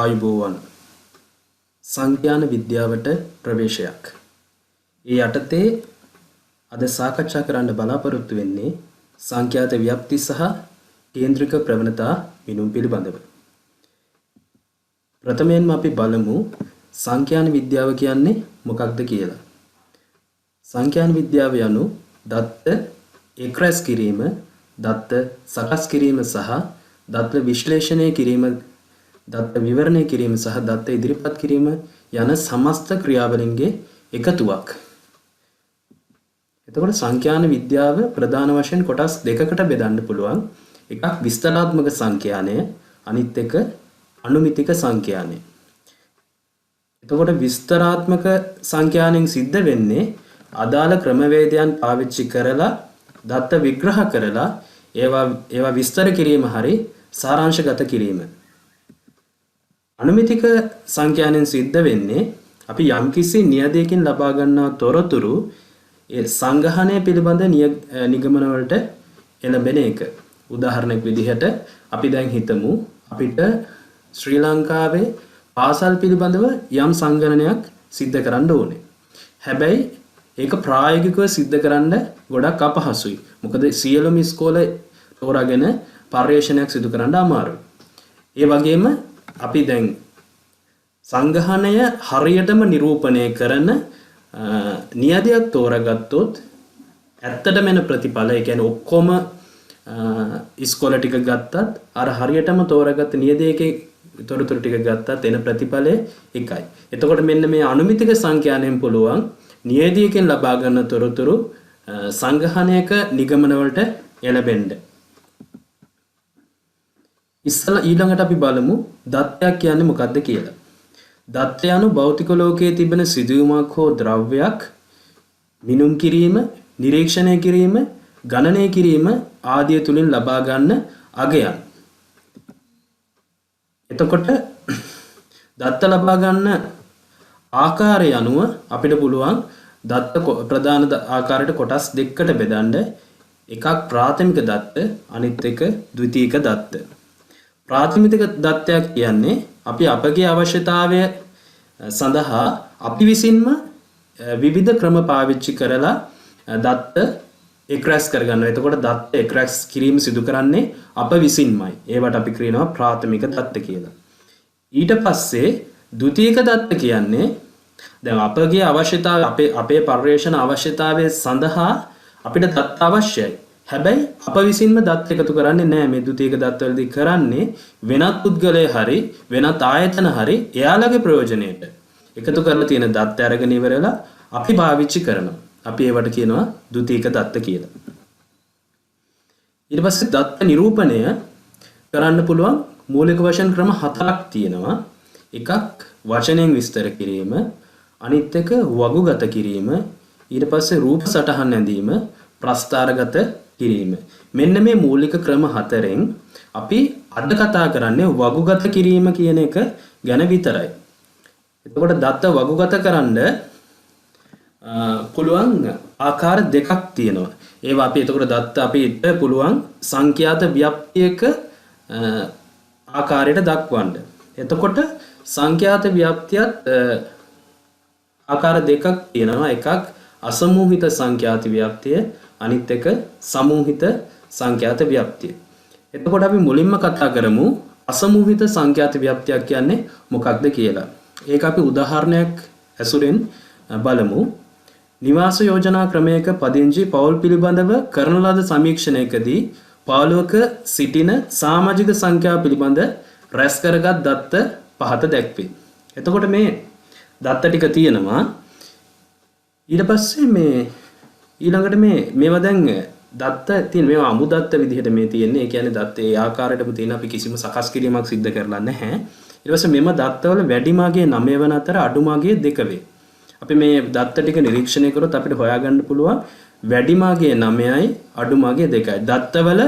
ආයුබෝවන් සංඛ්‍යාන විද්‍යාවට ප්‍රවේශයක්. ඒ යටතේ අද සාකච්ඡා කරන්න බලාපොරොත්තු වෙන්නේ සංඛ්‍යාත ව්‍යාප්ති සහ කේන්ද්‍රික ප්‍රවණතා මිනුම් පිළිබඳව. ප්‍රථමයෙන්ම අපි බලමු සංඛ්‍යාන විද්‍යාව කියන්නේ මොකක්ද කියලා. සංඛ්‍යාන විද්‍යාව යනු දත්ත එක්රැස් කිරීම, දත්ත සකස් කිරීම සහ දත්ත විශ්ලේෂණය කිරීම, දත්ත විවරණය කිරීම සහ දත්ත ඉදිරිපත් කිරීම යන සමස්ත ක්‍රියාවලින්ගේ එකතුවක්. එතකොට සංඛ්‍යාන විද්‍යාව ප්‍රධාන වශයෙන් කොටස් දෙකකට බෙදන්න පුළුවන්. එකක් විස්තරාත්මක සංඛ්‍යානය, අනිත් එක අනුමිතික සංඛ්‍යානය. එතකොට විස්තරාත්මක සංඛ්‍යානයෙන් සිද්ධ වෙන්නේ අදාළ ක්‍රමවේදයන් පාවිච්චි කරලා දත්ත විග්‍රහ කරලා ඒවා විස්තර කිරීම හරි සාරාංශගත කිරීම. අනුමිතික සංඛ්‍යානයෙන් සිද්ධ වෙන්නේ අපි යම්කිසි නියදයකින් ලබා ගන්නා තොරතුරු ඒ සංගහනය පිළිබඳ නිගමන වලට එළඹෙන එක. උදාහරණයක් විදිහට අපි දැන් හිතමු අපිට ශ්‍රී ලංකාවේ පාසල් පිළිබඳව යම් සංගණනයක් සිද්ධ කරන්න ඕනේ. හැබැයි ඒක ප්‍රායෝගිකව සිද්ධ කරන්න ගොඩක් අපහසුයි. මොකද සියලුම ඉස්කෝලේ තෝරාගෙන පර්යේෂණයක් සිදු කරන්න අමාරුයි. ඒ වගේම අපි දැන් සංගහනය හරියටම නිරූපණය කරන නියදයක් තෝරගත්තොත් ඇත්තටම එන ප්‍රතිඵල, ඒ කියන්නේ ඔක්කොම ඉස්කෝල ටික ගත්තත් අර හරියටම තෝරගත්ත නියදයකේ තොරතුරු ටික ගත්තත් එන ප්‍රතිඵලය එකයි. එතකොට මෙන්න මේ අනුමිතික සංඛ්‍යානයෙන් පුළුවන් නියදයකින් ලබා ගන්න තොරතුරු සංගහනයක නිගමන වලට එළඹෙන්න. ඊළඟට අපි බලමු දත්තයක් කියන්නේ මොකක්ද කියලා. දත්ත යනු භෞතික ලෝකයේ තිබෙන සිදුවීමක් හෝ ද්‍රව්‍යයක් මිනුම් කිරීම, නිරීක්ෂණය කිරීම, ගණනය කිරීම ආදිය තුලින් ලබා ගන්න අගයන්. එතකොට දත්ත ලබා ගන්න ආකාරය අනුව අපිට පුළුවන් දත්ත ප්‍රධාන ආකාරයට කොටස් දෙකකට බෙදන්න. එකක් ප්‍රාථමික දත්ත, අනිත් එක ද්විතීයික දත්ත. ප්‍රාථමික දත්තයක් කියන්නේ අපි අපගේ අවශ්‍යතාවය සඳහා අපි විසින්ම විවිධ ක්‍රම පාවිච්චි කරලා දත්ත එක්රැස් කරගන්නවා. එතකොට දත්ත එක්රැස් කිරීම සිදු කරන්නේ අප විසින්මයි. ඒවට අපි කියනවා ප්‍රාථමික දත්ත කියලා. ඊට පස්සේ ද්විතීයික දත්ත කියන්නේ දැන් අපගේ අවශ්‍යතාවය අපේ පර්යේෂණ අවශ්‍යතාවය සඳහා අපිට දත්ත අවශ්‍යයි. හැබැයි අප විසින්ම දත් එකතු කරන්නේ නැහැ. මේ ද්විතීයික දත්වලදී කරන්නේ වෙනත් පුද්ගලයෙක් හරි වෙනත් ආයතන හරි එයාලගේ ප්‍රයෝජනයට එකතු කරලා තියෙන දත් අරගෙන ඉවරලා අපි පාවිච්චි කරනවා. අපි ඒවට කියනවා ද්විතීයික දත්ත කියලා. ඊට පස්සේ දත්ත නිරූපණය කරන්න පුළුවන් මූලික වශයෙන් ක්‍රම 4ක් තියෙනවා. එකක් වචනයෙන් විස්තර කිරීම, අනිත් එක වගුගත කිරීම, ඊට පස්සේ රූප සටහන් ඇඳීම, ප්‍රස්ථාරගත කිරීම. මෙන්න මේ මූලික ක්‍රම 4න් අපි අද කතා කරන්නේ වගුගත කිරීම කියන එක ගැන විතරයි. එතකොට දත්ත වගුගත කරන්න පුළුවන් ආකාර දෙකක් තියෙනවා. ඒවා අපි එතකොට දත්ත අපිට පුළුවන් සංඛ්‍යාත ව්‍යාප්තියක ආකාරයට දක්වන්න. එතකොට සංඛ්‍යාත ව්‍යාප්තියත් ආකාර දෙකක් තියෙනවා. එකක් අසමූහිත සංඛ්‍යාත ව්‍යාප්තිය, අනිත් එක සමූහිත සංඛ්‍යාත ව්‍යාප්තිය. එතකොට අපි මුලින්ම කතා කරමු අසමූහිත සංඛ්‍යාත ව්‍යාප්තියක් කියන්නේ මොකක්ද කියලා. ඒක අපි උදාහරණයක් ඇසුරෙන් බලමු. නිවාස යෝජනා ක්‍රමයක පදිංචි පවුල් පිළිබඳව කරන ලද සමීක්ෂණයකදී පවුලක සිටින සමාජික සංඛ්‍යාව පිළිබඳ රැස් කරගත් දත්ත පහත දැක්වේ. එතකොට මේ දත්ත ටික තියෙනවා. ඊට පස්සේ මේ ඊළඟට මේවා දැන් දත්ත තියෙන මේවා අමු දත්ත විදිහට මේ තියෙන්නේ. ඒ කියන්නේ දත්ත ඒ ආකාරයටම තියෙන, අපි කිසිම සකස් කිරීමක් සිද්ධ කරලා නැහැ. ඊට පස්සේ මෙම දත්තවල වැඩිමාගේ 9 වන අතර අඩුමාගේ 2 වේ. අපි මේ දත්ත ටික නිරීක්ෂණය කරොත් අපිට හොයාගන්න පුළුවන් වැඩිමාගේ 9යි අඩුමාගේ 2යි. දත්තවල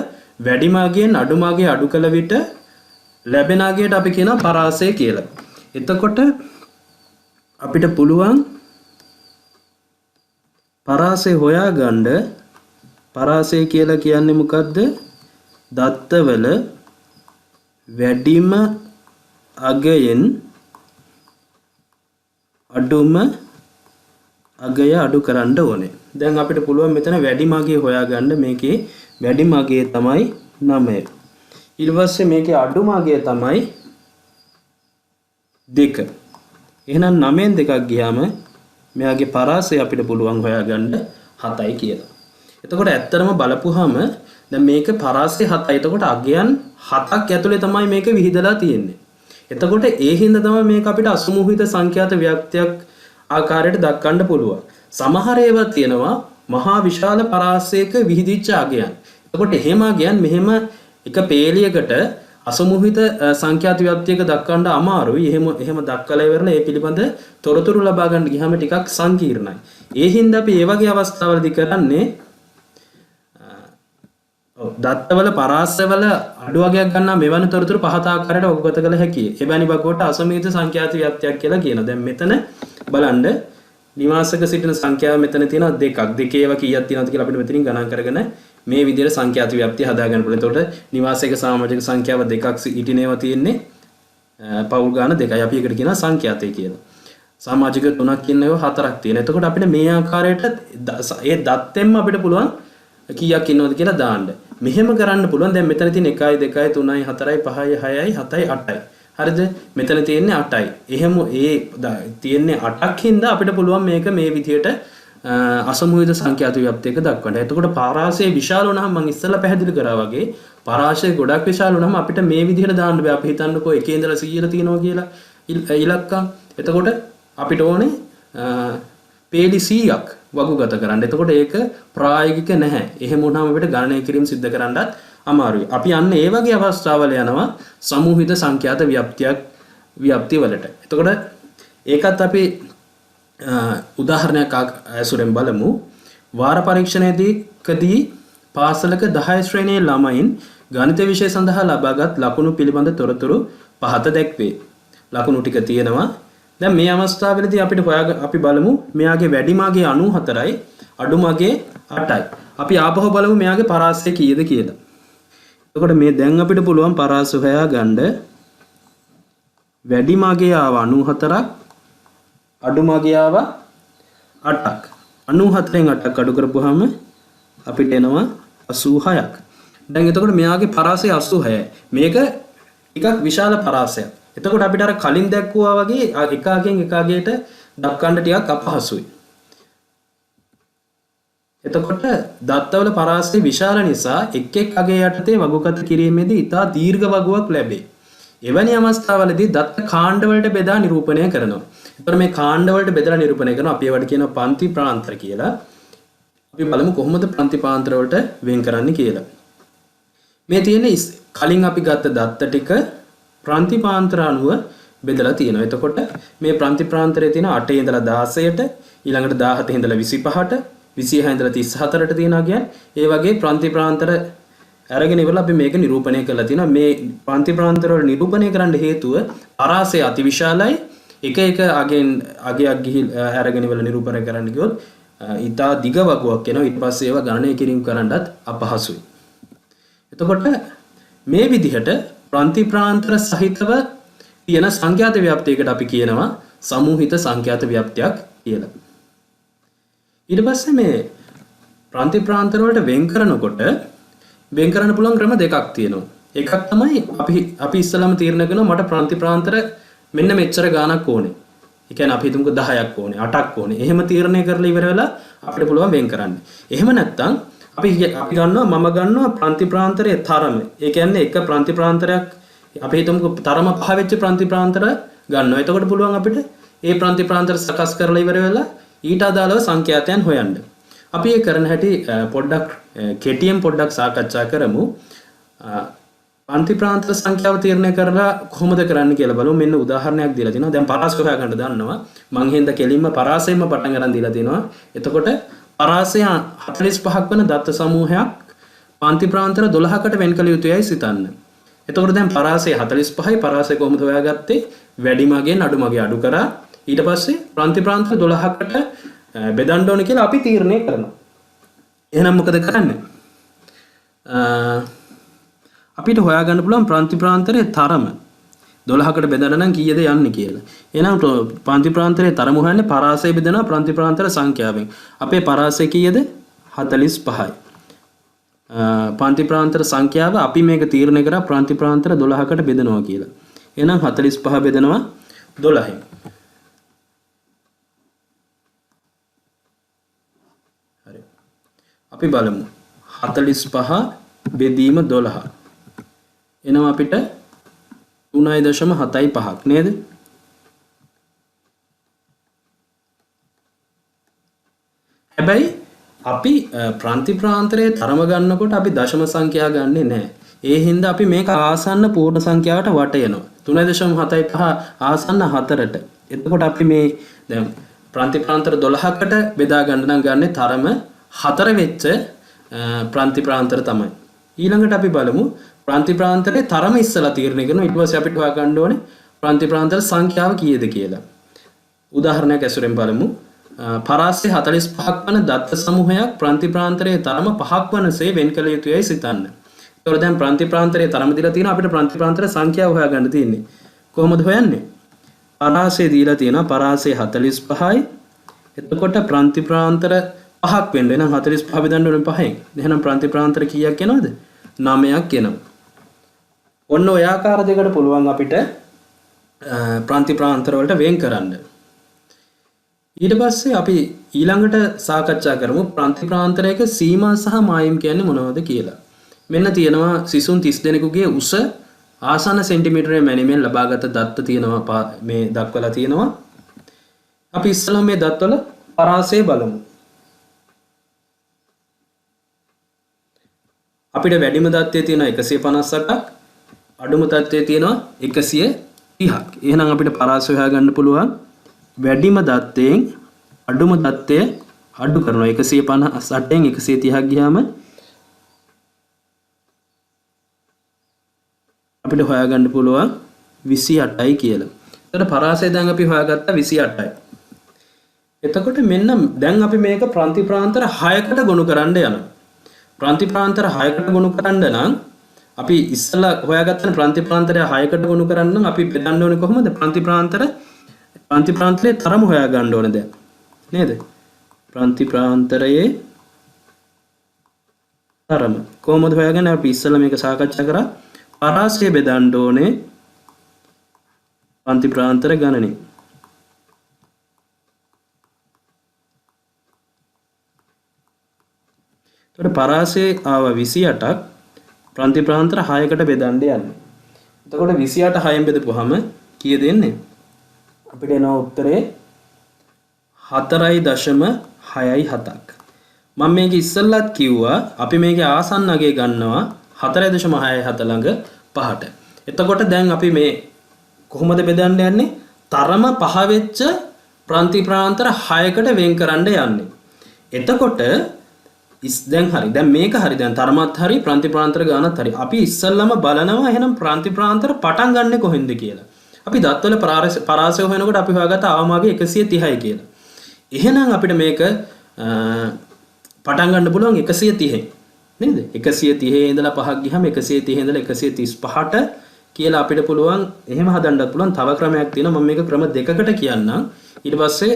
වැඩිමාගයෙන් අඩුමාගේ අඩු කළ විට ලැබෙන අගයට අපි කියනවා පරාසය කියලා. එතකොට අපිට පුළුවන් පරාසය හොයාගන්න. පරාසය කියලා කියන්නේ මොකද්ද? දත්තවල වැඩිම අගයෙන් අඩුම අගය අඩු කරන්න ඕනේ. දැන් අපිට පුළුවන් මෙතන වැඩිම අගය හොයාගන්න. මේකේ වැඩිම අගය තමයි 9. ඊට පස්සේ මේකේ අඩුම අගය තමයි 2. එහෙනම් 9න් 2ක් ගියාම මෙයාගේ පරාසය අපිට පුළුවන් හොයාගන්න 7යි කියලා. එතකොට ඇත්තටම බලපුවාම දැන් මේක පරාසය 7යි. එතකොට අගයන් 7ක් ඇතුලේ තමයි මේක විහිදලා තියෙන්නේ. එතකොට ඒ හින්දා තමයි මේක අපිට අසමූහිත සංඛ්‍යාත ව්‍යක්තියක් ආකාරයට දක්වන්න පුළුවන්. සමහර ඒවා තියෙනවා මහා විශාල පරාසයක විහිදිච්ච අගයන්. එතකොට එහෙම අගයන් මෙහෙම එක පේලියකට අසමූහිත සංඛ්‍යාත ව්‍යක්තියක දක්වන්න අමාරුයි. එහෙම දක්වලා ඉවරලා ඒ පිළිබඳ තොරතුරු ලබා ගන්න ගියාම ටිකක් සංකීර්ණයි. ඒ හින්දා අපි මේ වගේ අවස්ථාවලදී කරන්නේ දත්තවල පරාසවල අඩු වගයක් ගන්නා මෙවැනි තොරතුරු පහත ආකාරයට ඔබගත කළ හැකියි. එවැනි වගකට අසමීත සංඛ්‍යාත ව්‍යක්තියක් කියලා කියනවා. දැන් මෙතන බලන්න නිවාසක සිටින සංඛ්‍යාව මෙතන තියෙනවා 2ක්. දෙකේ ඒවා කීයක් තියෙනවද කියලා අපිට මෙතනින් ගණන් කරගෙන මේ විදිහට සංඛ්‍යාත ව්‍යක්තිය හදා ගන්න පුළුවන්. එතකොට නිවාසයක සමාජික සංඛ්‍යාව 2ක් ඉටිනේවා තියෙන්නේ පවුල් ගාන 2යි. අපි ඒකට කියනවා සංඛ්‍යාතය කියලා. සමාජික 3ක් ඉන්නේවා 4ක් තියෙනවා. එතකොට අපිට මේ ආකාරයට ඒ දත්තෙන්ම අපිට පුළුවන් කීයක් ඉන්නවද කියලා දාන්න. මෙහෙම කරන්න පුළුවන්. දැන් මෙතන තියෙන 1යි 2යි 3යි 4යි 5යි 6යි 7යි 8යි. හරිද? මෙතන තියෙන්නේ 8යි. එහෙම ඒ තියෙන්නේ 8ක් හින්දා අපිට පුළුවන් මේක මේ විදිහට අසමූහිත සංඛ්‍යාත ව්‍යක්තියක දක්වන්න. එතකොට පරාසය විශාල වුණාම මම ඉස්සෙල්ලා පැහැදිලි කරා වගේ පරාසය ගොඩක් විශාල වුණාම අපිට මේ විදිහට දාන්න බෑ. අපි හිතන්නකෝ 1 ඉඳලා 100ට තියෙනවා කියලා ඉලක්කම්. එතකොට අපිට ඕනේ පේලි 100ක් වගුගත කරන්න. එතකොට ඒක ප්‍රායෝගික නැහැ. එහෙම වුණාම අපිට ගණනය කිරීම සිද්ධ කරන්නත් අමාරුයි. අපි අන්න ඒ වගේ අවස්ථාවල යනවා සමූහිත සංඛ්‍යාත ව්‍යක්ති වලට. එතකොට ඒකත් අපි උදාහරණයක් ඇසුරෙන් බලමු. වාර පරීක්ෂණයේදී පාසලක 10 ශ්‍රේණියේ ළමයින් ගණිත විෂය සඳහා ලබාගත් ලකුණු පිළිබඳ තොරතුරු පහත දැක්වේ. ලකුණු ටික තියෙනවා. දැන් මේ අවස්ථාවේදී අපිට අපි බලමු මෙයාගේ වැඩිම අගය 94යි අඩුම අගය 8යි. අපි ආපහු බලමු මෙයාගේ පරාසය කීයද කියලා. එතකොට මේ දැන් අපිට පුළුවන් පරාසය හොයාගන්න. වැඩිම අගය ආව 94ක් අඩුම අගය ආව 8ක්. 94න් 8ක් අඩු කරපුවාම අපිට එනවා 86ක්. දැන් එතකොට මෙයාගේ පරාසය 86යි. මේක ටිකක් විශාල පරාසයක්. එතකොට අපිට අර කලින් දැක්වුවා වගේ එක අගයෙන් එක අගයට දක්වන්න ටිකක් අපහසුයි. එතකොට දත්තවල පරාසය විශාල නිසා එක් එක් අගය යටතේ වගුගත කිරීමේදී ඉතා දීර්ඝ වගුවක් ලැබේ. එවැනි අවස්ථාවලදී දත්ත කාණ්ඩ වලට බෙදා නිරූපණය කරනවා. එතකොට මේ කාණ්ඩ වලට බෙදලා නිරූපණය කරනවා. අපි ඒවට කියනවා පන්ති ප්‍රාන්තර කියලා. අපි බලමු කොහොමද පන්ති ප්‍රාන්තර වලට වෙන් කරන්නේ කියලා. මේ තියෙන්නේ කලින් අපි ගත්ත දත්ත ටික ප්‍රාන්ති ප්‍රාන්තර අනුව බෙදලා තියෙනවා. එතකොට මේ ප්‍රාන්ති ප්‍රාන්තරයේ තියෙන 8 ඉඳලා 16ට ඊළඟට 17 ඉඳලා 25ට 26 ඉඳලා 34ට තියෙනවා කියන්නේ ඒ වගේ ප්‍රාන්ති ප්‍රාන්තර අරගෙන ඉවරලා අපි මේක නිරූපණය කරලා තියෙනවා. මේ ප්‍රාන්ති ප්‍රාන්තර වල නිරූපණය කරන්න හේතුව පරාසය අතිවිශාලයි. එක එක අගයක් ගිහිල්ලා අරගෙන ඉවරලා නිරූපණය කරන්න ගියොත් ඊටා දිග වගුවක් එනවා. ඊට පස්සේ ඒවා ගණනය කිරීම කරන්නත් අපහසුයි. එතකොට මේ විදිහට ප්‍රාන්ති ප්‍රාන්තර සහිතව තියෙන සංඛ්‍යාත ව්‍යක්තියකට අපි කියනවා සමූහිත සංඛ්‍යාත ව්‍යක්තියක් කියලා. ඊට පස්සේ මේ ප්‍රාන්ති ප්‍රාන්තර වලට වෙන් කරනකොට වෙන් කරන්න පුළුවන් ක්‍රම දෙකක් තියෙනවා. එකක් තමයි අපි ඉස්සලම තීරණය කරනවා මට ප්‍රාන්ති ප්‍රාන්තර මෙන්න මෙච්චර ගාණක් ඕනේ. ඒ කියන්නේ අපි හිතමුකෝ 10ක් ඕනේ 8ක් ඕනේ. එහෙම තීරණය කරලා ඉවර වෙලා අපිට පුළුවන් වෙන් කරන්න. එහෙම නැත්නම් අපි ගන්නවා ප්‍රාන්ති ප්‍රාන්තරයේ තරම. ඒ කියන්නේ එක ප්‍රාන්ති ප්‍රාන්තරයක් අපි හිතමුකෝ තරම 5 වෙච්ච ප්‍රාන්ති ප්‍රාන්තර ගන්නවා. එතකොට පුළුවන් අපිට ඒ ප්‍රාන්ති ප්‍රාන්තර සකස් කරලා ඉවර වෙලා ඊට අදාළව සංඛ්‍යාතයන් හොයන්න. අපි ඒ කරන හැටි පොඩ්ඩක් කෙටියෙන් පොඩ්ඩක් සාකච්ඡා කරමු. ප්‍රාන්ති ප්‍රාන්තර සංඛ්‍යාව තීරණය කරලා කොහොමද කරන්න කියලා බලමු. මෙන්න උදාහරණයක් දීලා තිනවා. දැන් පරාසය හොයාගන්න දන්නවා. මං හින්දා කෙලින්ම පරාසයෙන්ම පටන් ගන්න දීලා තිනවා. එතකොට පරාසය 45ක් වන දත්ත සමූහයක් ප්‍රාන්ති ප්‍රාන්තර 12කට වෙන් කළ යුතුයයි සිතන්න. එතකොට දැන් පරාසය 45යි. පරාසය කොහොමද හොයාගත්තේ? වැඩිම අගයෙන් අඩුම අගය අඩු කරා. ඊට පස්සේ ප්‍රාන්ති ප්‍රාන්තර 12කට බෙදන්න ඕනේ කියලා අපි තීරණය කරනවා. එහෙනම් මොකද කරන්නේ? අපිට හොයාගන්න පුළුවන් ප්‍රාන්ති ප්‍රාන්තරයේ තරම 12කට බෙදන්න නම් කීයද යන්නේ කියලා. එහෙනම් ප්‍රාන්ති ප්‍රාන්තරයේ තරම හොයන්නේ පරාසය බෙදෙනවා ප්‍රාන්ති ප්‍රාන්තර සංඛ්‍යාවෙන්. අපේ පරාසය කීයද? 45යි. ප්‍රාන්ති ප්‍රාන්තර සංඛ්‍යාව අපි මේක තීරණය කරා ප්‍රාන්ති ප්‍රාන්තර 12කට බෙදනවා කියලා. එහෙනම් 45 බෙදනවා 12න්. හරි. අපි බලමු. 45 බෙදීම 12. එනවා අපිට 3.75ක් නේද? හැබැයි අපි ප්‍රාන්ති ප්‍රාන්තරයේ තරම ගන්නකොට අපි දශම සංඛ්‍යා ගන්නෙ නැහැ. ඒ හින්දා අපි මේක ආසන්න පූර්ණ සංඛ්‍යාවට වටයනවා. 3.75 ආසන්න 4ට. එතකොට අපි මේ දැන් ප්‍රාන්ති ප්‍රාන්තර 12කට බෙදා ගන්න නම් ගන්නේ තරම 4 වෙච්ච ප්‍රාන්ති ප්‍රාන්තර තමයි. ඊළඟට අපි බලමු ප්‍රාන්ති ප්‍රාන්තරයේ තරම ඉස්සලා තීරණය කරනවා. ඊට පස්සේ අපිට හොයාගන්න ඕනේ ප්‍රාන්ති ප්‍රාන්තර සංඛ්‍යාව කීයද කියලා. උදාහරණයක් ඇසුරෙන් බලමු. පරාසය 45ක් වන දත්ත සමූහයක් ප්‍රාන්ති ප්‍රාන්තරයේ තරම 5ක් වනසේ වෙන් කළ යුතුයයි සිතන්න. ඒතකොට දැන් ප්‍රාන්ති ප්‍රාන්තරයේ තරම දීලා තියෙනවා අපිට ප්‍රාන්ති ප්‍රාන්තර සංඛ්‍යාව හොයාගන්න තියෙන්නේ. කොහොමද හොයන්නේ? පරාසය දීලා තියෙනවා පරාසය 45යි. එතකොට ප්‍රාන්ති ප්‍රාන්තර 5ක් වෙන්න. එහෙනම් 45 බෙදන්න ඕනේ 5න්. එහෙනම් ප්‍රාන්ති ප්‍රාන්තර කීයක් එනවද? 9ක් එනවා. ඔන්න ඔය ආකාර දෙකට පුළුවන් අපිට ප්‍රාන්ති ප්‍රාන්තර වලට වෙන් කරන්න. ඊට පස්සේ අපි ඊළඟට සාකච්ඡා කරමු ප්‍රාන්ති ප්‍රාන්තරයක සීමා සහ මායිම් කියන්නේ මොනවද කියලා. මෙන්න තියෙනවා සිසුන් 30 දෙනෙකුගේ උස ආසන්න සෙන්ටිමීටරයේ මැනීමෙන් ලබාගත දත්ත තියෙනවා මේ දක්වලා තියෙනවා. අපි ඉස්සෙල්ලා මේ දත්වල පරාසය බලමු. අපිට වැඩිම தත්ත්වයේ තියෙනවා 158ක් අඩුම தත්ත්වයේ තියෙනවා 130ක්. එහෙනම් අපිට පරාසය හොයාගන්න පුළුවන් වැඩිම දත්තයෙන් අඩුම දත්තය අඩු කරනවා 158න් 130ක් ගියාම අපිට හොයාගන්න පුළුවන් 28යි කියලා. එතකොට පරාසය දැන් අපි හොයාගත්තා 28යි. එතකොට මෙන්න දැන් අපි මේක ප්‍රාන්ති ප්‍රාන්තර 6කට ගොනු කරන්න යනවා. ප්‍රාන්ති ප්‍රාන්තර 6කට ගොනු කරන්න නම් අපි ඉස්සලා හොයාගත්ත ප්‍රාන්ති ප්‍රාන්තරය 6කට ගොනු කරන්න නම් අපි බෙදන්න ඕනේ කොහොමද? ප්‍රාන්ති ප්‍රාන්තරයේ තරම හොයා ගන්න ඕනේ දැන්. නේද? ප්‍රාන්ති ප්‍රාන්තරයේ තරම කොහොමද හොයාගන්නේ? අපි ඉස්සලා මේක සාකච්ඡා කරා. පරාසය බෙදන්න ඕනේ ප්‍රාන්ති ප්‍රාන්තර ගණනේ. එතකොට පරාසයේ ආව 28ක් ප්‍රාන්ති ප්‍රාන්තර 6කට බෙදන්න යන්නේ. එතකොට 28 6ෙන් බෙදපුවාම කීයද එන්නේ? අපිට එන උත්තරේ 4.67ක්. මම මේක ඉස්සෙල්ලත් කිව්වා අපි මේකේ ආසන්න අගය ගන්නවා 4.67 ළඟ 5ට. එතකොට දැන් අපි මේ කොහොමද බෙදන්න යන්නේ? තරම 5 වෙච්ච ප්‍රාන්ති ප්‍රාන්තර 6කට වෙන් කරන්න යන්නේ. එතකොට දැන් හරි. දැන් මේක හරි. දැන් තරමත් හරි ප්‍රාන්ති ප්‍රාන්තර ගානත් හරි. අපි ඉස්සෙල්ලම බලනවා එහෙනම් ප්‍රාන්ති ප්‍රාන්තර පටන් ගන්නෙ කොහෙන්ද කියලා. අපි දත්වල පරාසය හොයනකොට අපි හොයාගත්ත අවමාගේ 130යි කියලා. එහෙනම් අපිට මේක පටන් ගන්න පුළුවන් 130න්. නේද? 130 ඉඳලා 5ක් ගියම 130 ඉඳලා 135ට කියලා අපිට පුළුවන් එහෙම හදන්නත් පුළුවන්. තව ක්‍රමයක් තියෙනවා. මම මේක ක්‍රම දෙකකට කියන්නම්. ඊට පස්සේ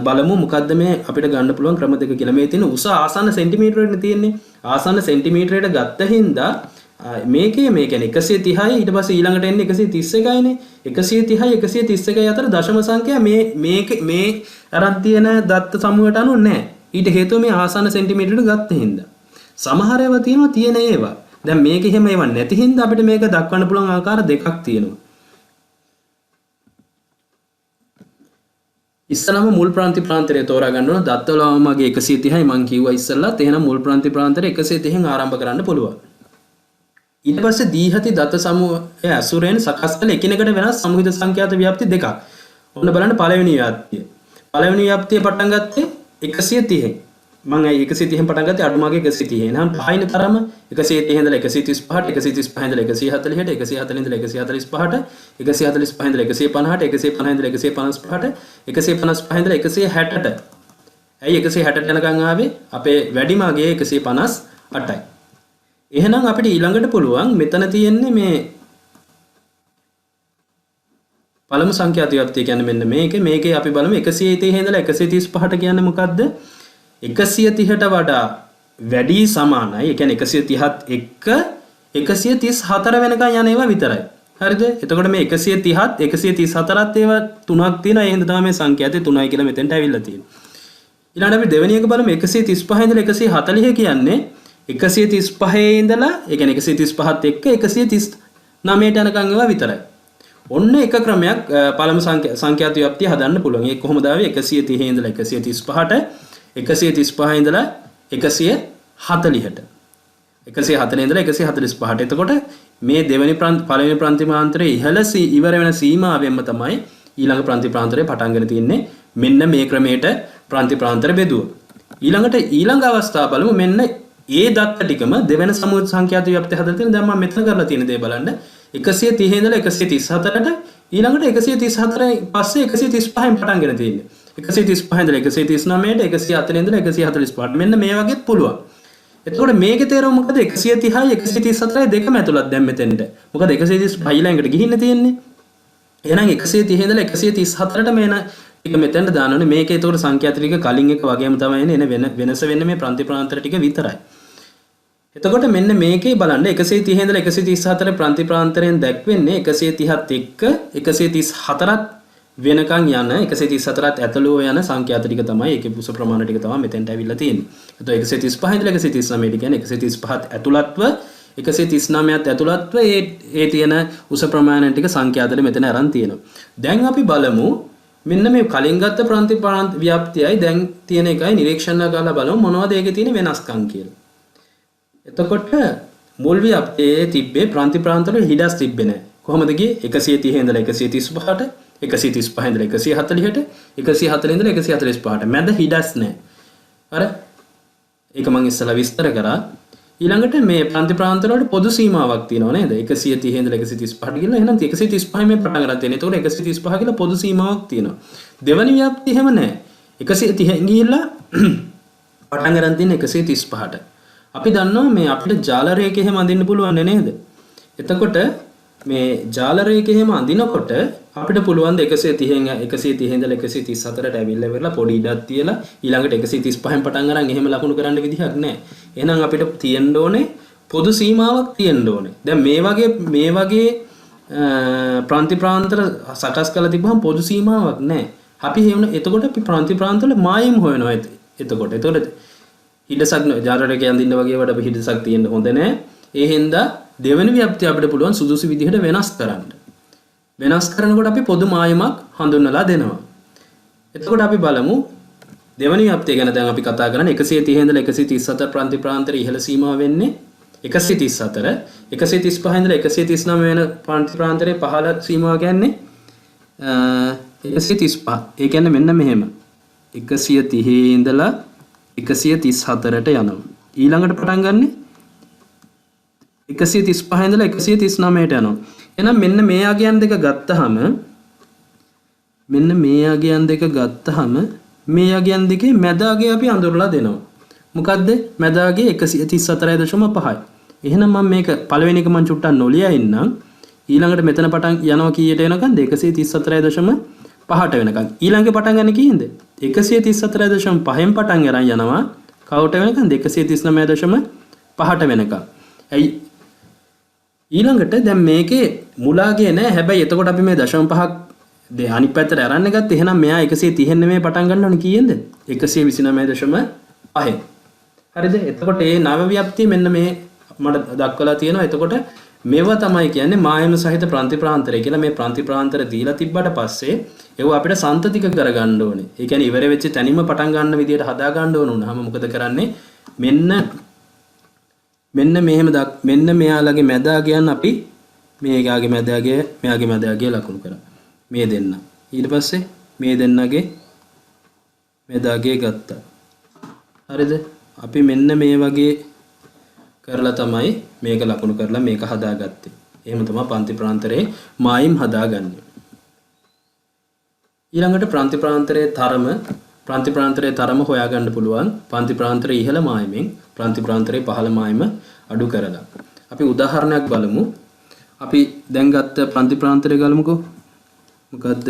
බලමු මොකද්ද මේ අපිට ගන්න පුළුවන් ක්‍රම දෙක කියලා. මේ තියෙන උස ආසන්න සෙන්ටිමීටරෙට තියෙන්නේ. ආසන්න සෙන්ටිමීටරයට ගත්ත හින්දා මේ කියන්නේ 130යි ඊට පස්සේ ඊළඟට එන්නේ 131යිනේ. 130යි 131යි අතර දශම සංඛ්‍යා මේ අරන් තියෙන දත්ත සමූහයට අනුව නැහැ. ඊට හේතුව මේ ආසන්න සෙන්ටිමීටරයට ගත්ත හින්දා. සමහර ඒවා තියෙනවා තියෙන ඒවා. දැන් මේක එහෙම ඒවා නැති හින්දා අපිට මේක දක්වන්න පුළුවන් ආකාර දෙකක් තියෙනවා. ඉස්සලම මුල් ප්‍රාන්ති ප්‍රාන්තරය තෝරා ගන්න ඕන. දත්තවලමගේ 130යි මං කිව්වා ඉස්සෙල්ලත්. එහෙනම් මුල් ප්‍රාන්ති ප්‍රාන්තරය 130න් ආරම්භ කරන්න පුළුවන්. ඊට පස්සේ දීහති දත්ත සමූහය අසුරෙන් සකස් කළ එකිනෙකට වෙනස් සමූහිත සංඛ්‍යාත ව්‍යාප්ති දෙකක්. ඔන්න බලන්න පළවෙනි ව්‍යාප්තිය. පළවෙනි ව්‍යාප්තිය පටන් ගත්තේ 130න්. මම 130න් පටන් ගත්තේ අඩුමාගේ 130. එහෙනම් පහින තරම 130 ඉඳලා 135ට 135 ඉඳලා 140ට 140 ඉඳලා 145ට 145 ඉඳලා 150ට 150 ඉඳලා 155ට 155 ඉඳලා 160ට. ඇයි 160ට යනකම් ආවේ? අපේ වැඩිම අගය 158යි. එහෙනම් අපිට ඊළඟට පුළුවන් මෙතන තියෙන්නේ මේ පළමු සංඛ්‍යාත ව්‍යාප්තිය කියන්නේ මෙන්න මේකේ අපි බලමු 130 ඉඳලා 135ට කියන්නේ මොකද්ද? 130ට වඩා වැඩි සමානයි. ඒ කියන්නේ 130ත් එක්ක 134 වෙනකන් යන ඒවා විතරයි. හරිද? එතකොට මේ 130ත් 134ත් ඒවා තුනක් තියෙනවා. ඒ හින්දා තමයි මේ සංඛ්‍යාතේ 3යි කියලා මෙතෙන්ට ඇවිල්ලා තියෙන්නේ. ඊළඟට අපි දෙවෙනි එක බලමු 135 ඉඳලා 140 කියන්නේ 135 ඉඳලා ඒ කියන්නේ 135ත් එක්ක 139ට යනකන් ඒවා විතරයි. ඔන්න එක ක්‍රමයක් පළමු සංඛ්‍යාත ව්‍යාප්තිය හදන්න පුළුවන්. ඒක කොහොමද ආවේ? 130 ඉඳලා 135ට 135 ඉඳලා 140ට 140 ඉඳලා 145ට. එතකොට මේ දෙවෙනි පළවෙනි ප්‍රාන්තිමාන්තරයේ ඉහළ ඉවර වෙන සීමාවෙන්ම තමයි ඊළඟ ප්‍රාන්තිමාන්තරය පටන් ගන්න තියෙන්නේ. මෙන්න මේ ක්‍රමයට ප්‍රාන්තිමාන්තර බෙදුව. ඊළඟට ඊළඟ අවස්ථාව බලමු. මෙන්න ඒ දත්ත ටිකම දෙවෙනි සමූහ සංඛ්‍යාත ව්‍යාප්තිය හදලා තියෙන. දැන් මම මෙතන කරලා තියෙන දේ බලන්න. 130 ඉඳලා 134ට ඊළඟට 134 පස්සේ 135න් පටන් ගන්න තියෙන්නේ. 135 ඉඳලා 139ට 140 ඉඳලා 145ට මෙන්න මේ වගේත් පුළුවන්. එතකොට මේකේ තේරුම මොකද? 130යි 134යි දෙකම ඇතුළත් දැන් මෙතෙන්ට. මොකද 135 ළඟට ගිහින්න තියෙන්නේ. එහෙනම් 130 ඉඳලා 134ට මේන ටික මෙතෙන්ට දාන්න ඕනේ. මේකේ ඒතකොට සංඛ්‍යාත ටික කලින් එක වගේම තමයි එන්නේ. වෙනස වෙන්නේ මේ ප්‍රාන්තිපාන්තර ටික විතරයි. එතකොට මෙන්න මේකේ බලන්න 130 ඉඳලා 134 ප්‍රාන්තිපාන්තරයෙන් දැක්වෙන්නේ 130ත් එක්ක 134ත් වෙනකන් යන 134ත් ඇතුළු යන සංඛ්‍යාත ටික තමයි ඒකේ පුස ප්‍රමාණ ටික තමයි මෙතෙන්ට ඇවිල්ලා තියෙන්නේ. එතකොට 135 ඉඳලා 139 කියන්නේ 135ත් ඇතුළත්ව 139ත් ඇතුළත්ව ඒ තියෙන උස ප්‍රමාණ ටික සංඛ්‍යාතෙ මෙතන අරන් තියෙනවා. දැන් අපි බලමු මෙන්න මේ කලින් ගත්ත ප්‍රාන්ත ව්‍යාප්තියයි දැන් තියෙන එකයි නිරීක්ෂණය කරලා බලමු මොනවද ඒකේ තියෙන වෙනස්කම් කියලා. එතකොට මුල් ව්‍යාප්තියේ තිබ්බේ ප්‍රාන්තවල හිඩස් තිබ්බේ නැහැ. කොහොමද ගියේ? 130 ඉඳලා 135ට 135 ඉඳලා 140ට 140 ඉඳලා 145ට මැද හිඩස් නැහැ. අර ඒක මම ඉස්සලා විස්තර කරා. ඊළඟට මේ ප්‍රාන්ත වලට පොදු සීමාවක් තියෙනවා නේද? 130 ඉඳලා 135ට ගිහලා එහෙනම් 135 මේ පටන් ගන්න තියෙනවා. ඒතකොට 135 කියලා පොදු සීමාවක් තියෙනවා. දෙවනි ව්‍යාප්තිය එහෙම නැහැ. 130 ගිහලා පටන් ගන්න තියෙන 135ට. අපි දන්නවා මේ අපිට ජාල රේඛ එහෙම අඳින්න පුළුවන් නේද? එතකොට මේ ජාල රේඛ එහෙම අඳිනකොට අපිට පුළුවන් 130 ඉඳලා 134ට ඇවිල්ලා ඉවරලා පොඩි ඉඩක් තියලා ඊළඟට 135න් පටන් අරන් එහෙම ලකුණු කරන්න විදිහක් නැහැ. එහෙනම් අපිට තියෙන්න ඕනේ පොදු සීමාවක් තියෙන්න ඕනේ. දැන් මේ වගේ ප්‍රාන්තර සකස් කරලා තිබ්බහම පොදු සීමාවක් නැහැ. අපි එතකොට අපි ප්‍රාන්තවල මායිම් හොයනවා. එතකොට හිඩසක් ජාලරේක යන්දින්න වගේ වට අපි හිඩසක් තියෙන්න හොඳ නැහැ. ඒ හින්දා දෙවෙනි ව්‍යාප්තිය අපිට පුළුවන් සුදුසු විදිහට වෙනස් කරන්න. වෙනස් කරනකොට අපි පොදු මායමක් හඳුන්වලා දෙනවා. එතකොට අපි බලමු දෙවෙනි ව්‍යාප්තිය ගැන දැන් අපි කතා කරන්නේ 130 ඉඳලා 134 ප්‍රාන්තර ඉහළ සීමාව වෙන්නේ 134 135 ඉඳලා 139 වෙන ප්‍රාන්තරයේ පහළ සීමාව කියන්නේ 135. ඒ කියන්නේ මෙන්න මෙහෙම 130 ඉඳලා 134ට යනවා. ඊළඟට පටන් ගන්න 135 ඉඳලා 139ට යනවා. එහෙනම් මෙන්න මේ අගයන් දෙක ගත්තාම මේ අගයන් දෙකේ මැද අගය අපි අඳුරලා දෙනවා. මොකද්ද? මැද අගය 134.5යි. එහෙනම් මම මේක පළවෙනි එක මම චුට්ටක් නොලියා ඉන්නම්. ඊළඟට මෙතන පටන් යනවා කීයට එනකන් 134.5ට වෙනකන්. ඊළඟේ පටන් ගන්න කීයද? 134.5න් පටන් අරන් යනවා. කවට වෙනකන් 139.5ට වෙනකන්. ඇයි ඊළඟට දැන් මේකේ මුලාගේ නෑ. හැබැයි එතකොට අපි මේ 0.5ක් අනිත් පැත්තට අරන් ගත්ත. එහෙනම් මෙයා 130 නෙමෙයි පටන් ගන්න ඕනේ කීයෙන්ද? 129.5. හරිද? එතකොට මේ නව ව්‍යාප්තිය මෙන්න මේ මට දක්වලා තියෙනවා. එතකොට මේවා තමයි කියන්නේ මායම සහිත ප්‍රාන්තරය කියලා. මේ ප්‍රාන්තර දීලා තිබ්බට පස්සේ ඒව අපිට සන්තතික කරගන්න ඕනේ. ඒ කියන්නේ ඉවර වෙච්ච තැනින්ම පටන් ගන්න විදියට හදා ගන්න ඕන උනහම මොකද කරන්නේ? මෙන්න මෙයාලගේ මැදගයන් අපි මේගාගේ මැදගය මෙයාගේ මැදගය ලකුණු කරා. මේ දෙන්න. ඊට පස්සේ මේ දෙන්නගේ මැදගය ගත්තා. හරිද? අපි මෙන්න මේ වගේ කරලා තමයි මේක ලකුණු කරලා මේක හදාගත්තේ. එහෙම තමයි ප්‍රාන්තරයේ මායිම් හදාගන්නේ. ඊළඟට ප්‍රාන්තරයේ තරම හොයාගන්න පුළුවන් ප්‍රාන්තරයේ ඉහළ මායිමෙන් ප්‍රාන්තරයේ පහළ මායිම අඩු කරලා. අපි උදාහරණයක් බලමු. අපි දැන් ගත්ත ප්‍රාන්තරය ගලමුකෝ. මොකද්ද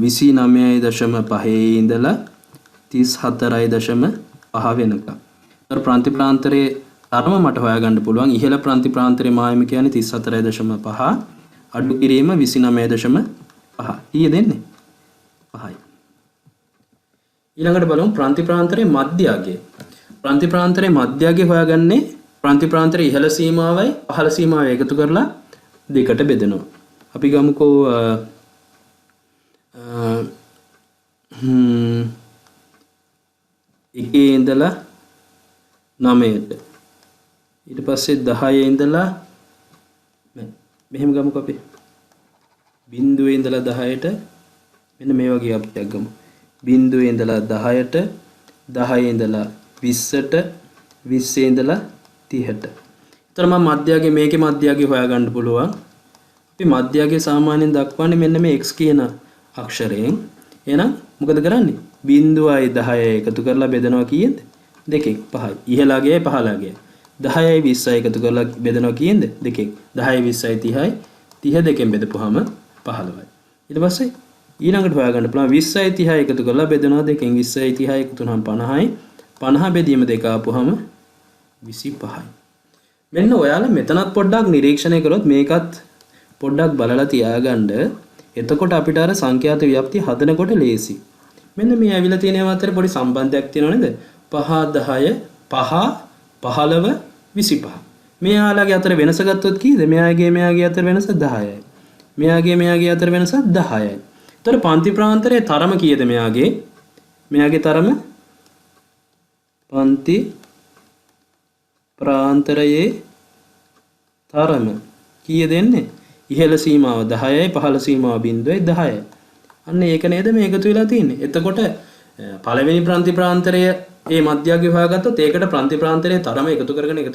29.5 ඉඳලා 34.5 වෙනකම්. අර ප්‍රාන්ති ප්‍රාන්තරයේ තරම මට හොයාගන්න පුළුවන්. ඉහළ ප්‍රාන්ති ප්‍රාන්තරයේ මායම කියන්නේ 34.5 අඩු කිරීම 29.5. ඊයේ දෙන්නේ 5යි. ඊළඟට බලමු ප්‍රාන්ති ප්‍රාන්තරයේ මධ්‍යගය. ප්‍රාන්ති ප්‍රාන්තරයේ මධ්‍යගය හොයාගන්නේ ප්‍රාන්ති ප්‍රාන්තරයේ ඉහළ සීමාවයි පහළ සීමාවයි එකතු කරලා දෙකට බෙදනවා. අපි ගමුකෝ එකේ ඉඳලා 9ට ඊට පස්සේ 10 ඉඳලා මෙහෙම ගමුකෝ අපි බිංදුවේ ඉඳලා 10ට මෙන්න මේ වගේ අපිටක් ගමු. බිංදුවේ ඉඳලා 10ට 10 ඉඳලා 20ට 20 ඉඳලා 30ට. ඒතර මම මධ්‍යගය මේකේ මධ්‍යගය හොයාගන්න පුළුවන්. අපි මධ්‍යගය සාමාන්‍යයෙන් දක්වන්නේ මෙන්න මේ x කියන අක්ෂරයෙන්. එහෙනම් මොකද කරන්නේ? බිංදුවයි 10යි එකතු කරලා බෙදනවා කීයද? දෙකෙන් 5යි. ඉහළගයයි පහළගයයි. 10යි 20යි එකතු කරලා බෙදනවා කීයද? දෙකෙන්. 10යි 20යි 30යි. 30 දෙකෙන් බෙදපුවාම 15යි. ඊට පස්සේ ඊළඟට හොයාගන්න පුළුවන් 20යි 30යි එකතු කරලා බෙදනවා දෙකෙන්. 20යි 30යි එකතු වුණාම 50යි. 50 බෙදීම දෙක ආපුවාම 25යි. මෙන්න ඔයාලා මෙතනත් පොඩ්ඩක් නිරීක්ෂණය කරොත් මේකත් පොඩ්ඩක් බලලා තියාගන්න. එතකොට අපිට අර සංඛ්‍යාත ව්‍යාප්තිය හදනකොට ලේසි. මෙන්න මේ ඇවිල්ලා තියෙන ඒවා අතර පොඩි සම්බන්ධයක් තියෙනව නේද? 5 10 5 15 25. මෙයාලගේ අතර වෙනස ගත්තොත් කීයද? මෙයාගේ අතර වෙනස 10යි. මෙයාගේ අතර වෙනස 10යි. ඒතර පන්ති ප්‍රාන්තරයේ තරම කීයද මෙයාගේ තරම? පන්ති ප්‍රාන්තරයේ තරම කීයද එන්නේ? ඉහළ සීමාව 10යි පහළ සීමාව 0.10යි. අන්න ඒක නේද මේ එකතු වෙලා තියෙන්නේ. එතකොට පළවෙනි ප්‍රාන්ති ප්‍රාන්තරය මේ මධ්‍යගය හොයාගත්තොත් ඒකට ප්‍රාන්ති ප්‍රාන්තරයේ තරම එකතු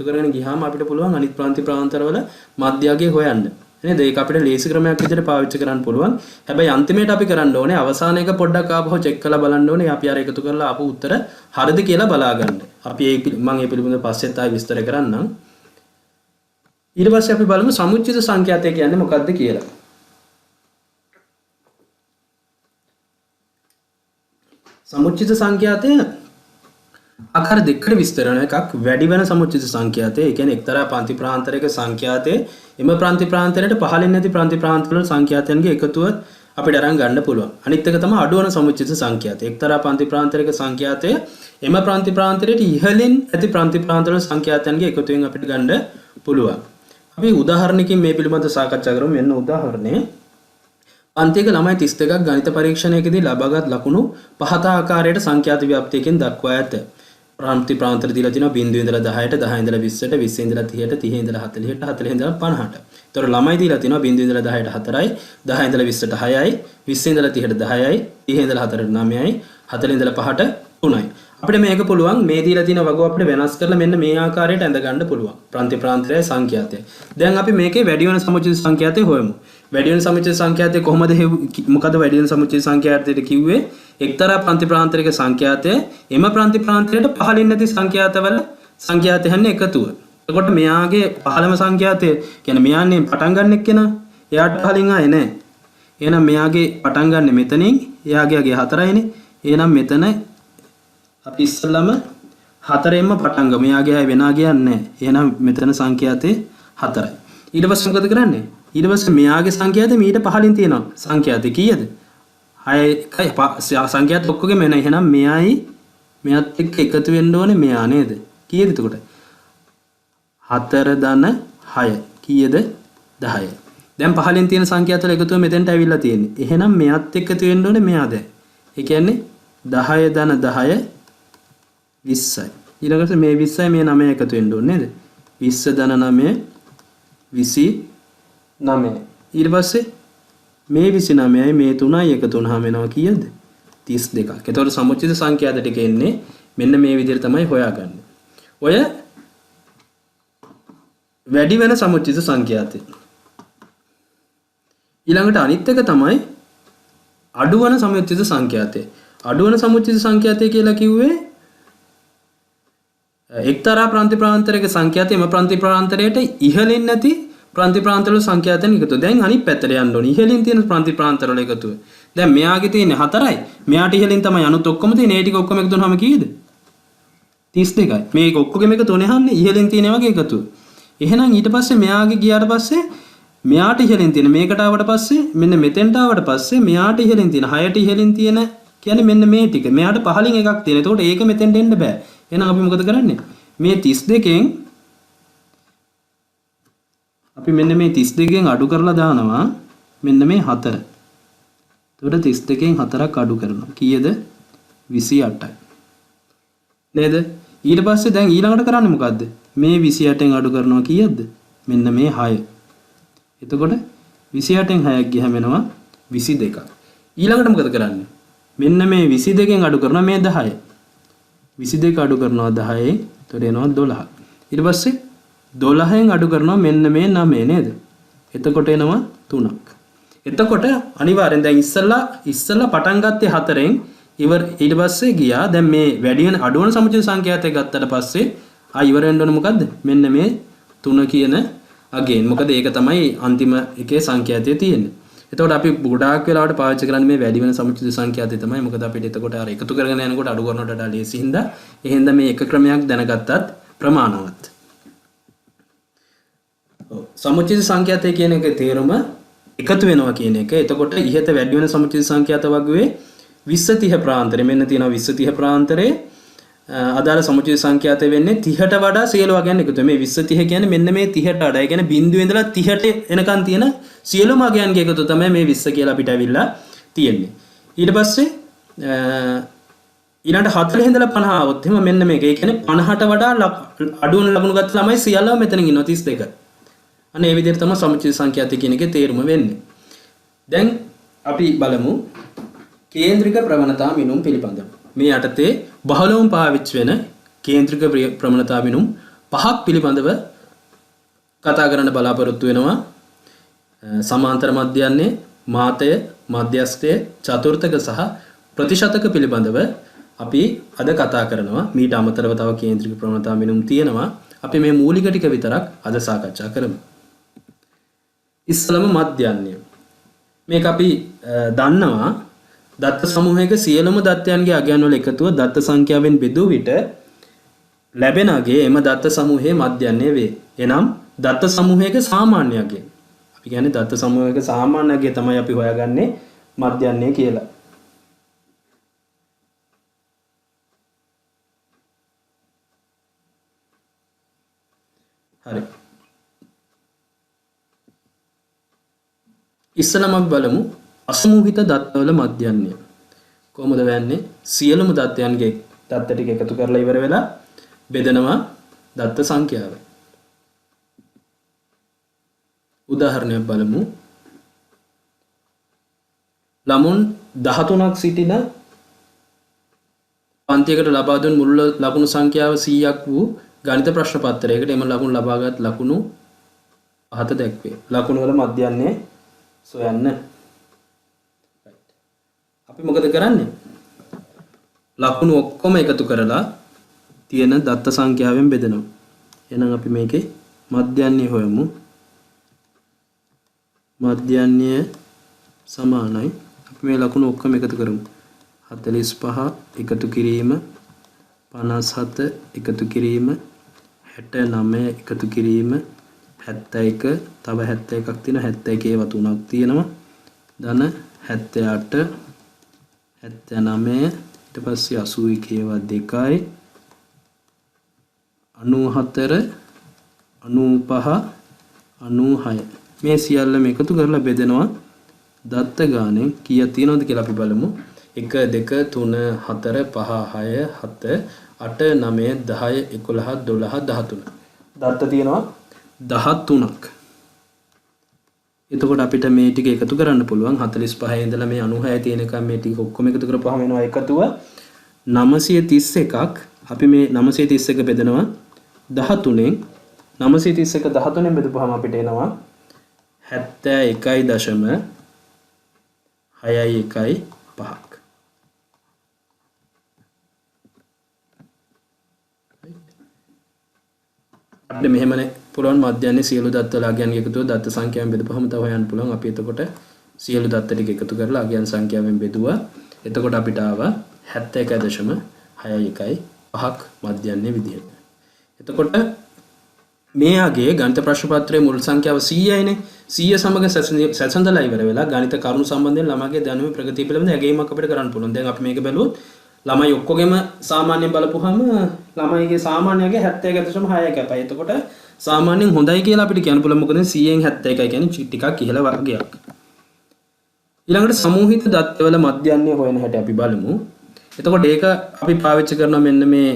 කරගෙන ගියාම අපිට පුළුවන් අනිත් ප්‍රාන්ති ප්‍රාන්තරවල මධ්‍යගය හොයන්න. නේද? ඒක අපිට ලේසි ක්‍රමයක් විදිහට පාවිච්චි කරන්න පුළුවන්. හැබැයි අන්තිමේට අපි කරන්න ඕනේ අවසාන එක පොඩ්ඩක් ආපහු චෙක් කරලා බලන්න ඕනේ. අපි අර එකතු කරලා ආපහු උත්තර හරිද කියලා බලාගන්න. අපි මම මේ පිළිබඳව පස්සෙත් ආයෙ විස්තර කරන්නම්. ඊට පස්සේ අපි බලමු සමුච්චිත සංඛ්‍යාතය කියන්නේ මොකක්ද කියලා. සමුච්චිත සංඛ්‍යාතය ආකාර දෙකකට විස්තර කරන එකක් වැඩි වෙන සමුච්චිත සංඛ්‍යාතය. ඒ කියන්නේ එක්තරා ප්‍රාන්ති ප්‍රාන්තරයක සංඛ්‍යාතයේ එම ප්‍රාන්ති ප්‍රාන්තරයට පහළින් නැති ප්‍රාන්ති ප්‍රාන්තරවල සංඛ්‍යාතයන්ගේ එකතුව අපිට අරන් ගන්න පුළුවන්. අනිත් එක තමයි අඩු වෙන සමුච්චිත සංඛ්‍යාතය. එක්තරා ප්‍රාන්ති ප්‍රාන්තරයක සංඛ්‍යාතය එම ප්‍රාන්ති ප්‍රාන්තරයට ඉහළින් ඇති ප්‍රාන්ති ප්‍රාන්තරවල සංඛ්‍යාතයන්ගේ එකතුවෙන් අපිට ගන්න පුළුවන්. අපි උදාහරණකින් මේ පිළිබඳව සාකච්ඡා කරමු. මෙන්න උදාහරණය. පන්තියක ළමයි 32ක් ගණිත පරීක්ෂණයකදී ලබාගත් ලකුණු පහත ආකාරයට සංඛ්‍යාත ව්‍යාප්තියකින් දක්වා ඇත. ප්‍රාන්ති ප්‍රාන්තර දීලා තිනවා 0 ඉඳලා 10ට 10 ඉඳලා 20ට 20 ඉඳලා 30ට 30 ඉඳලා 40ට 40 ඉඳලා 50ට. ඒතකොට ළමයි දීලා තිනවා 0 ඉඳලා 10ට 4යි 10 ඉඳලා 20ට 6යි 20 ඉඳලා 30ට 10යි 30 ඉඳලා 4ට 9යි 40 ඉඳලා 5ට 3යි. අපිට මේක පුළුවන් මේ දීලා තියෙන වගුව අපිට වෙනස් කරලා මෙන්න මේ ආකාරයට ඇඳ ගන්න පුළුවන්. ප්‍රාන්ති ප්‍රාන්තරයේ සංඛ්‍යාතය. දැන් අපි මේකේ වැඩි වෙන සමුච්චිත සංඛ්‍යාතය හොයමු. වැඩි වෙන සමුච්චිත සංඛ්‍යාතය කොහොමද මොකද වැඩි වෙන සමුච්චිත සංඛ්‍යාතයට කිව්වේ? එක්තරා ප්‍රාන්ති ප්‍රාන්තරයක සංඛ්‍යාතය එම ප්‍රාන්ති ප්‍රාන්තරයට පහළින් නැති සංඛ්‍යාතවල සංඛ්‍යාතයන් එකතුව. එතකොට මෙයාගේ පහළම සංඛ්‍යාතය කියන්නේ මෙයානේ පටන් ගන්න එක්කෙනා. එයාට පහළින් ආයේ නැහැ. එහෙනම් මෙයාගේ පටන් ගන්න මෙතනින් එයාගේ 4යිනේ. එහෙනම් මෙතන අපි ඉස්සෙල්ලාම 4ෙන්ම පටන් ගමු. එයාගේ ආයේ වෙනා කියන්නේ නැහැ. එහෙනම් මෙතන සංඛ්‍යාතේ 4යි. ඊට පස්සේ මොකද කරන්නේ? ඊට පස්සේ මෙයාගේ සංඛ්‍යාතේ මීට පහළින් තියෙනවා. සංඛ්‍යාතේ කීයද? 6යි සංඛ්‍යාත ඔක්කොගෙම එන. එහෙනම් මෙයයි මෙයත් එක්ක එකතු වෙන්න ඕනේ මෙයා නේද? කීයද එතකොට? 4 ධන 6 කීයද? 10යි. දැන් පහළින් තියෙන සංඛ්‍යාත වල එකතුව මෙතෙන්ට ඇවිල්ලා තියෙන්නේ. එහෙනම් මෙයත් එක්ක එකතු වෙන්න ඕනේ මෙයා දැන්. ඒ කියන්නේ 10 ධන 10 20යි. ඊළඟට මේ 20යි මේ 9 එකතු වෙන්න ඕනේ නේද? 20 ධන 9 29. ඊට පස්සේ මේ 29යි මේ 3යි එකතු වුණාම එනවා කීයද? 32ක්. ඒතකොට සමුච්චිත සංඛ්‍යාත ටික එන්නේ මෙන්න මේ විදිහට තමයි හොයාගන්නේ. ඔය වැඩි වෙන සමුච්චිත සංඛ්‍යාතය. ඊළඟට අනිත් එක තමයි අඩු වෙන සමුච්චිත සංඛ්‍යාතය. අඩු වෙන සමුච්චිත සංඛ්‍යාතය කියලා කිව්වේ එක්තරා ප්‍රාන්ති ප්‍රාන්තරයක සංඛ්‍යාතය එම ප්‍රාන්ති ප්‍රාන්තරයට ඉහළින් නැති ප්‍රාන්ති ප්‍රාන්තරවල සංඛ්‍යාතයන් එකතු. දැන් අනිත් පැත්තට යන්න ඕනේ. ඉහළින් තියෙන ප්‍රාන්ති ප්‍රාන්තරවල එකතුව. දැන් මෙයාගේ තියෙන්නේ 4යි. මෙයාට ඉහළින් තමයි අනුත් ඔක්කොම තියෙන්නේ. ඒ ටික ඔක්කොම එකතු වුනහම කීයද? 32යි. මේක ඔක්කොගෙම එකතුනේ අහන්නේ ඉහළින් තියෙන වගේ එකතුව. එහෙනම් ඊට පස්සේ මෙයාගේ ගියාට පස්සේ මෙයාට ඉහළින් තියෙන මේකට ආවට පස්සේ මෙන්න මෙතෙන්ට ආවට පස්සේ මෙයාට ඉහළින් තියෙන 6ට ඉහළින් තියෙන කියන්නේ මෙන්න මේ ටික. මෙයාට පහලින් එකක් තියෙන. එතකොට ඒක මෙතෙන්ට එන්න බෑ. එහෙනම් අපි මොකද කරන්නේ? මේ 32න් අපි මෙන්න මේ 32න් අඩු කරලා දානවා මෙන්න මේ 4. එතකොට 32න් 4ක් අඩු කරනවා. කීයද? 28යි. නේද? ඊට පස්සේ දැන් ඊළඟට කරන්නේ මොකද්ද? මේ 28න් අඩු කරනවා කීයද? මෙන්න මේ 6. එතකොට 28න් 6ක් ගියම එනවා 22ක්. ඊළඟට මොකද කරන්නේ? මෙන්න මේ 22න් අඩු කරනවා මේ 10. 22 අඩු කරනවා 10න්. එතකොට එනවා 12. ඊට පස්සේ 12න් අඩු කරනවා මෙන්න මේ 9 නේද? එතකොට එනවා 3ක්. එතකොට අනිවාර්යෙන් දැන් ඉස්සල්ලා පටන් ගත්තේ 4න් ඊට පස්සේ ගියා. දැන් මේ වැඩි වෙන අඩු වෙන සමුච්චය සංඛ්‍යාතය ගත්තට පස්සේ ඉවර වෙන්න ඕන මොකද්ද? මෙන්න මේ 3 කියන අගෙන්. මොකද ඒක තමයි අන්තිම එකේ සංඛ්‍යාතය තියෙන්නේ. එතකොට අපි ගොඩාක් වෙලාවට පාවිච්චි කරන්නේ මේ වැඩි වෙන සමුච්චය සංඛ්‍යාතය තමයි. මොකද අපිට එතකොට අර එකතු කරගෙන යනකොට අඩු කරනකොට වඩා ලේසි හින්දා ඒ හින්දා මේ එක ක්‍රමයක් දැනගත්තත් ප්‍රමාණවත්. ඔව් සමුච්චය සංඛ්‍යාතය කියන එකේ තේරුම එකතු වෙනවා කියන එක. එතකොට ඉහත වැඩි වෙන සමුච්චය සංඛ්‍යාත වර්ගයේ 20 30 ප්‍රාන්තරය මෙන්න තියෙනවා 20 30 ප්‍රාන්තරේ අදාළ සමුච්චය සංඛ්‍යාතය වෙන්නේ 30ට වඩා සියලු වගයන් එකතු. මේ 20 30 කියන්නේ මෙන්න මේ 30ට වඩා. ඒ කියන්නේ බිංදුවේ ඉඳලා 30ට එනකන් තියෙන සියලුම වගයන්ගේ එකතු තමයි මේ 20 කියලා අපිට අවිල්ලා තියෙන්නේ. ඊට පස්සේ ඊළඟ 40 ඉඳලා 50 આવොත් එහෙම මෙන්න මේක. ඒ කියන්නේ 50ට වඩා අඩු වෙන ලකුණු ගත්ත ළමයි සියල්ලම මෙතනින් ඉන්නවා 32. අන්න ඒ විදිහට තමයි සමුච්චය සංඛ්‍යාතය කියන එකේ තේරුම වෙන්නේ. දැන් අපි බලමු කේන්ද්‍රික ප්‍රවණතා මිනුම් පිළිබඳව. මේ යටතේ බහුලවම පාවිච්චි වෙන කේන්ද්‍රික ප්‍රවණතා මිනුම් පහක් පිළිබඳව කතා කරන්න බලාපොරොත්තු වෙනවා. සමාන්තර මධ්‍යයන්නේ, මාතය, මධ්‍යස්ථය, චතුර්ථක සහ ප්‍රතිශතක පිළිබඳව අපි අද කතා කරනවා. මීට අමතරව තව කේන්ද්‍රික ප්‍රවණතා මිනුම් තියෙනවා. අපි මේ මූලික ටික විතරක් අද සාකච්ඡා කරමු. ඉස්සලම මධ්‍යයන්ය. මේක අපි දන්නවා දත්ත සමූහයක සියලුම දත්තයන්ගේ අගයන් වල එකතුව දත්ත සංඛ්‍යාවෙන් බෙදූ විට ලැබෙන අගය එම දත්ත සමූහයේ මධ්‍යයන්ය වේ. එනම් දත්ත සමූහයක සාමාන්‍ය අගය. අපි කියන්නේ දත්ත සමූහයක සාමාන්‍ය අගය තමයි අපි හොයාගන්නේ මධ්‍යයන්ය කියලා. හරි. ඉස්සලම අපි බලමු අසමූහිත දත්තවල මධ්‍යයන්ය. කොහොමද වෙන්නේ? සියලුම දත්තයන්ගේ දත්ත ටික එකතු කරලා ඉවර වෙලා බෙදනවා දත්ත සංඛ්‍යාව. උදාහරණයක් බලමු. ළමුන් 13ක් සිටින පන්තියකට ලබා දුන් මුල් ලකුණු සංඛ්‍යාව 100ක් වූ ගණිත ප්‍රශ්න පත්‍රයකට එම ලකුණු ලබාගත් ලකුණු පහත දැක්වේ. ලකුණු වල මධ්‍යයන්ය සොයන්න. අපි මොකද කරන්නේ? ලකුණු ඔක්කොම එකතු කරලා තියෙන දත්ත සංඛ්‍යාවෙන් බෙදනවා. එහෙනම් අපි මේකේ මධ්‍යයන්ය හොයමු. මධ්‍යයන්ය සමානයි. අපි මේ ලකුණු ඔක්කොම එකතු කරමු. 45 එකතු කිරීම 57 එකතු කිරීම 69 එකතු කිරීම 71 තව 71ක් තියෙනවා 71 ඒවා තුනක් තියෙනවා ධන 78 79 ඊට පස්සේ 81 ඒවා දෙකයි 94 95 96 මේ සියල්ලම එකතු කරලා බෙදෙනවා දත්ත ගානෙන් කීයක් තියෙනවද කියලා අපි බලමු 1 2 3 4 5 6 7 8 9 10 11 12 13 දත්ත තියෙනවා 13ක්. එතකොට අපිට මේ ටික එකතු කරන්න පුළුවන් 45 ඉඳලා මේ 96 තියෙනකම් මේ ටික ඔක්කොම එකතු කරපුවාම එනවා එකතුව 931ක්. අපි මේ 931 බෙදනවා 13න් 931 13න් බෙදපුවාම අපිට එනවා 71.615ක්. අපිට මෙහෙමනේ පුළුවන් මධ්‍යන්නේ සියලු දත්ත වල අගයන් එකතුව දත්ත සංඛ්‍යාවෙන් බෙදපුවම තව හොයන්න පුළුවන්. අපි එතකොට සියලු දත්ත ටික එකතු කරලා අගයන් සංඛ්‍යාවෙන් බෙදුවා. එතකොට අපිට ආවා 71.61ක් මධ්‍යන්නේ විදිහට. එතකොට මේ අගේ ගණිත ප්‍රශ්න පත්‍රයේ මුල් සංඛ්‍යාව 100යිනේ. 100 සමග සැසඳලා ඉවර වෙලා ගණිත කරුණු සම්බන්ධයෙන් ළමගේ දැනුමේ ප්‍රගතිය පිළිබඳ ඇගීමක් අපිට කරන්න පුළුවන්. දැන් අපි මේක බැලුවොත් ළමයි ඔක්කොගෙම සාමාන්‍යයෙන් බලපුවාම ළමයිගේ සාමාන්‍යගේ 71.6යි. එතකොට සාමාන්‍යයෙන් හොඳයි කියලා අපිට කියන්න පුළුවන්. මොකද 100න් 71 කියන්නේ ටිකක් ඉහළ වර්ගයක්. ඊළඟට සමූහිත දත්තවල මධ්‍යන්නේ හොයන හැටි අපි බලමු. එතකොට ඒක අපි පාවිච්චි කරනවා මෙන්න මේ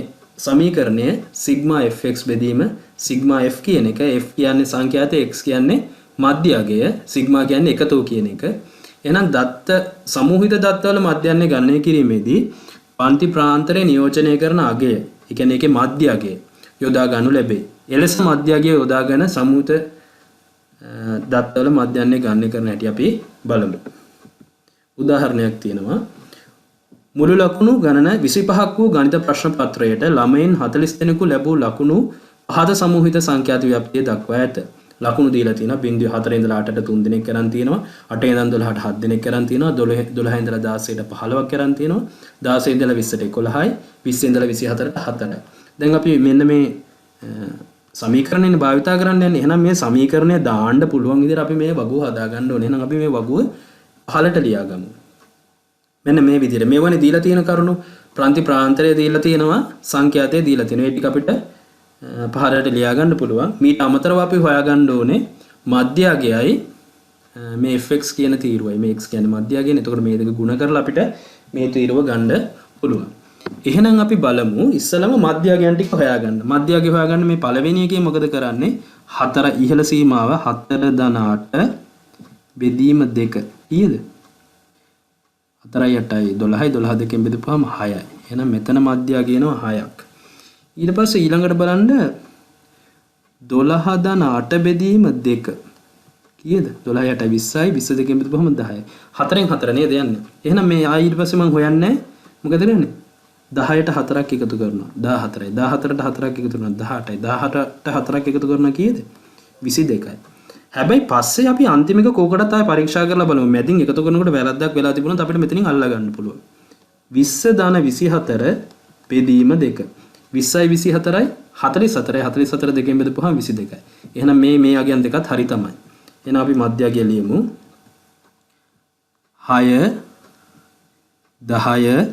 සමීකරණය සිග්මා fx බෙදීම සිග්මා f කියන එක. f කියන්නේ සංඛ්‍යාත, x කියන්නේ මධ්‍ය අගය, සිග්මා කියන්නේ එකතුව කියන එක. එහෙනම් දත්ත සමූහිත දත්තවල මධ්‍යන්නේ ගණනය කිරීමේදී පන්ති ප්‍රාන්තරේ නියෝජනය කරන අගය, ඒ කියන්නේ ඒකේ මධ්‍ය අගය යොදා ගන්නු ලැබේ. එලෙස මධ්‍ය අගය යොදාගෙන සමූහිත දත්තවල මධ්‍යන්නේ ගණනය කරන හැටි අපි බලමු. උදාහරණයක් තියෙනවා. මුළු ලකුණු ගණන 25ක් වූ ගණිත ප්‍රශ්න පත්‍රයට ළමයින් 40 දෙනෙකු ලැබූ ලකුණු පහත සමූහිත සංඛ්‍යාත ව්‍යාප්තිය දක්වා ඇත. ලකුණු දීලා තියෙනවා 0.4 ඉඳලා 8ට 3 දෙනෙක් කරන් තියෙනවා, 8 ඉඳන් 12ට 7 දෙනෙක් කරන් තියෙනවා, 12 ඉඳලා 16ට 15ක් කරන් තියෙනවා, 16 ඉඳලා 20ට 11යි, 20 ඉඳලා 24ට 7යි. දැන් අපි මෙන්න මේ සමීකරණයෙන් භාවිතා කරන්න යන්නේ. එහෙනම් මේ සමීකරණය දාන්න පුළුවන් විදිහට අපි මේ වගුව හදා ගන්න ඕනේ. එහෙනම් අපි මේ වගුව පහලට ලියාගමු. මෙන්න මේ විදිහට මේවනේ දීලා තියෙන කරුණු ප්‍රාන්ති ප්‍රාන්තරය දීලා තියෙනවා, සංඛ්‍යාතය දීලා තියෙනවා. ඒ ටික අපිට පහලට ලියා ගන්න පුළුවන්. මීට අමතරව අපි හොයාගන්න ඕනේ මධ්‍ය අගයයි මේ fx කියන තීරුවයි. මේ x කියන්නේ මධ්‍ය අගයනේ. එතකොට මේ දෙක ගුණ කරලා අපිට මේ තීරුව ගන්න පුළුවන්. එහෙනම් අපි බලමු ඉස්සලම මධ්‍ය අගයන් ටික හොයාගන්න. මධ්‍ය අගය හොයාගන්න මේ පළවෙනි එකේ මොකද කරන්නේ? 4 ඉහළ සීමාව 4 බෙදීම 2 කීයද? 4යි 8යි 12යි 12 දෙකෙන් බෙදපුවාම 6යි. එහෙනම් මෙතන මධ්‍ය අගය එනවා 6ක්. ඊට පස්සේ ඊළඟට බලන්න 12 බෙදීම 2 කීයද? 12යි 8යි 20යි 20 දෙකෙන් බෙදපුවාම 10යි. 4න් 4 නේද යන්නේ. එහෙනම් මේ ආ ඊට පස්සේ මම හොයන්නේ මොකද කරන්නේ? 10ට 4ක් එකතු කරනවා 14යි, 14ට 4ක් එකතු කරනවා 18යි, 18ට 4ක් එකතු කරනවා කීයද? 22යි. හැබැයි පස්සේ අපි අන්තිම එක කෝකටත් ආයෙ පරීක්ෂා කරලා බලමු. මැදින් එකතු කරනකොට වැරද්දක් වෙලා තිබුණොත් අපිට මෙතනින් අල්ලා ගන්න පුළුවන්. 20 බෙදීම 2. 20යි 24යි 44යි 44 දෙකෙන් බෙදපුවාම 22යි. එහෙනම් මේ අගයන් දෙකත් හරි තමයි. එහෙනම් අපි මධ්‍ය අගය ලියමු. 6 10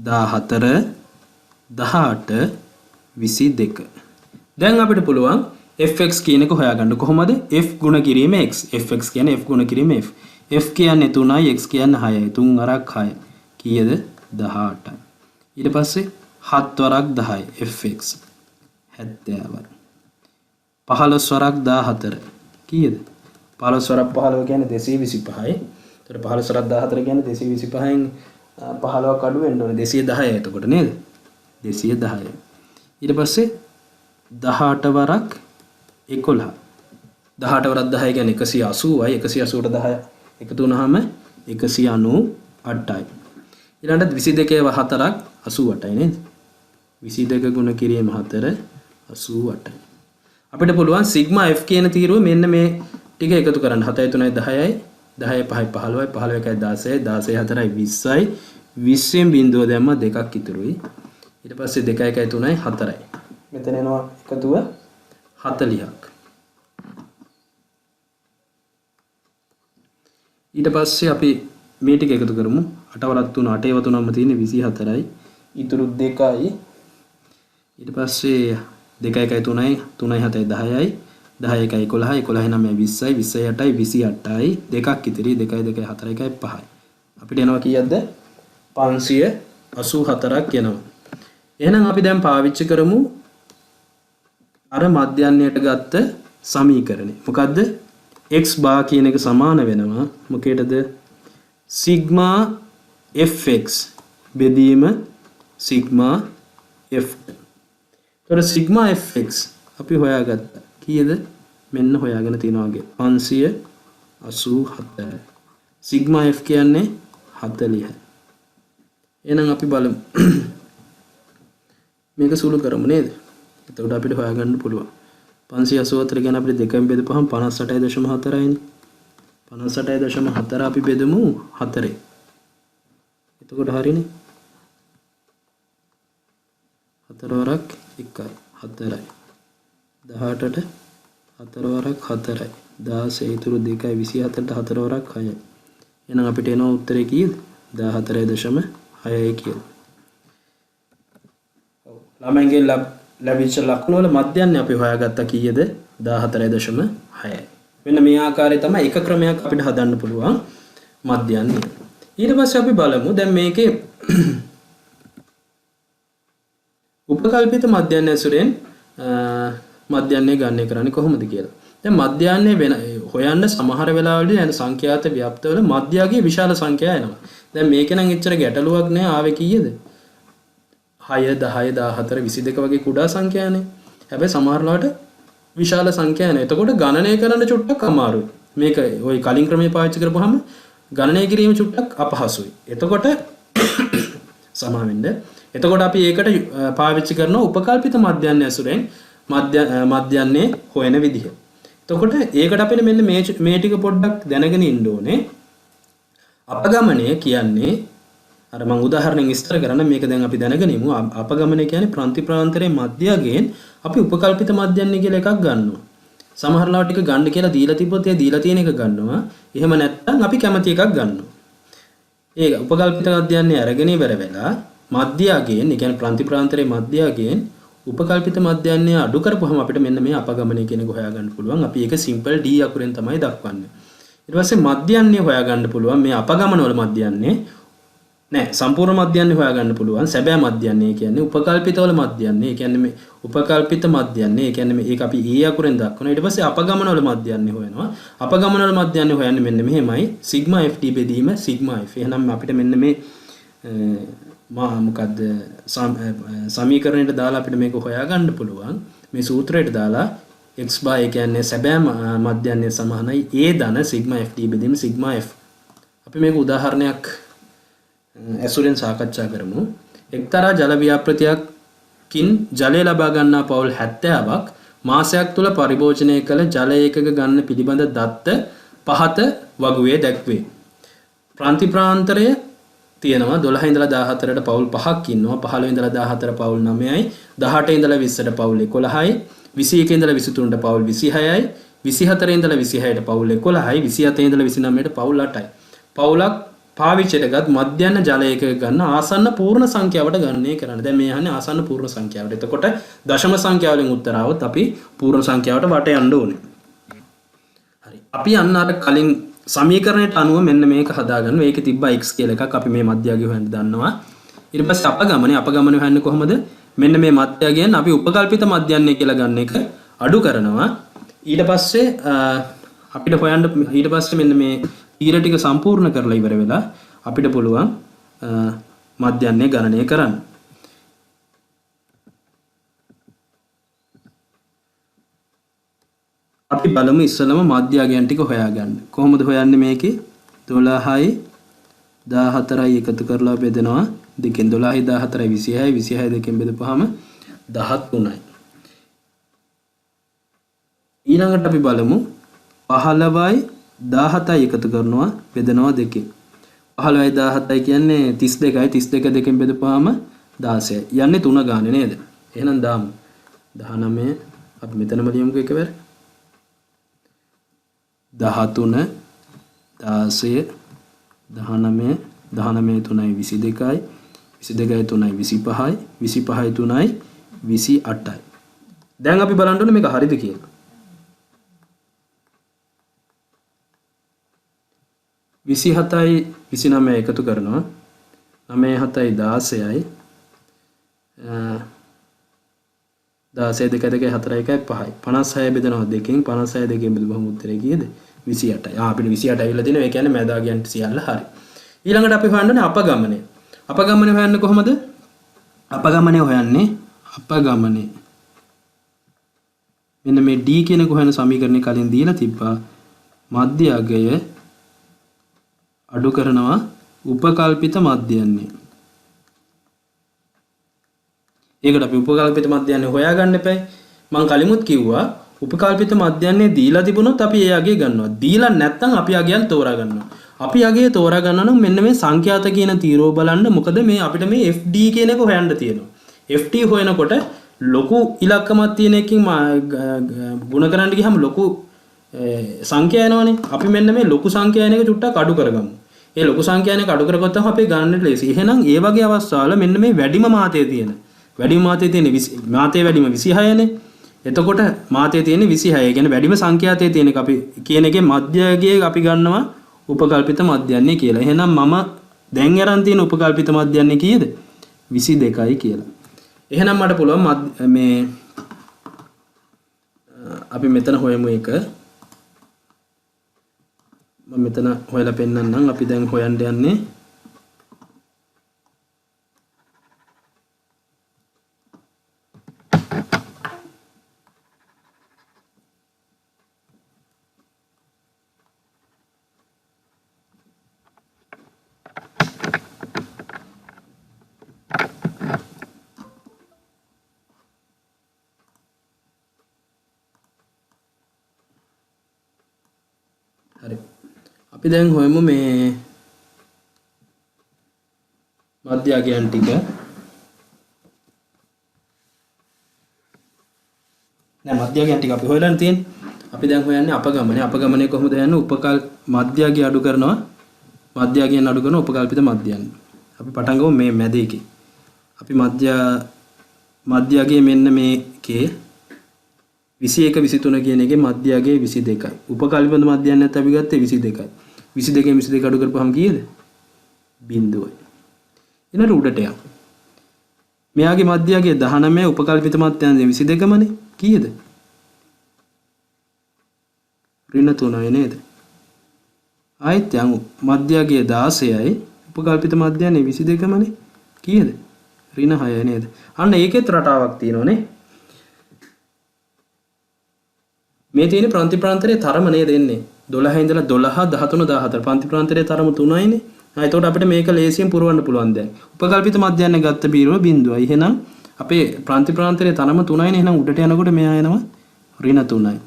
14 18 22. දැන් අපිට පුළුවන් fx කියන එක හොයාගන්න. කොහොමද? f ගුණ කිරීම x. fx කියන්නේ f ගුණ කිරීම f. f කියන්නේ 3යි, x කියන්නේ 6යි. 3 වරක් 6. කීයද? 18යි. ඊට පස්සේ 7 වරක් 10යි fx 70යි. 15 වරක් 14. කීයද? 15 වරක් 15 කියන්නේ 225යි. ඒතර 15 වරක් 14 කියන්නේ 225න් 15ක් අඩු වෙන්න ඕනේ 210යි එතකොට නේද? 210යි. ඊට පස්සේ 18 වරක් 11. 18 වරක් 10 කියන්නේ 180යි. 180ට 10 එකතු වුනහම 198යි. ඊළඟට 22 4ක් 88යි නේද? 22 ගුණ කිරීම 4 88යි. අපිට පුළුවන් සිග්මා f කියන තීරුව මෙන්න මේ ටික එකතු කරන්න. 7යි 3යි 10යි 10යි 5යි 15යි 15යි 16යි 16යි 4යි 20යි 20න් බිඳුව දැම්ම දෙකක් ඉතුරුයි. ඊට පස්සේ 2යි 1යි 3යි 4යි. මෙතන එනවා එකතුව 40ක්. ඊට පස්සේ අපි මේ ටික එකතු කරමු. 8 වරක් 3 8 ඒව තුනම තියෙන්නේ 24යි. ඉතුරු 2යි. ඊට පස්සේ 2යි 1යි 3යි 3යි 7යි 10යි 10යි 1යි 11යි 11යි 9යි 20යි 20යි 8යි 28යි දෙකක් ඉතිරි 2යි 2යි 4යි 1යි 5යි. අපිට එනවා කීයක්ද? 584ක් එනවා. එහෙනම් අපි දැන් පාවිච්චි කරමු අර මධ්‍යන්නයට ගත්ත සමීකරණය. මොකද්ද? x බා කියන එක සමාන වෙනවා මොකේද? සිග්මා fx බෙදීම සිග්මා f. ඒතර සිග්මා fx අපි හොයාගත්තා. කීයද? මෙන්න හොයාගෙන තියනවා වගේ 584. සිග්මා f කියන්නේ 40. එහෙනම් අපි බලමු. මේක සුළු කරමු නේද? එතකොට අපිට හොයාගන්න පුළුවන්. 584 ගැන අපිට දෙකෙන් බෙදපුවහම 58.4යිනේ. 58.4 අපි බෙදමු 4. එතකොට හරිනේ. 4 වරක් 1යි 4යි. 18ට 4 වරක් 4යි. 16 ඉතුරු 2යි 24ට 4 වරක් 6යි. එහෙනම් අපිට එන උත්තරේ කීයද? 14.6යි කියලා. ඔව්. ළමයින්ගෙන් ලැබිච්ච ලකුණු වල මධ්‍යන්නේ අපි හොයාගත්තා කීයද? 14.6යි. මෙන්න මේ ආකාරයේ තමයි එක ක්‍රමයක් අපිට හදන්න පුළුවන් මධ්‍යන්නේ. ඊට පස්සේ අපි බලමු දැන් මේකේ උපකල්පිත මධ්‍යන්නේ ඇසුරෙන් මධ්‍යන්නේ ගණනය කරන්නේ කොහොමද කියලා. දැන් මධ්‍යන්නේ වෙන හොයන්න සමහර වෙලාවලදී යන සංඛ්‍යාත ව්‍යාප්තවල මධ්‍යයේ විශාල සංඛ්‍යා එනවා. දැන් මේක නම් එච්චර ගැටලුවක් නෑ ආවේ කීයද? 6 10 14 22 වගේ කුඩා සංඛ්‍යානේ. හැබැයි සමහර ලාට විශාල සංඛ්‍යානේ. එතකොට ගණනය කරන්න චුට්ටක් අමාරුයි. මේක ওই කලින් ක්‍රමයේ පාවිච්චි කරපුවාම ගණනය කිරීම චුට්ටක් අපහසුයි. එතකොට සමාවෙන්න. එතකොට අපි ඒකට පාවිච්චි කරන උපකල්පිත මධ්‍යන්නේ ඇසුරෙන් මධ්‍යන්නේ හොයන විදිහ. එතකොට ඒකට අපිට මෙන්න මේ ටික පොඩ්ඩක් දැනගෙන ඉන්න ඕනේ. අපගමනය කියන්නේ අර මම උදාහරණයක් විස්තර කරන්න මේක දැන් අපි දැනගෙන ඉමු. අපගමනය කියන්නේ ප්‍රාන්ති ප්‍රාන්තරයේ මධ්‍යයෙන් අපි උපකල්පිත මධ්‍යන්නේ කියලා එකක් ගන්නවා. සමහර ලාවට ටික ගන්න කියලා දීලා තිබ්බොත් ඒ දීලා තියෙන එක ගන්නවා. එහෙම නැත්නම් අපි කැමති එකක් ගන්නවා. ඒක උපකල්පිත මධ්‍යන්නේ අරගෙන ඉවර වෙලා මධ්‍යයෙන්, ඒ කියන්නේ ප්‍රාන්ති ප්‍රාන්තරයේ මධ්‍යයෙන් උපකල්පිත මධ්‍යන්නේ අඩු කරපුවම අපිට මෙන්න මේ අපගමනය කියන එක හොයාගන්න පුළුවන්. අපි ඒක සිම්පල් D අකුරෙන් තමයි දක්වන්නේ. ඊට පස්සේ මධ්‍යන්නේ හොයාගන්න පුළුවන් මේ අපගමන වල මධ්‍යන්නේ නෑ සම්පූර්ණ මධ්‍යන්නේ හොයාගන්න පුළුවන්. සැබෑ මධ්‍යන්නේ කියන්නේ උපකල්පිත වල මධ්‍යන්නේ. ඒ කියන්නේ මේ උපකල්පිත මධ්‍යන්නේ. ඒ කියන්නේ මේක අපි E අකුරෙන් දක්වනවා. ඊට පස්සේ අපගමන වල මධ්‍යන්නේ හොයනවා. අපගමන වල මධ්‍යන්නේ හොයන්නේ මෙන්න මෙහෙමයි. සිග්මා FD බෙදීම සිග්මා F. එහෙනම් අපිට මෙන්න මේ මොකද්ද සමීකරණයට දාලා අපිට මේක හොයාගන්න පුළුවන්. මේ සූත්‍රයට දාලා x bar ඒ කියන්නේ සැබෑ මධ්‍යන්නේ සමානයි a ධන සිග්මා FD බෙදීම සිග්මා F. අපි මේක උදාහරණයක් ඇසුරෙන් සාකච්ඡා කරමු. එක්තරා ජල ව්‍යාපෘතියකින් ජලය ලබා ගන්නා පවුල් 70ක් මාසයක් තුල පරිභෝජනය කළ ජල ඒකක ගන්න පිළිබඳ දත්ත පහත වගුවේ දැක්වේ. ප්‍රාන්ති ප්‍රාන්තරය තියෙනවා 12 ඉඳලා 14ට පවුල් 5ක් ඉන්නවා. 15 ඉඳලා 14 පවුල් 9යි. 18 ඉඳලා 20ට පවුල් 11යි. 21 ඉඳලා 23ට පවුල් 26යි. 24 ඉඳලා 26ට පවුල් 11යි. 27 ඉඳලා 29ට පවුල් 8යි. පවුලක් පාවිච්චියටගත් මධ්‍යන්න ජල ඒකක ගන්න ආසන්න පූර්ණ සංඛ්‍යාවට ගණනය කරන්න. දැන් මේ යන්නේ ආසන්න පූර්ණ සංඛ්‍යාවට. එතකොට දශම සංඛ්‍යාවලින් උත්තර આવොත් අපි පූර්ණ සංඛ්‍යාවට වට යන්න ඕනේ. හරි. අපි යන්න අර කලින් සමීකරණයට අනුව මෙන්න මේක හදාගන්න. මේකේ තිබ්බා x කියලා එකක් අපි මේ මධ්‍යගය හොයන්න දන්නවා. ඊට පස්සේ අපගමනේ හොයන්නේ කොහොමද? මෙන්න මේ මධ්‍යගයෙන් අපි උපකල්පිත මධ්‍යන්නේ කියලා ගන්න එක අඩු කරනවා. ඊට පස්සේ අපිට හොයන්න ඊට පස්සේ මෙන්න මේ ඊර ටික සම්පූර්ණ කරලා ඉවර වෙලා අපිට පුළුවන් මධ්‍යන්නේ ගණනය කරන්න. අපි බලමු ඉස්සෙල්ලම මධ්‍යගයන් ටික හොයාගන්න. කොහොමද හොයන්නේ මේකේ? 12යි 14යි එකතු කරලා බෙදනවා දෙකෙන්. 12යි 14යි 26යි 26යි දෙකෙන් බෙදපුවාම 13යි. ඊළඟට අපි බලමු 15යි 17යි එකතු කරනවා බෙදනවා දෙකෙන්. 15යි 17යි කියන්නේ 32යි 32 දෙකෙන් බෙදපුවාම 16යි. යන්නේ 3 ගානේ නේද? එහෙනම් දාමු. 19 අපි මෙතනම ලියමුකෝ එකවර. 13 16 19 19 3යි 22යි 22යි 3යි 25යි 25යි 3යි 28යි. දැන් අපි බලන්න ඕනේ මේක හරිද කියලා. 27යි 29 එකතු කරනවා 9 7යි 16යි 16 2 2 4 1 5යි 56 බෙදනවා දෙකෙන් 56 දෙකෙන් බෙදුවම උත්තරේ කීයද 28යි. අපිට 28 ඇවිල්ලා තියෙනවා. ඒ කියන්නේ මෑදාගයන්ට සියල්ල හරි. ඊළඟට අපි හොයන්නේ අපගමනය. අපගමනය හොයන්නේ කොහොමද? අපගමනය හොයන්නේ මෙන්න මේ D කියන එක හොයන සමීකරණේ කලින් දීලා තිබ්බා. මධ්‍ය අගය අඩු කරනවා උපකල්පිත මධ්‍යන්නේ. ඒකට අපි උපකල්පිත මධ්‍යන්නේ හොයාගන්න එපයි. මම කලිමුත් කිව්වා උපකල්පිත මධ්‍යයන්නේ දීලා තිබුණොත් අපි ඒ අගය ගන්නවා. දීලා නැත්නම් අපි අගයන් තෝරා ගන්නවා. අපි අගය තෝරා ගන්නවා නම් මෙන්න මේ සංඛ්‍යාත කියන තීරෝ බලන්න. මොකද මේ අපිට මේ FD කියන එක හොයන්න තියෙනවා. FD හොයනකොට ලොකු ඉලක්කමක් තියෙන එකකින් ගුණ කරන්න ගියහම ලොකු සංඛ්‍යා එනවනේ. අපි මෙන්න මේ ලොකු සංඛ්‍යා එන එක චුට්ටක් අඩු කරගමු. ඒ ලොකු සංඛ්‍යා එන එක අඩු කරගත්තම අපේ ගණනට ලේසි. එහෙනම් ඒ වගේ අවස්ථාවල මෙන්න මේ වැඩිම මාතේ තියෙන මාතේ තියෙන මාතේ වැඩිම 26නේ. එතකොට මාතේ තියෙන 26. ඒ කියන්නේ වැඩිම සංඛ්‍යාතයේ තියෙන එක අපි කියන එකේ මධ්‍යගයේ අපි ගන්නවා උපකල්පිත මධ්‍යයන්නේ කියලා. එහෙනම් මම දැන් අරන් තියෙන උපකල්පිත මධ්‍යයන්නේ කීයද? 22යි කියලා. එහෙනම් මට පුළුවන් මේ අපි මෙතන හොයමු එක. මම මෙතන හොයලා පෙන්නන්නම්. අපි දැන් හොයන්න යන්නේ හරි. අපි දැන් හොයමු මේ මධ්‍යගයන් ටික. දැන් මධ්‍යගයන් ටික අපි හොයලා තියෙන්නේ. අපි දැන් හොයන්නේ අපගමනේ. අපගමනේ කොහොමද යන්නේ? උපකල් මධ්‍යගය අඩු කරනවා. මධ්‍යගයන් අඩු කරන උපකල්පිත මධ්‍යයන්. අපි පටන් ගමු මේ මැද එකේ. අපි මධ්‍යගය මෙන්න මේකේ 21 23 කියන එකේ මධ්‍යගය 22යි. උපකල්පිත මධ්‍යයන් නැත්නම් අපි ගත්තේ 22යි. 22 22 අඩු කරපුවම කීයද? 0යි. ඊළඟට උඩට යමු. මෙයාගේ මධ්‍යගය 19 උපකල්පිත මධ්‍යයන් 22මනේ. කීයද? ඍණ 3යි නේද? ආයෙත් යමු. මධ්‍යගය 16යි උපකල්පිත මධ්‍යයන් 22මනේ. කීයද? ඍණ 6යි නේද? අන්න ඒකෙත් රටාවක් තියෙනවනේ. මේ තියෙන ප්‍රාන්ති ප්‍රාන්තරයේ තරම නේද එන්නේ 12 ඉඳලා 12 13 14 ප්‍රාන්ති ප්‍රාන්තරයේ තරම 3යිනේ. එතකොට අපිට මේක ලේසියෙන් පුරවන්න පුළුවන් දැන්. උපකල්පිත මධ්‍යයන් ගත්ත බීරුව බිඳුවයි. එහෙනම් අපේ ප්‍රාන්ති ප්‍රාන්තරයේ තරම 3යිනේ. එහෙනම් උඩට යනකොට මෙහා එනවා ඍණ 3යි.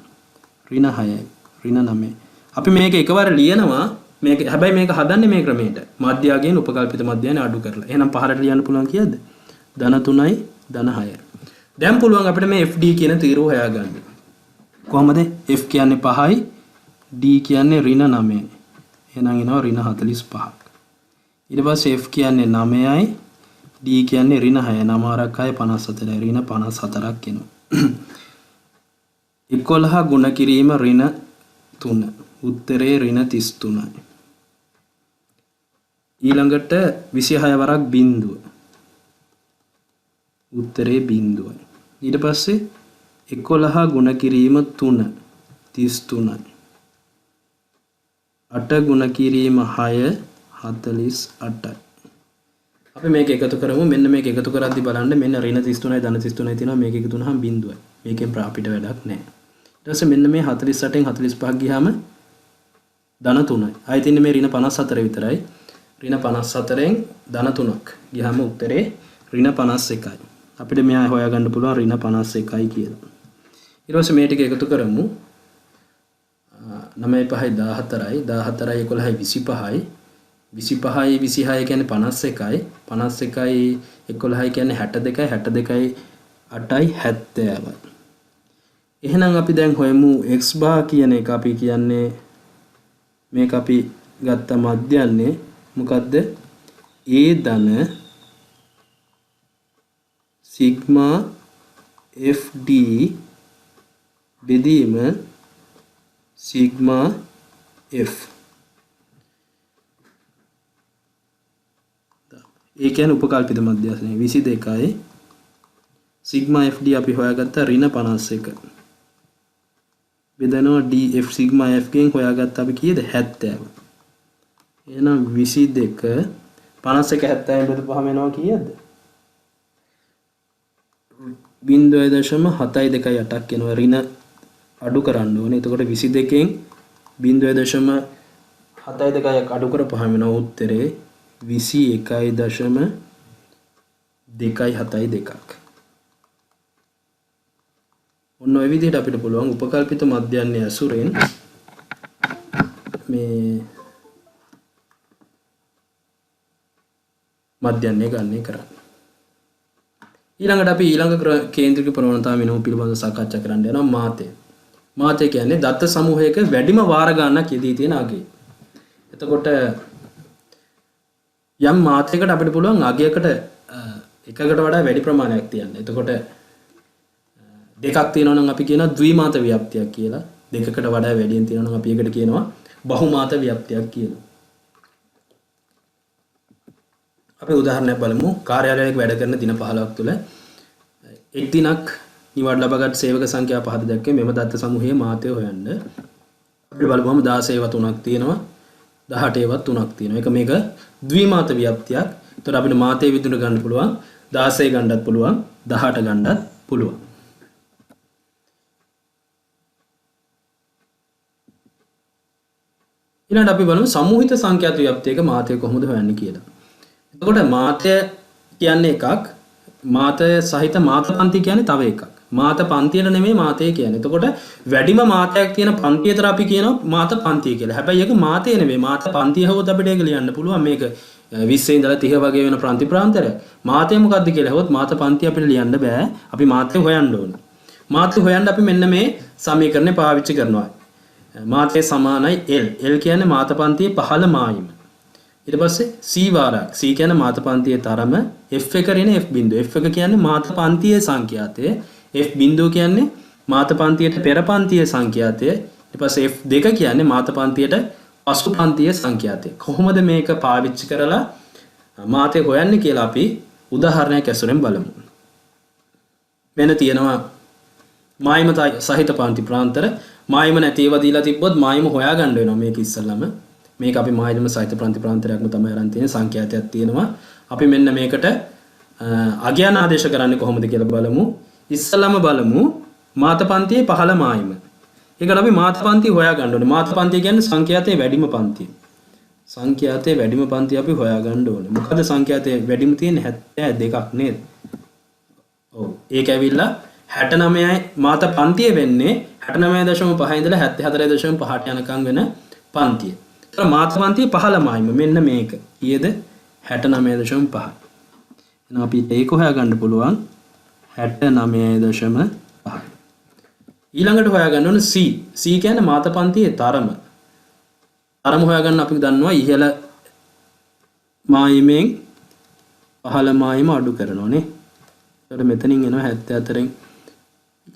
ඍණ 6යි. ඍණ 9යි. අපි මේක එකවර ලියනවා. මේක හැබැයි මේක හදන්නේ මේ ක්‍රමයට. මධ්‍යගයෙන් උපකල්පිත මධ්‍යයන් අඩු කරලා. එහෙනම් පහරට ලියන්න පුළුවන් කීයද? ධන 3යි ධන 6යි. දැන් පුළුවන් අපිට මේ FD කියන තීරුව හොයාගන්න. කොහොමද? F කියන්නේ 5යි D කියන්නේ ඍණ 9යි. එහෙනම් එනවා ඍණ 45ක්. ඊට පස්සේ F කියන්නේ 9යි D කියන්නේ ඍණ 6යි. 9 වරක් 6 54යි. ඍණ 54ක් එනවා. 11 ගුණ කිරීම ඍණ 3. උත්තරේ ඍණ 33යි. ඊළඟට 26 වරක් බිඳුව. උත්තරේ බිඳුවයි. ඊට පස්සේ 11 ගුණ කිරීම 3 33යි. 8 ගුණ කිරීම 6 48යි. අපි මේක එකතු කරමු. මෙන්න මේක එකතු කරද්දි බලන්න මෙන්න ඍණ 33යි ධන 33යි තියෙනවා. මේක එකතු වුණාම බිඳුවයි. මේකෙන් අපිට වැඩක් නැහැ. ඊට පස්සේ මෙන්න මේ 48න් 45ක් ගියාම ධන 3යි. ආයෙත් ඉන්නේ මේ ඍණ 54 විතරයි. ඍණ 54න් ධන 3ක් ගියාම උත්තරේ ඍණ 51යි. අපිට මෙයා හොයාගන්න පුළුවන් ඍණ 51යි කියලා. ඊට පස්සේ මේ ටික එකතු කරමු. 9 5යි 14යි 14යි 11යි 25යි 25යි 26යි කියන්නේ 51යි 51යි 11යි කියන්නේ 62යි 62යි 8යි 70යි. එහෙනම් අපි දැන් හොයමු x bar කියන එක. අපි කියන්නේ මේක අපි ගත්ත මධ්‍යයන්නේ මොකද්ද? a ධන සිග්මා fd බෙදීම සිග්මා f. ඒ කියන්නේ උපකල්පිත මධ්‍යස්ථානය 22යි. සිග්මා fd අපි හොයාගත්ත ඍණ 51. බෙදනවා df සිග්මා f ගෙන් හොයාගත්ත අපි කීයද? 70. එහෙනම් 22 51 70 බෙදපුවාම එනවා කීයද? 0.728ක් එනවා. ඍණ අඩු කරන්න ඕනේ. එතකොට 22න් 0.728ක් අඩු කරපුවාම එනවා උත්තරේ 21.272ක්. ඔන්න ඔය විදිහට අපිට පුළුවන් උපකල්පිත මධ්‍යන්නේ ඇසුරෙන් මේ මධ්‍යන්නේ ගන්නේ කරන්න. ඊළඟට අපි ඊළඟ කේන්ද්‍රික ප්‍රවණතා මෙනෙහි පිළිබඳව සාකච්ඡා කරන්න යනවා මාතය. මාතය කියන්නේ දත්ත සමූහයක වැඩිම වාර ගණනක් යෙදී තියෙන අගය. එතකොට යම් මාත්‍රයකට අපිට පුළුවන් අගයකට එකකට වඩා වැඩි ප්‍රමාණයක් තියන්න. එතකොට දෙකක් තියෙනවා නම් අපි කියනවා ද්විමාත ව්‍යාප්තියක් කියලා. දෙකකට වඩා වැඩියෙන් තියෙනවා නම් අපි ඒකට කියනවා බහුමාත ව්‍යාප්තියක් කියලා. අපි උදාහරණයක් බලමු. කාර්යාලයක වැඩ කරන දින 15ක් තුළ එක් දිනක් නිවාඩු ලබාගත් සේවක සංඛ්‍යාව 5ද දැක්කේ මෙම දත්ත සමූහයේ මාතය හොයන්න. අපිට බලමුම 16 ඒවා 3ක් තියෙනවා. 18 ඒවා 3ක් තියෙනවා. ඒක මේක ද්විමාත ව්‍යාප්තියක්. ඒතකොට අපිට මාතේ විදුන ගන්න පුළුවන් 16 ගන්නත් පුළුවන් 18 ගන්නත් පුළුවන්. ඊළඟට අපි බලමු සමූහිත සංඛ්‍යාත ව්‍යාප්තියක මාතය කොහොමද හොයන්නේ කියලා. එතකොට මාතය කියන්නේ එකක්, මාතය සහිත මාත පන්ති කියන්නේ තව එකක්. මාත පන්තියට නෙමෙයි මාතය කියන්නේ. එතකොට වැඩිම මාතයක් තියෙන පන්තියට අපි කියනවා මාත පන්තිය කියලා. හැබැයි ඒක මාතය නෙමෙයි. මාත පන්තිය හවොත් අපිට ඒක ලියන්න පුළුවන්. මේක 20 ඉඳලා 30 වගේ වෙන ප්‍රාන්ති ප්‍රාන්තරය. මාතය මොකක්ද කියලා හවොත් මාත පන්තිය අපිට ලියන්න බෑ. අපි මාතය හොයන්න ඕනේ. මාතය හොයන්න අපි මෙන්න මේ සමීකරණය පාවිච්චි කරනවා. මාතය සමානයි L. L කියන්නේ මාත පන්තියේ පහළ මායිම. ඊට පස්සේ C වාරයක්. C කියන්නේ මාත පන්තියේ තරම. F එක රින F බිඳුව. F එක කියන්නේ මාත පන්තියේ සංඛ්‍යාතය. F බිඳුව කියන්නේ මාත පන්තියට පෙර පන්තියේ සංඛ්‍යාතය. ඊට පස්සේ F2 කියන්නේ මාත පන්තියට පසු පන්තියේ සංඛ්‍යාතය. කොහොමද මේක පාවිච්චි කරලා මාතය හොයන්නේ කියලා අපි උදාහරණයක් ඇසුරෙන් බලමු. මෙන්න තියෙනවා මායිම සහිත පන්ති ප්‍රාන්තර. මායිම නැති ඒවා දීලා තිබ්බොත් මායිම හොයාගන්න වෙනවා මේක ඉස්සල්ලාම. මේක අපි මායිම සහිත ප්‍රාන්ති ප්‍රාන්තරයක්ම තමයි අරන් තියෙන්නේ. සංඛ්‍යාතයක් තියෙනවා. අපි මෙන්න මේකට අගයන් ආදේශ කරන්නේ කොහොමද කියලා බලමු. ඉස්සල්ලාම බලමු මාත පන්තියේ පහළ මායිම. ඒකට අපි මාත පන්තිය හොයාගන්න ඕනේ. මාත පන්තිය කියන්නේ සංඛ්‍යාතයේ වැඩිම පන්තිය. සංඛ්‍යාතයේ වැඩිම පන්තිය අපි හොයාගන්න ඕනේ. මොකද සංඛ්‍යාතයේ වැඩිම තියෙන්නේ 72ක් නේද? ඔව්. ඒක ඇවිල්ලා 69යි මාත පන්තිය වෙන්නේ 69.5 ඉඳලා 74.5ට යනකම් වෙන පන්තිය. ඒතර මාත පන්තිය පහළ මායිම මෙන්න මේක. ඊයේද 69.5. එහෙනම් අපි ඒක හොයාගන්න පුළුවන් 69.5. ඊළඟට හොයාගන්න ඕන C. C කියන්නේ මාත පන්තියේ තරම. තරම හොයාගන්න අපි දන්නවා ඉහළ මායිමෙන් පහළ මායිම අඩු කරනවානේ. ඒකට මෙතනින් එනවා 74න්.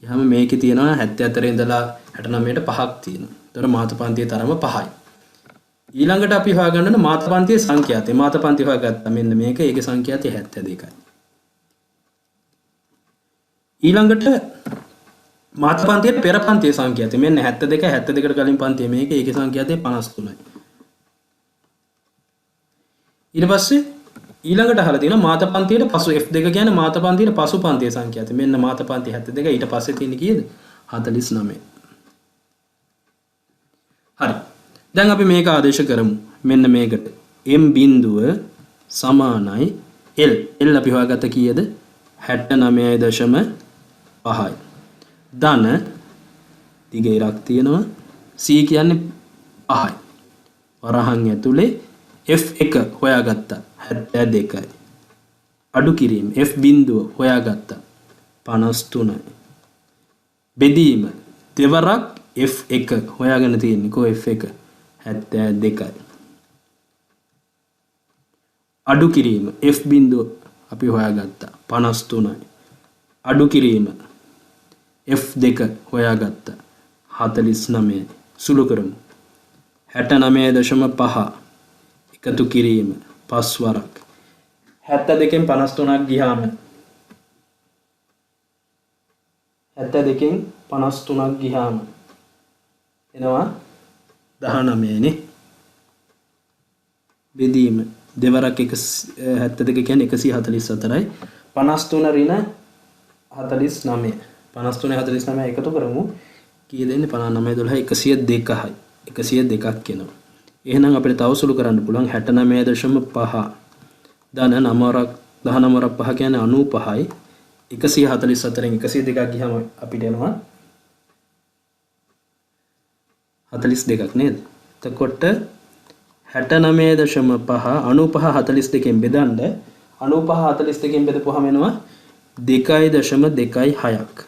ඊහම මේකේ තියෙනවා 74 ඉඳලා 69ට 5ක් තියෙනවා. ඒතර මාත පන්තියේ තරම 5යි. ඊළඟට අපි හොයාගන්න ඕන මාත පන්තියේ සංඛ්‍යාතය. මාත පන්තිය හොයාගත්තා මෙන්න මේක. ඒකේ සංඛ්‍යාතය 72යි. ඊළඟට මාත පන්තියේ පෙර පන්තියේ සංඛ්‍යාතය මෙන්න 72 72කට කලින් පන්තිය මේක. ඒකේ සංඛ්‍යාතය 53යි. ඊට පස්සේ ඊළඟට අහලා තියෙනවා මාත පන්තියට පසු F2 කියන්නේ මාත පන්තියට පසු පන්තියේ සංඛ්‍යාතය. මෙන්න මාත පන්තිය 72 ඊට පස්සේ තියෙන්නේ කීයද? 49. හරි. දැන් අපි මේක ආදේශ කරමු. මෙන්න මේකට M බිඳුව සමානයි L. L අපි හොයාගත්ත කීයද? 69.5යි. ධන දිග ඉරක් තියෙනවා. C කියන්නේ 5යි. වරහන් ඇතුලේ F1 හොයාගත්තා 72යි. අඩු කිරීම F බිඳුව හොයාගත්තා 53යි. බෙදීම දෙවරක් F1 හොයාගෙන තියෙන්නේ කො F1 72යි. අඩු කිරීම F බිඳුව අපි හොයාගත්තා 53යි. අඩු කිරීම F2 හොයාගත්තා 49යි. සුළු කරමු 69.5 එකතු කිරීම 5 වරක් 72න් 53ක් ගියාම 72න් 53ක් ගියාම එනවා 19 නේ. බෙදීම දෙවරක් 72 කියන්නේ 144යි. 53 ඍණ 49. 53 49 එකතු කරමු. කීයද එන්නේ? 59 12 102යි. 102ක් එනවා. එහෙනම් අපිට තව සුළු කරන්න පුළුවන් 69.5 ධන 9ක් 19ක් 5 කියන්නේ 95යි. 144න් 102ක් ගියාම අපිට එනවා 42ක් නේද? එතකොට 69.5 95 42න් බෙදන්න 95 42න් බෙදපුවාම එනවා 2.26ක්.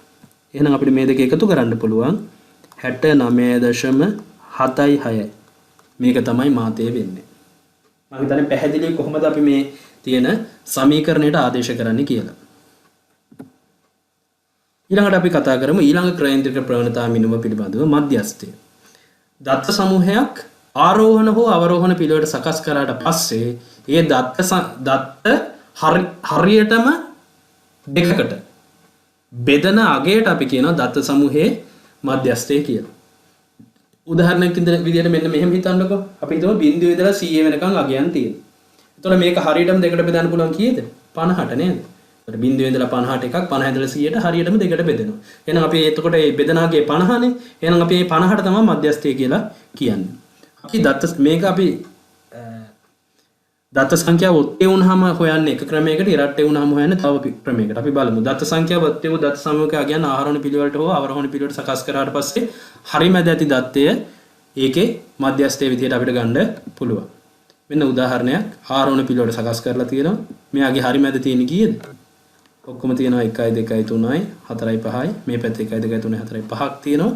එහෙනම් අපිට මේ දෙක එකතු කරන්න පුළුවන් 69.76. මේක තමයි මාතේ වෙන්නේ. මම හිතන්නේ පැහැදිලි කොහොමද අපි මේ තියෙන සමීකරණයට ආදේශ කරන්නේ කියලා. ඊළඟට අපි කතා කරමු ඊළඟ ක්‍රේන්ද්‍රික ප්‍රවණතා මිනුම පිළිබඳව මධ්‍යස්ථය. දත්ත සමූහයක් ආරෝහණ හෝ අවරෝහණ පිළිවෙලට සකස් කරාට පස්සේ ඒ දත්ත හරියටම දෙකකට බෙදන අගයට අපි කියනවා දත්ත සමූහයේ මධ්‍යස්ථය කියලා. උදාහරණයක් විදිහට මෙන්න මෙහෙම හිතන්නකෝ. අපි හිතමු බිංදුවේ ඉඳලා 100 වෙනකන් අගයන් තියෙනවා. එතකොට මේක හරියටම දෙකට බෙදන්න පුළුවන් කීයද? 50ට නේද? එතකොට බිංදුවේ ඉඳලා 50ට එකක් 50 ඉඳලා 100ට හරියටම දෙකට බෙදෙනවා. එහෙනම් අපි එතකොට මේ බෙදනාගේ 50නේ. එහෙනම් අපි මේ 50ට තමයි මධ්‍යස්ථය කියලා කියන්නේ. අපි මේක අපි දත්ත සංඛ්‍යාව ඔත්තේ වුණාම හොයන්නේ එක ක්‍රමයකට ඉරට්ටේ වුණාම හොයන්නේ තව ක්‍රමයකට. අපි බලමු. දත්ත සංඛ්‍යාව ඔත්තේ වූ දත්ත සමූහයක් කියන්නේ ආරෝහණ පිළිවෙලට හෝ අවරෝහණ පිළිවෙලට සකස් කරාට පස්සේ හරිමැද ඇති දත්තය ඒකේ මධ්‍යස්ථයේ විදිහට අපිට ගන්න පුළුවන්. මෙන්න උදාහරණයක් ආරෝහණ පිළිවෙලට සකස් කරලා තියෙනවා. මෙයාගේ හරිමැද තියෙන්නේ කීයද? ඔක්කොම තියෙනවා 1 2 3 4 5යි. මේ පැත්තේ 1 2 3 4 5ක් තියෙනවා.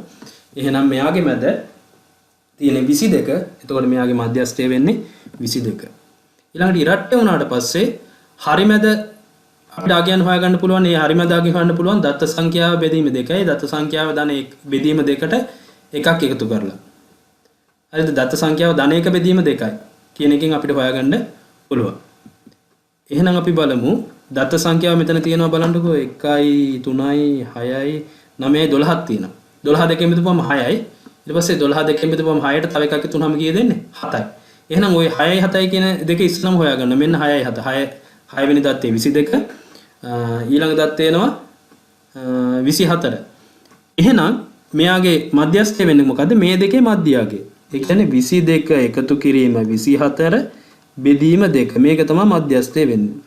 එහෙනම් මෙයාගේ මැද තියෙන 22. එතකොට මෙයාගේ මධ්‍යස්ථය වෙන්නේ 22. ඊළඟට ඉරට්ටේ වුණාට පස්සේ හරිමැද අපිට අගයන් හොයාගන්න පුළුවන්. මේ හරිමැද අගය හොයන්න පුළුවන් දත්ත සංඛ්‍යාව බෙදීම 2යි දත්ත සංඛ්‍යාව ධන බෙදීම 2ට එකක් එකතු කරලා. හරිද? දත්ත සංඛ්‍යාව ධන 1 බෙදීම 2යි කියන එකෙන් අපිට හොයාගන්න පුළුවන්. එහෙනම් අපි බලමු දත්ත සංඛ්‍යාව මෙතන තියෙනවා බලන්නකෝ 1යි 3යි 6යි 9යි 12ක් තියෙනවා. 12 දෙකෙන් බෙදුවම 6යි. ඊට පස්සේ 12 දෙකෙන් බෙදුවම 6ට තව එකක් එකතු වුනහම කීයද දෙන්නේ? 7යි. එහෙනම් ওই 6යි 7යි කියන දෙක ඉස්සෙල්ලාම හොයාගන්න. මෙන්න 6යි 7. 6 වෙනි දත්තේ 22. ඊළඟ දත්තේ එනවා 24. එහෙනම් මෙයාගේ මධ්‍යස්ථය වෙන්නේ මොකද්ද? මේ දෙකේ මධ්‍යයගේ. ඒ කියන්නේ 22 එකතු කිරීම 24 බෙදීම 2. මේක තමයි මධ්‍යස්ථය වෙන්නේ.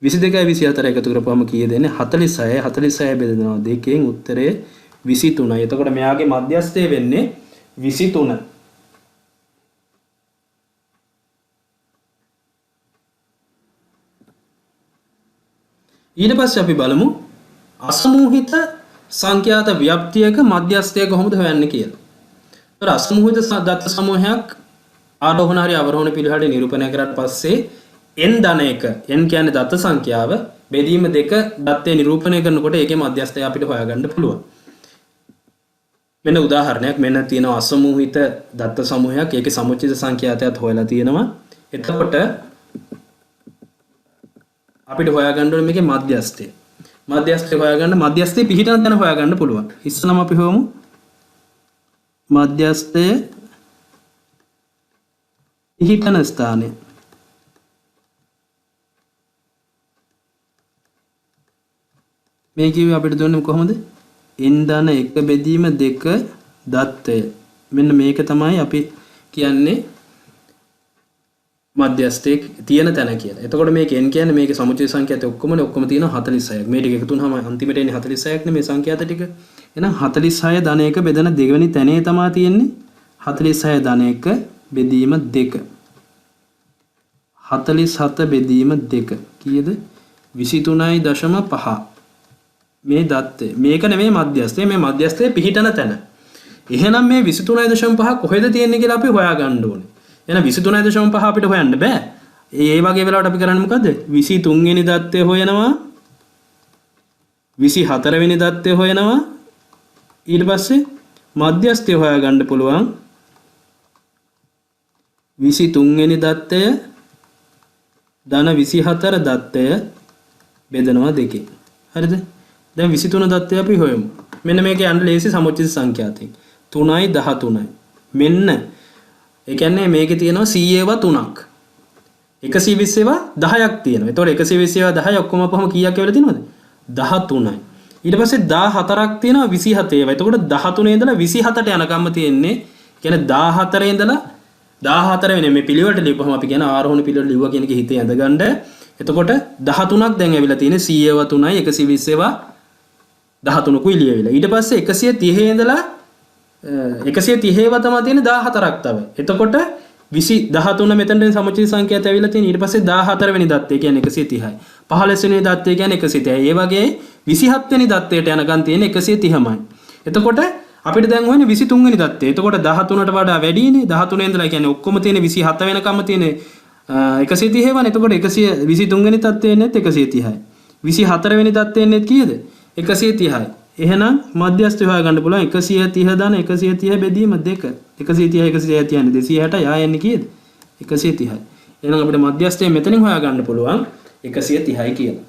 22යි 24 එකතු කරපුවම කීයද එන්නේ? 46. 46 බෙදෙනවා 2කින් උත්තරේ 23යි. එතකොට මෙයාගේ මධ්‍යස්ථය වෙන්නේ 23. ඊට පස්සේ අපි බලමු අසමූහිත සංඛ්‍යාත ව්‍යාප්තියක මධ්‍යස්ථය කොහොමද හොයන්නේ කියලා. ඒතර අසමූහිත දත්ත සමූහයක් ආරෝහණ හරි අවරෝහණ පිළිවෙලට නිරූපණය කරාට පස්සේ n ධන 1 n කියන්නේ දත්ත සංඛ්‍යාව බෙදීම 2 දත්තේ නිරූපණය කරනකොට ඒකේ මධ්‍යස්ථය අපිට හොයාගන්න පුළුවන්. මෙන්න උදාහරණයක් මෙන්න තියෙනවා අසමූහිත දත්ත සමූහයක් ඒකේ සමුච්චිත සංඛ්‍යාතයත් හොයලා තියෙනවා. එතකොට අපිට හොයාගන්න ඕනේ මේකේ මධ්‍යස්ථය. මධ්‍යස්ථය හොයාගන්න මධ්‍යස්ථය පිහිටන තැන හොයාගන්න පුළුවන්. ඉස්සෙල්ලාම අපි හොයමු මධ්‍යස්ථය පිහිටන ස්ථානය. මේ කිව්වේ අපිට දුන්නේ කොහොමද? n ධන 1 බෙදීම 2 දත්තය. මෙන්න මේක තමයි අපි කියන්නේ මධ්‍යස්ථයේ තියෙන තැන කියලා. එතකොට මේක n කියන්නේ මේකේ සමුච්චය සංඛ්‍යාත ඔක්කොම තියෙනවා 46ක්. මේ ටික එකතු වුනහම අන්තිමට එන්නේ 46ක් නේ මේ සංඛ්‍යාත ටික. එහෙනම් 46 ධන 1 බෙදෙන දෙවෙනි තැනේ තමයි තියෙන්නේ 46 ධන 1 බෙදීම 2. 47 බෙදීම 2 කීයද? 23.5. මේ දත්තේ මේක නෙමෙයි මධ්‍යස්ථය. මේ මධ්‍යස්ථයේ පිහිටන තැන. එහෙනම් මේ 23.5 කොහෙද තියෙන්නේ කියලා අපි හොයාගන්න ඕනේ. එහෙනම් 23.5 අපිට හොයන්න බෑ. ඒ වගේ වෙලාවට අපි කරන්නේ මොකද්ද? 23 වෙනි දත්තය හොයනවා. 24 වෙනි දත්තය හොයනවා. ඊට පස්සේ මධ්‍යස්ථය හොයාගන්න පුළුවන්. 23 වෙනි දත්තය ධන 24 දත්තය බෙදනවා 2. හරිද? දැන් 23 දත්තය අපි හොයමු. මෙන්න මේක යන්න ලේසි සමුච්චිත සංඛ්‍යාතෙන්. 3යි 13යි. මෙන්න ඒ කියන්නේ මේකේ තියෙනවා 100 ඒවා 3ක්. 120 ඒවා 10ක් තියෙනවා. එතකොට 120 ඒවා 10 ඔක්කොම අපහම කීයක් වෙලා තියෙනවද? 13යි. ඊට පස්සේ 14ක් තියෙනවා 27 ඒවා. එතකොට 13 ඉඳලා 27ට යනකම්ම තියෙන්නේ. කියන්නේ 14 ඉඳලා 14 වෙනේ මේ පිළිවෙලට ලියපුවම අපි කියන ආරෝහණ පිළිවෙල ලිව්වා කියන එක හිතේ ඇඳගන්න. එතකොට 13ක් දැන් ඇවිල්ලා තියෙන්නේ 100 ඒවා 3යි 120 ඒවා 13කුයි ලියවිලා. ඊට පස්සේ 130 ඉඳලා 130 ව තමයි තියෙන 14ක් තව. එතකොට 13 මෙතනට සමචිත සංඛ්‍යාත ඇවිල්ලා තියෙන. ඊට පස්සේ 14 වෙනි දත්තය කියන්නේ 130යි. 15 වෙනි දත්තය කියන්නේ 130යි. ඒ වගේ 27 වෙනි දත්තයට යනකම් තියෙන 130මයි. එතකොට අපිට දැන් හොයන්නේ 23 වෙනි දත්තය. එතකොට 13ට වඩා වැඩිනේ. 13 ඉඳලා කියන්නේ ඔක්කොම තියෙන 27 වෙනකම්ම තියෙන 130 වනේ. එතකොට 123 වෙනි දත්තය එන්නේත් 130යි. 24 වෙනි දත්තය එන්නේත් කීයද? 130යි. එහෙනම් මධ්‍යස්ථ හොයාගන්න පුළුවන් 130 දාන 130 බෙදීම 2. 130 130 යන්නේ 260 යා යන්නේ කීයද? 130යි. එහෙනම් අපිට මධ්‍යස්ථය මෙතනින් හොයාගන්න පුළුවන් 130යි කියලා.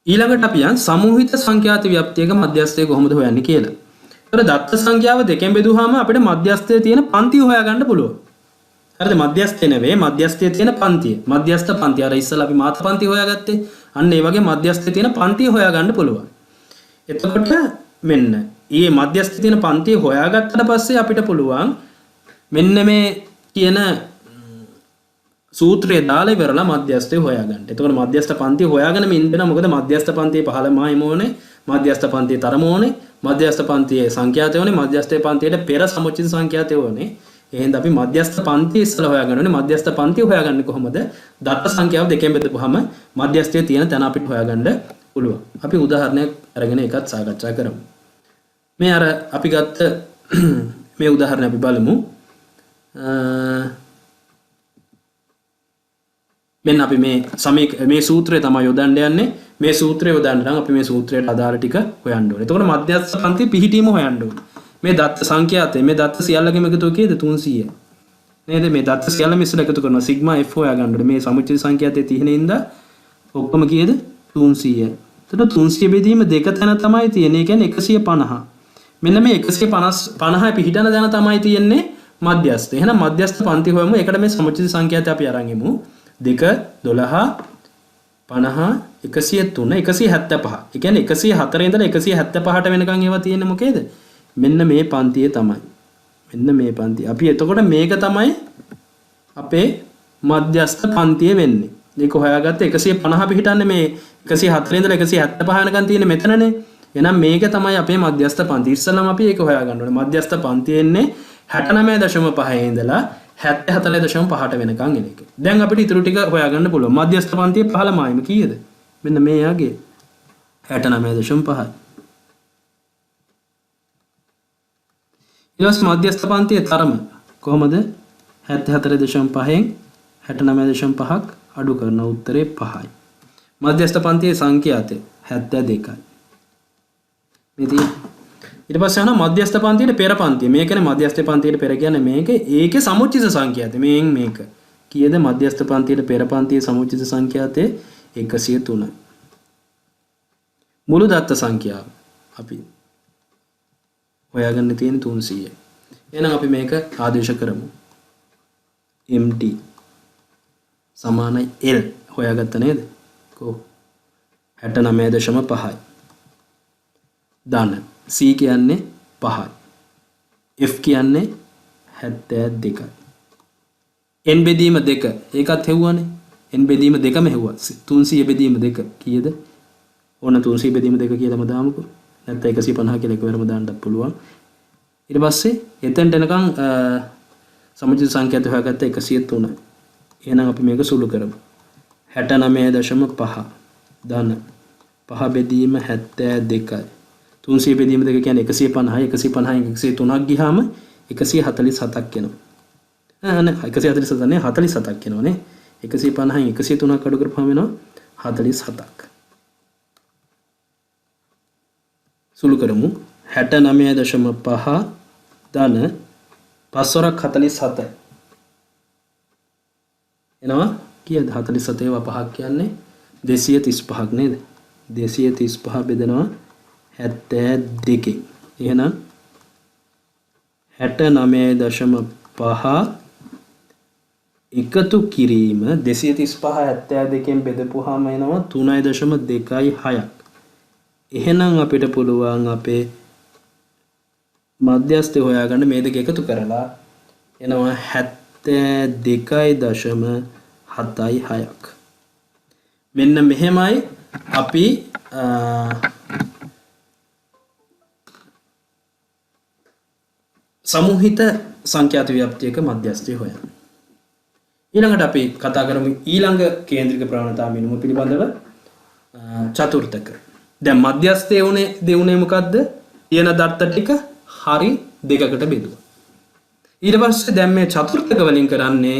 ඊළඟට අපි යන් සමූහිත සංඛ්‍යාත ව්‍යාප්තියක මධ්‍යස්ථය කොහොමද හොයන්නේ කියලා. ඒතර දත්ත සංඛ්‍යාව දෙකෙන් බෙදුවාම අපිට මධ්‍යස්ථයේ තියෙන පන්තිය හොයාගන්න පුළුවන්. හරිද? මධ්‍යස්ථය නෙවෙයි මධ්‍යස්ථයේ තියෙන පන්තිය. මධ්‍යස්ථ පන්තිය අර ඉස්සලා අපි මාත පන්තිය හොයාගත්තේ. අන්න ඒ වගේ මධ්‍යස්ථයේ තියෙන පන්තිය හොයාගන්න පුළුවන්. එතකොට මෙන්න මේ මධ්‍යස්ථයේ තියෙන පන්තිය හොයාගත්තට පස්සේ අපිට පුළුවන් මෙන්න මේ කියන සූත්‍රය දාලා ඉවරලා මධ්‍යස්ථය හොයාගන්න. එතකොට මධ්‍යස්ථ පන්තිය හොයාගෙන ඉන්න මොකද මධ්‍යස්ථ පන්තියේ 15මයි ඕනේ, මධ්‍යස්ථ පන්තියේ තරම ඕනේ, මධ්‍යස්ථ පන්තියේ සංඛ්‍යාතය ඕනේ, මධ්‍යස්ථ පන්තියට පෙර සමුච්චිත සංඛ්‍යාතය ඕනේ. එහෙනම් අපි මධ්‍යස්ථ පන්තිය ඉස්සලා හොයාගන්න ඕනේ. මධ්‍යස්ථ පන්තිය හොයාගන්නේ කොහොමද? දත්ත සංඛ්‍යාව දෙකෙන් බෙදපුවාම මධ්‍යස්ථයේ තියෙන තැන අපිට හොයාගන්න පුළුවන්. අපි උදාහරණයක් අරගෙන ඒකත් සාකච්ඡා කරමු. මේ අර අපි ගත්ත මේ උදාහරණය අපි බලමු. මෙන්න අපි මේ සූත්‍රය තමයි යොදන්න යන්නේ. මේ සූත්‍රය යොදන්න නම් අපි මේ සූත්‍රයට අදාළ ටික හොයන්න ඕනේ. එතකොට මධ්‍යස්ථ පන්ති පිහිටීම හොයන්න ඕනේ. මේ දත්ත සංඛ්‍යාතය මේ දත්ත සියල්ලගෙම එකතුව කීයද? 300. නේද? මේ දත්ත සියල්ලම ඉස්සර එකතු කරනවා සිග්මා f හොයාගන්න ඕනේ. මේ සමුච්චිත සංඛ්‍යාතයේ තියෙන ඉඳලා ඔක්කොම කීයද? 300. එතකොට 300 බෙදීම දෙක තැන තමයි තියෙන්නේ. ඒ කියන්නේ 150. මෙන්න මේ 150 පිහිටන තැන තමයි තියෙන්නේ මධ්‍යස්ථ. එහෙනම් මධ්‍යස්ථ පන්ති හොයමු. ඒකට මේ සමුච්චිත සංඛ්‍යාතය අපි අරන් ඉමු. 2 12 50 103 175. ඒ කියන්නේ 104 ඉඳලා 175ට වෙනකන් ඒවා තියෙන්නේ මොකේද? මෙන්න මේ පන්තියේ තමයි. මෙන්න මේ පන්තිය. අපි එතකොට මේක තමයි අපේ මධ්‍යස්ථ පන්තිය වෙන්නේ. මේක හොයාගත්ත 150 පිහිටන්නේ මේ 104 ඉඳලා 175 වෙනකන් තියෙන්නේ මෙතනනේ. එහෙනම් මේක තමයි අපේ මධ්‍යස්ථ පන්තිය. ඉස්සෙල්ලාම අපි ඒක හොයාගන්න ඕනේ. මධ්‍යස්ථ පන්තිය එන්නේ 69.5 ඉඳලා 74.5ට වෙනකන් එන එක. දැන් අපිට ඊටු ටික හොයාගන්න පුළුවන්. මධ්‍යස්ථ පන්තියේ 15මයිම කීයද? මෙන්න මේ යගේ 69.5. ඊළඟ මධ්‍යස්ථ පන්තියේ තරම කොහොමද? 74.5න් 69.5ක් අඩු කරන උත්තරේ 5යි. මධ්‍යස්ථ පන්තියේ සංඛ්‍යාතය 72යි. මේ ඊට පස්සේ යනවා මධ්‍යස්ථ පන්තියේ පෙර පන්තිය. මේකනේ මධ්‍යස්ථ පන්තියේ පෙර කියන්නේ මේක. ඒකේ සමුච්චිත සංඛ්‍යාතය. මේක කීයද? මධ්‍යස්ථ පන්තියේ පෙර පන්තියේ සමුච්චිත සංඛ්‍යාතය 103යි. මුළු දත්ත සංඛ්‍යාව අපි හොයාගන්න තියෙන 300යි. එහෙනම් අපි මේක ආදේශ කරමු. MT සමානයි L හොයාගත්ත නේද? කො 69.5යි. දාන C කියන්නේ 5යි. F කියන්නේ 72යි. N බෙදීම 2 ඒකත් හෙව්වනේ. N බෙදීම 2ම හෙව්වා. 300 බෙදීම 2 කීයද? ඕන 300 බෙදීම 2 කියලාම දාමුකෝ. නැත්නම් 150 කියලා එකවරම දාන්නත් පුළුවන්. ඊට පස්සේ එතෙන්ට එනකන් සමුච්චිත සංඛ්‍යාත හොයාගත්ත 103යි. එහෙනම් අපි මේක සුළු කරමු. 69.5 ධන 5 බෙදීම 72යි. 300 බෙදීම 2 කියන්නේ 150යි. 150න් 103ක් ගියාම 147ක් එනවා. නෑ 147 නේ 47ක් එනවනේ. 150න් 103ක් අඩු කරපුවම වෙනවා 47ක්. සුළු කරමු. 69.5 ධන 547 එනවා කීයද? 47 ඒවා 5ක් කියන්නේ 235ක් නේද? 235 බෙදනවා 72. එහෙනම් 69.5 එකතු කිරීම 235 72න් බෙදපුවාම එනවා 3.26ක්. එහෙනම් අපිට පුළුවන් අපේ මධ්‍යස්ථය හොයාගන්න මේ දෙක එකතු කරලා එනවා 72.76ක්. මෙන්න මෙහෙමයි අපි සමූහිත සංඛ්‍යාත ව්‍යාප්තියක මධ්‍යස්ථය හොයන්න. ඊළඟට අපි කතා කරමු ඊළඟ කේන්ද්‍රික ප්‍රවණතා මිනුම පිළිබඳව චතුර්ථක. දැන් මධ්‍යස්ථය දෙවුනේ මොකද්ද? තියෙන දත්ත ටික හරි දෙකකට බෙදුවා. ඊට පස්සේ දැන් මේ චතුර්ථක වලින් කරන්නේ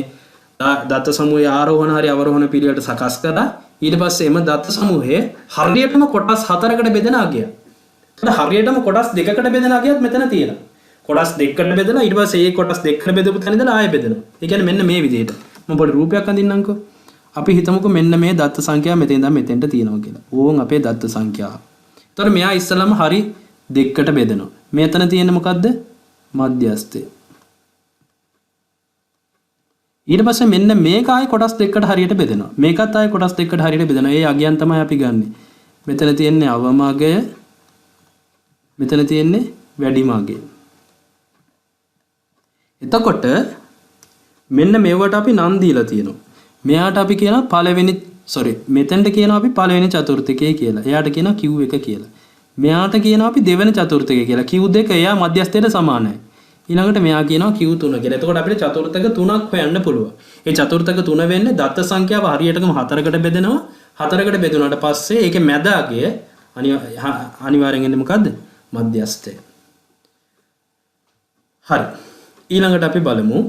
දත්ත සමූහය ආරෝහණ හරි අවරෝහණ පිළිවෙලට සකස් කරලා ඊට පස්සේ එම දත්ත සමූහයේ හරියටම කොටස් 4කට බෙදෙන අගය. එතන හරියටම කොටස් 2කට බෙදෙන අගයත් මෙතන තියෙනවා. කොටස් 2කට බෙදලා ඊට පස්සේ ඒ කොටස් 2කට බෙදපු තැන ඉඳලා ආයෙ බෙදෙනවා. ඒ කියන්නේ මෙන්න මේ විදිහට. මම පොඩි රූපයක් අඳින්නම්කෝ. අපි හිතමුකෝ මෙන්න මේ දත්ත සංඛ්‍යාව මෙතෙන් ඉඳන් මෙතෙන්ට තියෙනවා කියලා. ඕන් අපේ දත්ත සංඛ්‍යාව. එතකොට මෙයා ඉස්සලම හරි දෙකකට බෙදෙනවා. මෙතන තියෙන්නේ මොකද්ද? මධ්‍යස්ථය. ඊට පස්සේ මෙන්න මේක ආයේ කොටස් දෙකකට හරියට බෙදෙනවා. මේකත් ආයේ කොටස් දෙකකට හරියට බෙදෙනවා. ඒ අගයන් තමයි අපි ගන්නෙ. මෙතන තියෙන්නේ අවම අගය. මෙතන තියෙන්නේ වැඩිම අගය. එතකොට මෙන්න මේවට අපි නම් දීලා තියෙනවා. මෙයාට අපි කියනවා පළවෙනි මෙතෙන්ට කියනවා අපි පළවෙනි චතුර්ථකය කියලා. එයාට කියනවා Q1 කියලා. මෙයාට කියනවා අපි දෙවෙනි චතුර්ථකය කියලා. Q2 එයා මධ්‍යස්ථයට සමානයි. ඊළඟට මෙයා කියනවා Q3 කියලා. එතකොට අපිට චතුර්ථක 3ක් හොයන්න පුළුවන්. ඒ චතුර්ථක 3 වෙන්නේ දත්ත සංඛ්‍යාව හරියටම 4කට බෙදෙනවා. 4කට බෙදුණාට පස්සේ ඒකේ මැද අගය අනිවාර්යෙන් එන්නේ මොකද්ද? මධ්‍යස්ථය. හරි. ඊළඟට අපි බලමු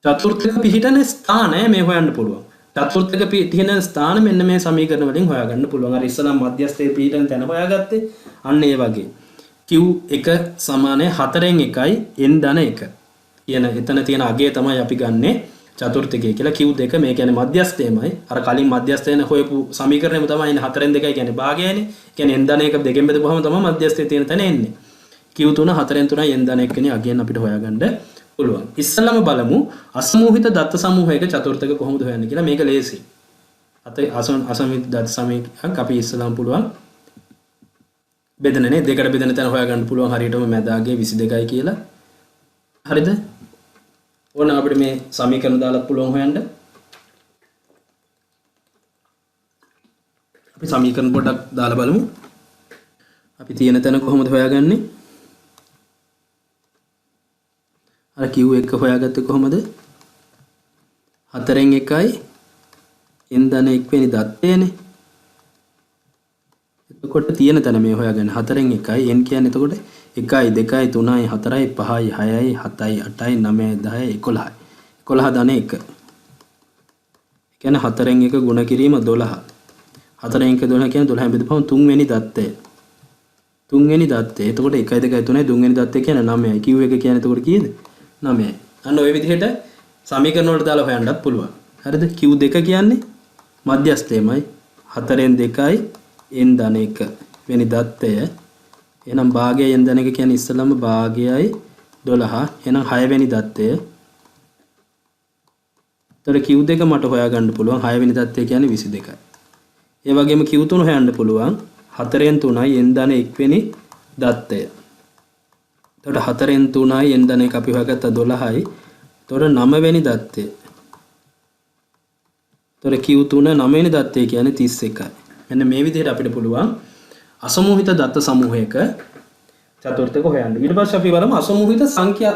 චතුර්ථක පිහිටන ස්ථානය මේ හොයන්න පුළුවන්. චතුර්ථක පිහිටන ස්ථාන මෙන්න මේ සමීකරණ වලින් හොයාගන්න පුළුවන්. අර ඉස්සලා මධ්‍යස්ථයේ පිහිටන තැන හොයාගත්තේ අන්න ඒ වගේ. Q1 සමානයි 4න් 1යි n ධන 1. කියන එතන තියෙන අගය තමයි අපි ගන්නෙ චතුර්ථකය කියලා. Q2 මේ කියන්නේ මධ්‍යස්ථයමයි. අර කලින් මධ්‍යස්ථයන හොයපු සමීකරණයම තමයි ඉන්නේ 4න් 2යි කියන්නේ භාගයනේ. කියන්නේ n ධන 1 දෙකෙන් බෙදපුවම තමයි මධ්‍යස්ථයේ තියෙන තැන එන්නේ. Q3 4න් 3යි n ධන 1 කෙනේ අගයන් අපිට හොයාගන්න පුළුවන්. ඉස්සෙල්ලාම බලමු අසමූහිත දත්ත සමූහයක චතුර්ථක කොහොමද හොයන්නේ කියලා. මේක ලේසි. අසමූහිත දත්ත සමූහයක් අපි ඉස්සෙල්ලාම පුළුවන් බෙදෙනනේ දෙකට බෙදෙන තැන හොයාගන්න පුළුවන් හරියටම මැදාගේ 22යි කියලා. හරිද? ඕන අපිට මේ සමීකරණ දාලා පුළුවන් හොයන්න. අපි සමීකරණ පොඩ්ඩක් දාලා බලමු. අපි තියෙන තැන කොහොමද හොයාගන්නේ? අර Q1 හොයාගත්තේ කොහොමද? 4න් 1යි n ධන 1 වෙනි දත්තයනේ. එතකොට තියෙන තැන මේ හොයාගන්න 4න් 1යි n කියන්නේ එතකොට 1යි 2යි 3යි 4යි 5යි 6යි 7යි 8යි 9යි 10යි 11යි 11 ධන 1. කියන්නේ 4න් 1 ගුණ කිරීම 12. 4න් 1 12 කියන්නේ 12 බෙදපුවම 3 වෙනි දත්තය. 3 වෙනි දත්තය. එතකොට 1යි 2යි 3යි 3 වෙනි දත්තය කියන්නේ 9යි. Q1 කියන්නේ එතකොට කීයද? 9යි. අන්න ওই විදිහට සමීකරණ වලට දාලා හොයන්නත් පුළුවන්. හරිද? Q2 කියන්නේ මධ්‍යස්ථයමයි. 4න් 2යි n ධන 1 වෙනි දත්තය. එහෙනම් භාගයයි n ධන 1 කියන්නේ ඉස්සෙල්ලාම භාගයයි 12. එහෙනම් 6 වෙනි දත්තය. එතකොට Q2 මට හොයාගන්න පුළුවන් 6 වෙනි දත්තය කියන්නේ 22යි. ඒ වගේම Q3 හොයන්න පුළුවන් 4න් 3යි n ධන 1 වෙනි දත්තය. එතකොට 4න් 3යි n ධන 1 අපි හොයාගත්ත 12යි. එතකොට 9 වෙනි දත්තය. එතකොට Q3 9 වෙනි දත්තය කියන්නේ 31යි. මෙන්න මේ විදිහට අපිට පුළුවන් අසමූහිත දත්ත සමූහයක චතුර්ථක හොයන්න. ඊට පස්සේ අපි බලමු අසමූහිත සංඛ්‍යා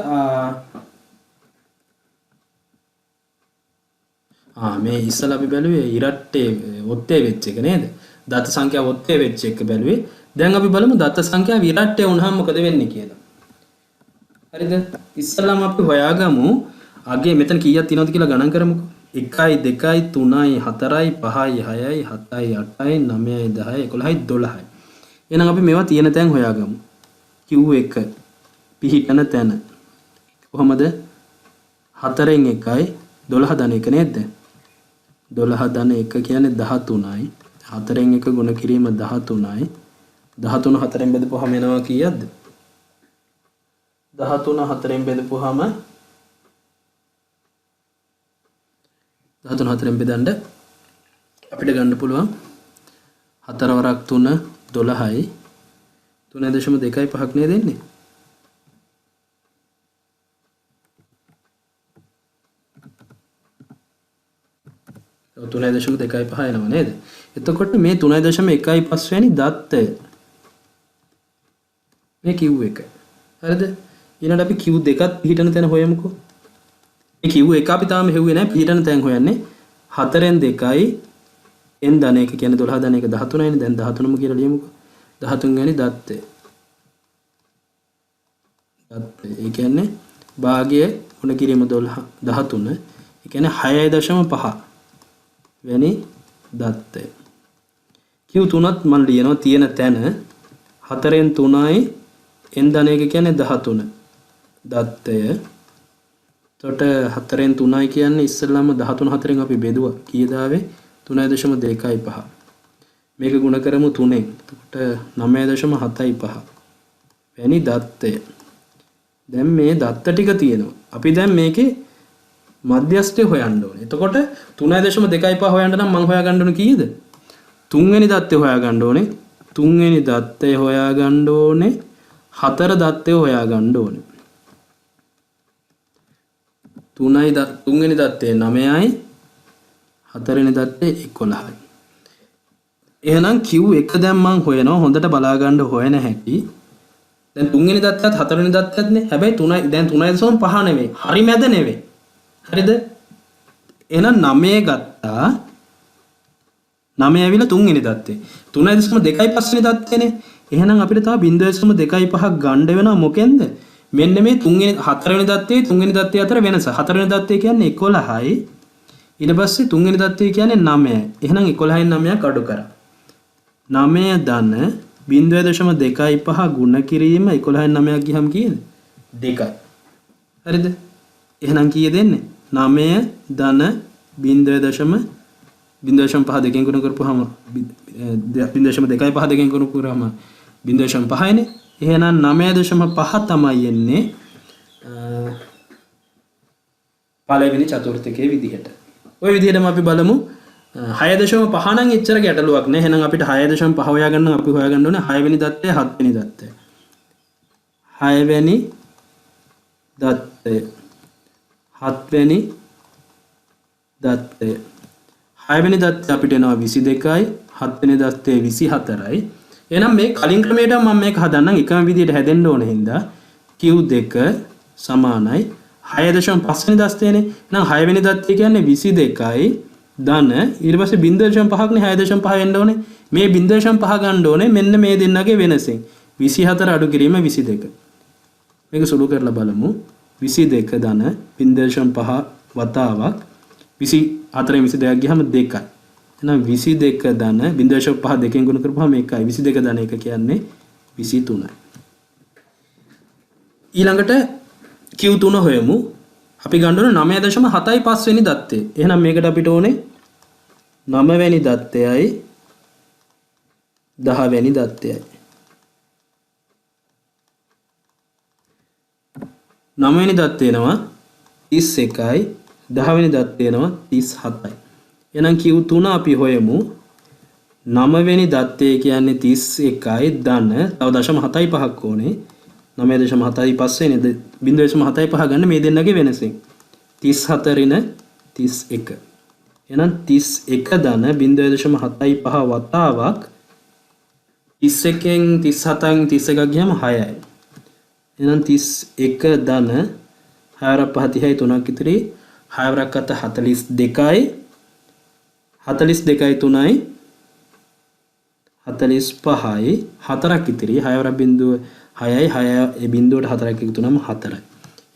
මේ ඉස්සලා අපි බැලුවේ ඉරට්ටේ ඔත්තේ වෙච්ච එක නේද? දත්ත සංඛ්‍යාව ඔත්තේ වෙච්ච එක බැලුවේ. දැන් අපි බලමු දත්ත සංඛ්‍යාව ඉරට්ටේ වුණාම මොකද වෙන්නේ කියලා. හරිද? ඉස්සලාම අපි හොයාගමු අගේ මෙතන කීයක් තියෙනවද කියලා ගණන් කරමුකෝ. 1යි 2යි 3යි 4යි 5යි 6යි 7යි 8යි 9යි 10යි 11යි 12යි. එහෙනම් අපි මේවා තියෙන තැන් හොයාගමු. Q1 පිහිටන තැන කොහමද? 4න් 1යි 12 ධන 1 නේද? 12 ධන 1 කියන්නේ 13යි. 4න් 1 ගුණ කිරීම 13යි. 13 4න් බෙදපුවාම එනවා කීයක්ද? 13 4න් බෙදපුවාම 13 4න් බෙදන්න අපිට ගන්න පුළුවන් 4 වරක් 3 12යි 3.25ක් නේද දෙන්නේ? 3.25 එනවා නේද? එතකොට මේ 3.15 වැනි දත්තය මේ Q1. හරිද? ඊළඟට අපි Q2ත් පිහිටන තැන හොයමුකෝ. මේ Q1 අපි තාම හෙව්වේ නැහැ. පිහිටන තැන් හොයන්නේ 4න් 2යි n ධන 1 කියන්නේ 12 ධන 1 13යිනේ. දැන් 13ම කියලා ලියමුකෝ. 13 වැනි දත්තය. ඒ කියන්නේ භාගය ගුණ කිරීම 12 13. ඒ කියන්නේ 6.5 වැනි දත්තය. Q3ත් මම ලියනවා තියෙන තැන 4න් 3යි n ධන 1 කියන්නේ 13 දත්තය. එතකොට 4න් 3යි කියන්නේ ඉස්සෙල්ලාම 13 4න් අපි බෙදුවා. කීයද ආවේ? 3.25. මේක ගුණ කරමු 3ෙන්. එතකොට 9.75 වැනි දත්තය. දැන් මේ දත්ත ටික තියෙනවා. අපි දැන් මේකේ මධ්‍යස්ථය හොයන්න ඕනේ. එතකොට 3.25 හොයන්න නම් මම හොයාගන්න ඕනේ කීයද? 3 වෙනි දත්තය හොයාගන්න ඕනේ. 3 වෙනි දත්තය හොයාගන්න ඕනේ. 4 දත්තය හොයාගන්න ඕනේ. 3 වෙනි දත්තය 9යි 4 වෙනි දත්තය 11යි. එහෙනම් Q1 දැන් මම හොයනවා. හොඳට බලා ගන්න හොයන හැටි. දැන් 3 වෙනි දත්තයත් 4 වෙනි දත්තයත් නේ. හැබැයි 3යි දැන් 3.5 නෙවෙයි. හරි මැද නෙවෙයි. හරිද? එහෙනම් 9 ගත්තා. 9 ඇවිල්ලා 3 වෙනි දත්තේ. 3.25 වෙනි දත්තේනේ. එහෙනම් අපිට තව 0.25ක් ගන්න වෙනවා මොකෙන්ද? මෙන්න මේ 4 වෙනි දත්තේ 3 වෙනි දත්තේ අතර වෙනස. 4 වෙනි දත්තේ කියන්නේ 11යි. ඊට පස්සේ 3 වෙනි දත්තේ කියන්නේ 9යි. එහෙනම් 11න් 9ක් අඩු කරා. 9 ධන 0.25 ගුණ කිරීම 11න් 9ක් ගියහම කීයද? 2යි. හරිද? එහෙනම් කීයද එන්නේ? 9 ධන 0.5 දෙකෙන් ගුණ කරපුවාම 0.25 දෙකෙන් ගුණ කරාම 0.5යිනේ. එහෙනම් 9.5 තමයි එන්නේ පළවෙනි චතුර්ථකයේ විදිහට. ওই විදිහටම අපි බලමු 6.5 නම් එච්චර ගැටලුවක් නෑ. එහෙනම් අපිට 6.5 හොයාගන්න අපි හොයාගන්න ඕනේ 6 වෙනි දත්තය 7 වෙනි දත්තය. 6 වෙනි දත්තය 7 වෙනි දත්තය. 6 වෙනි දත්තය අපිට එනවා 22යි 7 වෙනි දත්තය 24යි. එහෙනම් මේ කලින් ක්‍රමයට මම මේක හදන්නම් එකම විදිහට හැදෙන්න ඕන හින්දා Q2 සමානයි 6.5 වෙනි දත්තයනේ. එහෙනම් 6 වෙනි දත්තය කියන්නේ 22යි ධන ඊට පස්සේ 0.5ක් නේ 6.5 වෙන්න ඕනේ. මේ 0.5 ගන්න ඕනේ මෙන්න මේ දෙන්නගේ වෙනසෙන්. 24 අඩු කිරීම 22. මේක සුළු කරලා බලමු. 22 ධන 0.5 වතාවක් 24 22ක් ගියම 2යි. එහෙනම් 22 ධන 0.5 දෙකෙන් ගුණ කරපුවාම 1යි. 22 ධන 1 කියන්නේ 23යි. ඊළඟට Q3 හොයමු. අපි ගන්න ඕනේ 9.75 වෙනි දත්තය. එහෙනම් මේකට අපිට ඕනේ 9 වෙනි දත්තයයි 10 වෙනි දත්තයයි. 9 වෙනි දත්තය එනවා 31යි 10 වෙනි දත්තය එනවා 37යි. එහෙනම් Q3 අපි හොයමු. 9 වෙනි දත්තය කියන්නේ 31යි ධන තව 0.75ක් ඕනේ. 9.75 නේද 0.75 ගන්න මේ දෙන්නගේ වෙනසෙන් 34 න 31. එහෙනම් 31 ධන 0.75 වතාවක් 31න් 37න් 31ක් ගියම 6යි. එහෙනම් 31 ධන 6 5 30යි 3ක් ඉතිරි 6 වරක් අත 42යි 42යි 3යි 45යි 4ක් ඉතිරි 6 වරක් බිඳුව 6යි 6 ඒ බිඳුවට 4ක් එකතු වුනම 4යි.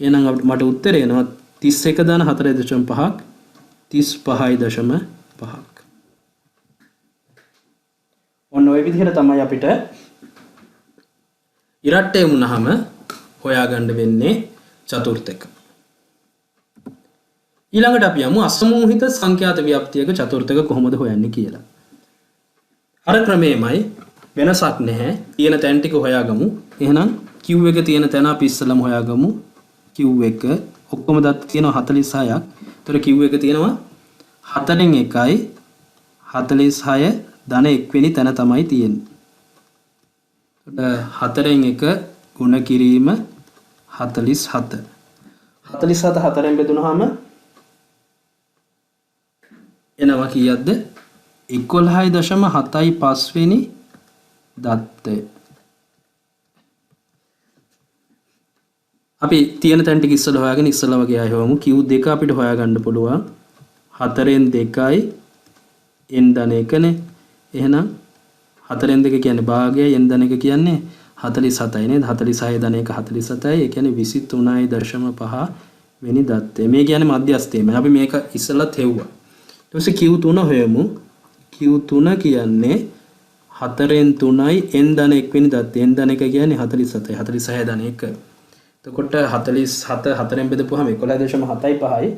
එහෙනම් මට උත්තරේ එනවා 31 ධන 4.5ක් 35.5ක්. ඔන්න ඔය විදිහට තමයි අපිට ඉරට්ටේ වුණාම හොයාගන්න වෙන්නේ චතුර්ථක. ඊළඟට අපි යමු අසමූහිත සංඛ්‍යාත ව්‍යාප්තියක චතුර්ථක කොහොමද හොයන්නේ කියලා. අර ක්‍රමෙමයි වෙනසක් නැහැ. තියෙන තැන් ටික හොයාගමු. එහෙනම් Q එක තියෙන තැන අපි ඉස්සෙල්ලාම හොයාගමු. Q එක ඔක්කොම දත් තියෙනවා 46ක්. ඒතර Q එක තියෙනවා 4න් 1යි 46 ධන 1 වෙනි තැන තමයි තියෙන්නේ. එතකොට 4න් 1 ගුණ කිරීම 47. 47 4න් බෙදුනහම එනවා කීයක්ද? 11.75 වෙනි දත්තය. අපි තියෙන තැන් ටික ඉස්සෙල්ලා හොයාගෙන ඉස්සෙල්ලා වගේ ආයෙ හොයමු. Q2 අපිට හොයාගන්න පුළුවන් 4න් 2යි n ධන 1නේ. එහෙනම් 4න් 2 කියන්නේ භාගයයි n ධන 1 කියන්නේ 47යි නේද? 46 ධන 1 47යි. ඒ කියන්නේ 23.5 වෙනි දත්තය. මේ කියන්නේ මධ්‍යස්ථයමයි. අපි මේක ඉස්සෙල්ලත් හෙව්වා. ඊට පස්සේ Q3 හොයමු. Q3 කියන්නේ 4න් 3යි n ධන 1 වෙනි දත්තය. n ධන 1 කියන්නේ 47යි. 46 ධන 1. එතකොට 47 4ෙන් බෙදපුවාම 11.75යි.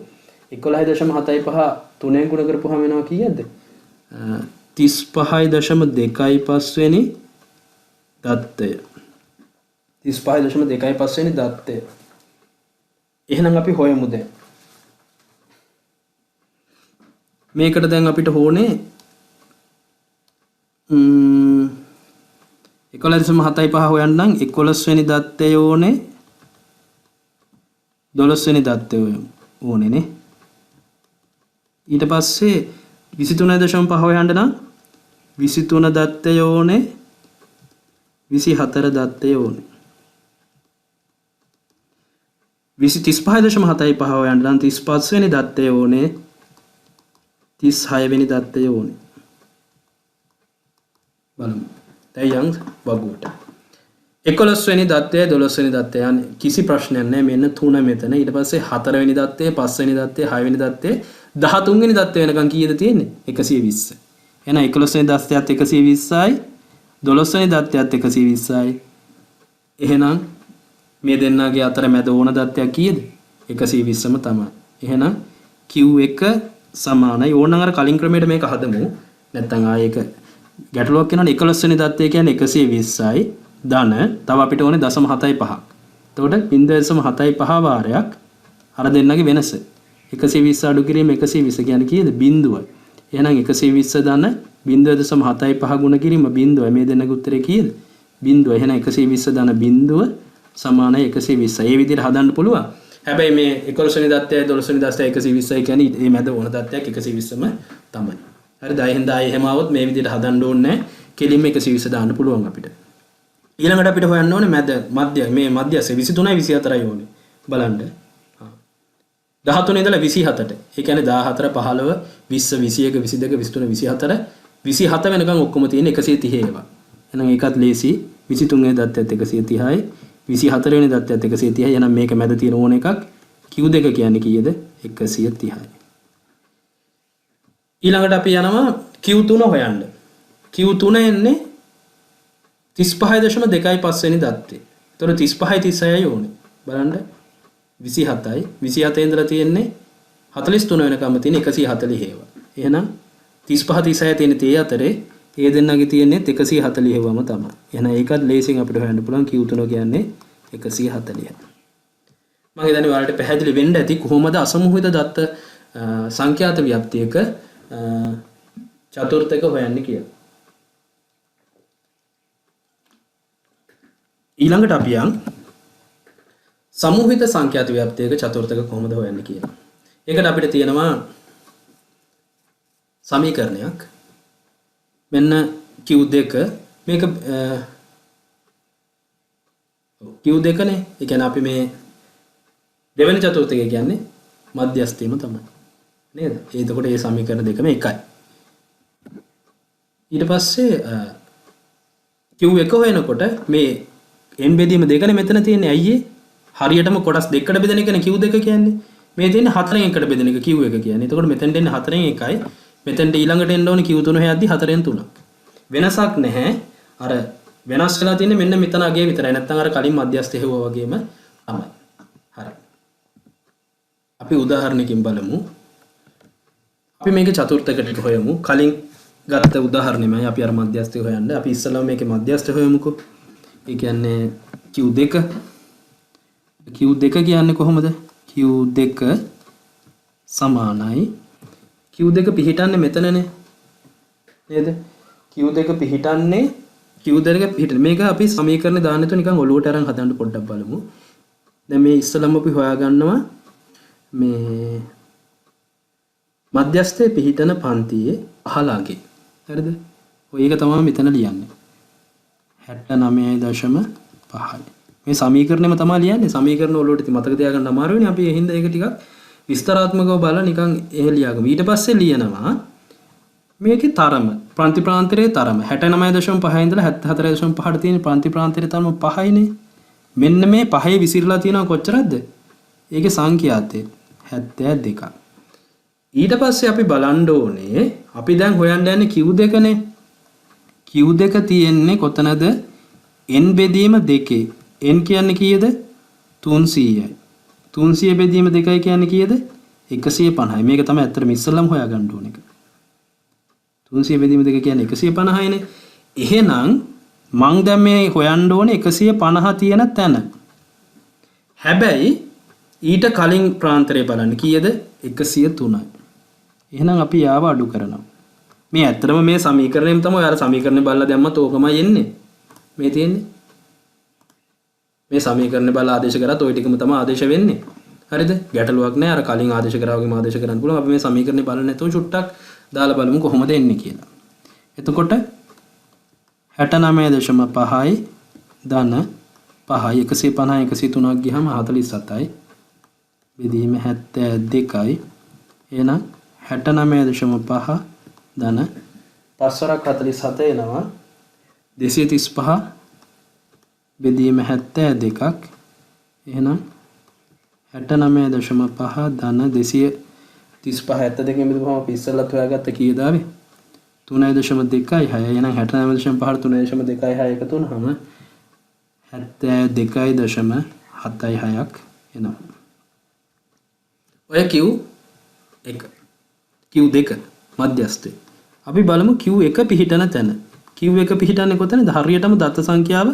11.75 3ෙන් ගුණ කරපුවාම වෙනවා කීයද? 35.25 වෙනි දත්තය. 35.25 වෙනි දත්තය. එහෙනම් අපි හොයමු දැන්. මේකට දැන් අපිට ඕනේ 11.75 හොයන්න නම් 11 වෙනි දත්තය ඕනේ 12 වෙනි දත්තය ඕනේ නේ. ඊට පස්සේ 23.5 හොයන්න නම් 23 දත්තය ඕනේ 24 දත්තය ඕනේ. 35.75 හොයන්න නම් 35 වෙනි දත්තය ඕනේ 36 වෙනි දත්තය ඕනේ. බලමු. දැන් වගුවට 11 වෙනි දත්තය 12 වෙනි දත්තය යන්නේ කිසි ප්‍රශ්නයක් නැහැ. මෙන්න 3 මෙතන. ඊට පස්සේ 4 වෙනි දත්තය 5 වෙනි දත්තය 6 වෙනි දත්තය 13 වෙනි දත්තය වෙනකන් කීයද තියෙන්නේ? 120. එහෙනම් 11 වෙනි දත්තයත් 120යි 12 වෙනි දත්තයත් 120යි. එහෙනම් මේ දෙන්නාගේ අතර මැද ඕන දත්තයක් කීයද? 120ම තමයි. එහෙනම් Q1 සමානයි. ඕනනම් අර කලින් ක්‍රමයට මේක හදමු. නැත්නම් ආයෙක ගැටලුවක් වෙනවනේ. 11 වෙනි දත්තය කියන්නේ 120යි ධන තව අපිට ඕනේ 0.75ක්. එතකොට 0.75 වාරයක් අර දෙන්නගේ වෙනස. 120 අඩු කිරීම 120 කියන්නේ කීයද? බිඳුවයි. එහෙනම් 120 ධන 0.75 ගුණ කිරීම බිඳුවයි. මේ දෙන්නගේ උත්තරේ කීයද? බිඳුව. එහෙනම් 120 ධන බිඳුව සමානයි 120. ඒ විදිහට හදන්න පුළුවන්. හැබැයි මේ 11 වෙනි දත්තයයි 12 වෙනි දත්තයයි 120යි කියන්නේ මේ මැද ඕන දත්තයක් 120ම තමයි. හරිද? ආයෙ හින්දා ආයෙ එහෙම આવොත් මේ විදිහට හදන්න ඕනේ නැහැ. කෙලින්ම 120 දාන්න පුළුවන් අපිට. ඊළඟට අපිට හොයන්න ඕනේ මැද මේ මධ්‍යස්ථ 23යි 24යි ඕනේ. බලන්න. 13 ඉඳලා 27ට. ඒ කියන්නේ 14 15 20 21 22 23 24 27 වෙනකන් ඔක්කොම තියෙන 130 ඒවා. එහෙනම් ඒකත් ලේසි. 23 වෙනි දත්තයත් 130යි 24 වෙනි දත්තයත් 130යි. එහෙනම් මේක මැද තියෙන ඕන එකක් Q2 කියන්නේ කීයද? 130යි. ඊළඟට අපි යනවා Q3 හොයන්න. Q3 එන්නේ 35.25 වෙනි දත්තේ. ඒතර 35යි 36යි ඕනේ. බලන්න 27යි 27 ඉඳලා තියෙන්නේ 43 වෙනකම් තියෙන 140 ඒවා. එහෙනම් 35 36 තියෙන තේ අතරේ ඒ දෙන්නගේ තියෙන්නේ 140 ඒවාම තමයි. එහෙනම් ඒකත් ලේසියෙන් අපිට හොයන්න පුළුවන් Q3 කියන්නේ 140. මම හිතන්නේ ඔයාලට පැහැදිලි වෙන්න ඇති කොහොමද අසමූහිත දත්ත සංඛ්‍යාත ව්‍යාප්තියක චතුර්ථක හොයන්නේ කියලා. ඊළඟට අපි යන් සමූහිත සංඛ්‍යාත ව්‍යාප්තියක චතුර්ථක කොහොමද හොයන්නේ කියලා. ඒකට අපිට තියෙනවා සමීකරණයක්. මෙන්න Q2 මේක Q2 නේ. ඒ කියන්නේ අපි මේ දෙවෙනි චතුර්ථකය කියන්නේ මධ්‍යස්ථයම තමයි. නේද? එතකොට මේ සමීකරණ දෙකම එකයි. ඊට පස්සේ Q1 හොයනකොට මේ n බෙදීම දෙකනේ මෙතන තියෙන්නේ. අයියේ හරියටම කොටස් දෙකකට බෙදෙන එකනේ Q2 කියන්නේ. මේ තියෙන්නේ 4න් එකකට බෙදෙන එක Q1 කියන්නේ. එතකොට මෙතෙන්ට එන්නේ 4න් එකයි. මෙතෙන්ට ඊළඟට එන්න ඕනේ Q3 හොයද්දී 4න් 3ක්. වෙනසක් නැහැ. අර වෙනස් වෙලා තියෙන්නේ මෙන්න මෙතන අගේ විතරයි. නැත්නම් අර කලින් මධ්‍යස්ථ හේවුවා වගේම තමයි. හරි. අපි උදාහරණයකින් බලමු. අපි මේකේ චතුර්ථක ටික හොයමු. කලින් ගත්ත උදාහරණෙමයි අපි අර මධ්‍යස්ථය හොයන්න. අපි ඉස්සෙල්ලාම මේකේ මධ්‍යස්ථය හොයමුකෝ. ඒ කියන්නේ Q2 කියන්නේ කොහොමද? Q2 සමානයි Q2 පිහිටන්නේ මෙතනනේ නේද? Q2 පිහිටන්නේ මේක අපි සමීකරණේ දාන්න තු නිකන් ඔලුවට අරන් හදන්න පොඩ්ඩක් බලමු. දැන් මේ ඉස්සලම අපි හොයාගන්නවා මේ මධ්‍යස්ථයේ පිහිටන පන්තියේ පහළගේ. හරිද? ඔය එක තමයි මෙතන ලියන්නේ. 69.5. මේ සමීකරණයම තමයි ලියන්නේ. සමීකරණ වලට ඉතින් මතක තියාගන්න අමාරු වෙන්නේ. අපි ඒ හින්දා ඒක ටිකක් විස්තරාත්මකව බලලා නිකන් එහෙ ලියාගමු. ඊට පස්සේ ලියනවා මේකේ තරම ප්‍රාන්ති ප්‍රාන්තරයේ තරම 69.5 ඉඳලා 74.5ට තියෙන ප්‍රාන්ති ප්‍රාන්තරයේ තරම 5යිනේ. මෙන්න මේ 5 විසිරලා තියෙනවා කොච්චරද? ඒකේ සංඛ්‍යාතය 72ක්. ඊට පස්සේ අපි බලන්න ඕනේ අපි දැන් හොයන්න යන්නේ Q2නේ. Q2 තියෙන්නේ කොතනද? n බෙදීම 2. n කියන්නේ කීයද? 300යි. 300 බෙදීම 2යි කියන්නේ කීයද? 150යි. මේක තමයි ඇත්තටම ඉස්සෙල්ලම හොයාගන්න ඕන එක. 300 බෙදීම 2 කියන්නේ 150යිනේ. එහෙනම් මං දැන් මේ හොයන්න ඕනේ 150 තියෙන තැන. හැබැයි ඊට කලින් ප්‍රාන්තරය බලන්න කීයද? 103යි. එහෙනම් අපි යාව අඩු කරනවා. මේ ඇත්තටම මේ සමීකරණයම තමයි අර සමීකරණය බලලා දැම්මත් ඕකමයි එන්නේ. මේ තියෙන්නේ. මේ සමීකරණය බලලා ආදේශ කරත් ওই ටිකම තමයි ආදේශ වෙන්නේ. හරිද? ගැටලුවක් නැහැ. අර කලින් ආදේශ කරා වගේම ආදේශ කරන්න පුළුවන්. අපි මේ සමීකරණය බලන්න නැතුව චුට්ටක් දාලා බලමු කොහොමද එන්නේ කියලා. එතකොට 69.5යි ධන 5යි 150 103ක් ගියම 47යි. බෙදීම 72යි. එහෙනම් 69.5 ධන 5 47 එනවා 235 බෙදීම 72ක්. එහෙනම් 69.5 ධන 235 72 බෙදුවම අපි ඉස්සෙල්ලත් හොයාගත්ත කීයද ආවේ 3.26යි 6. එහෙනම් 69.5 3.26 එකතු වුනහම 72.76ක් එනවා. ඔය Q1 Q2 මධ්‍යස්ථය. අපි බලමු Q1 පිහිටන තැන. Q1 පිහිටන්නේ කොතනද? හරියටම දත්ත සංඛ්‍යාව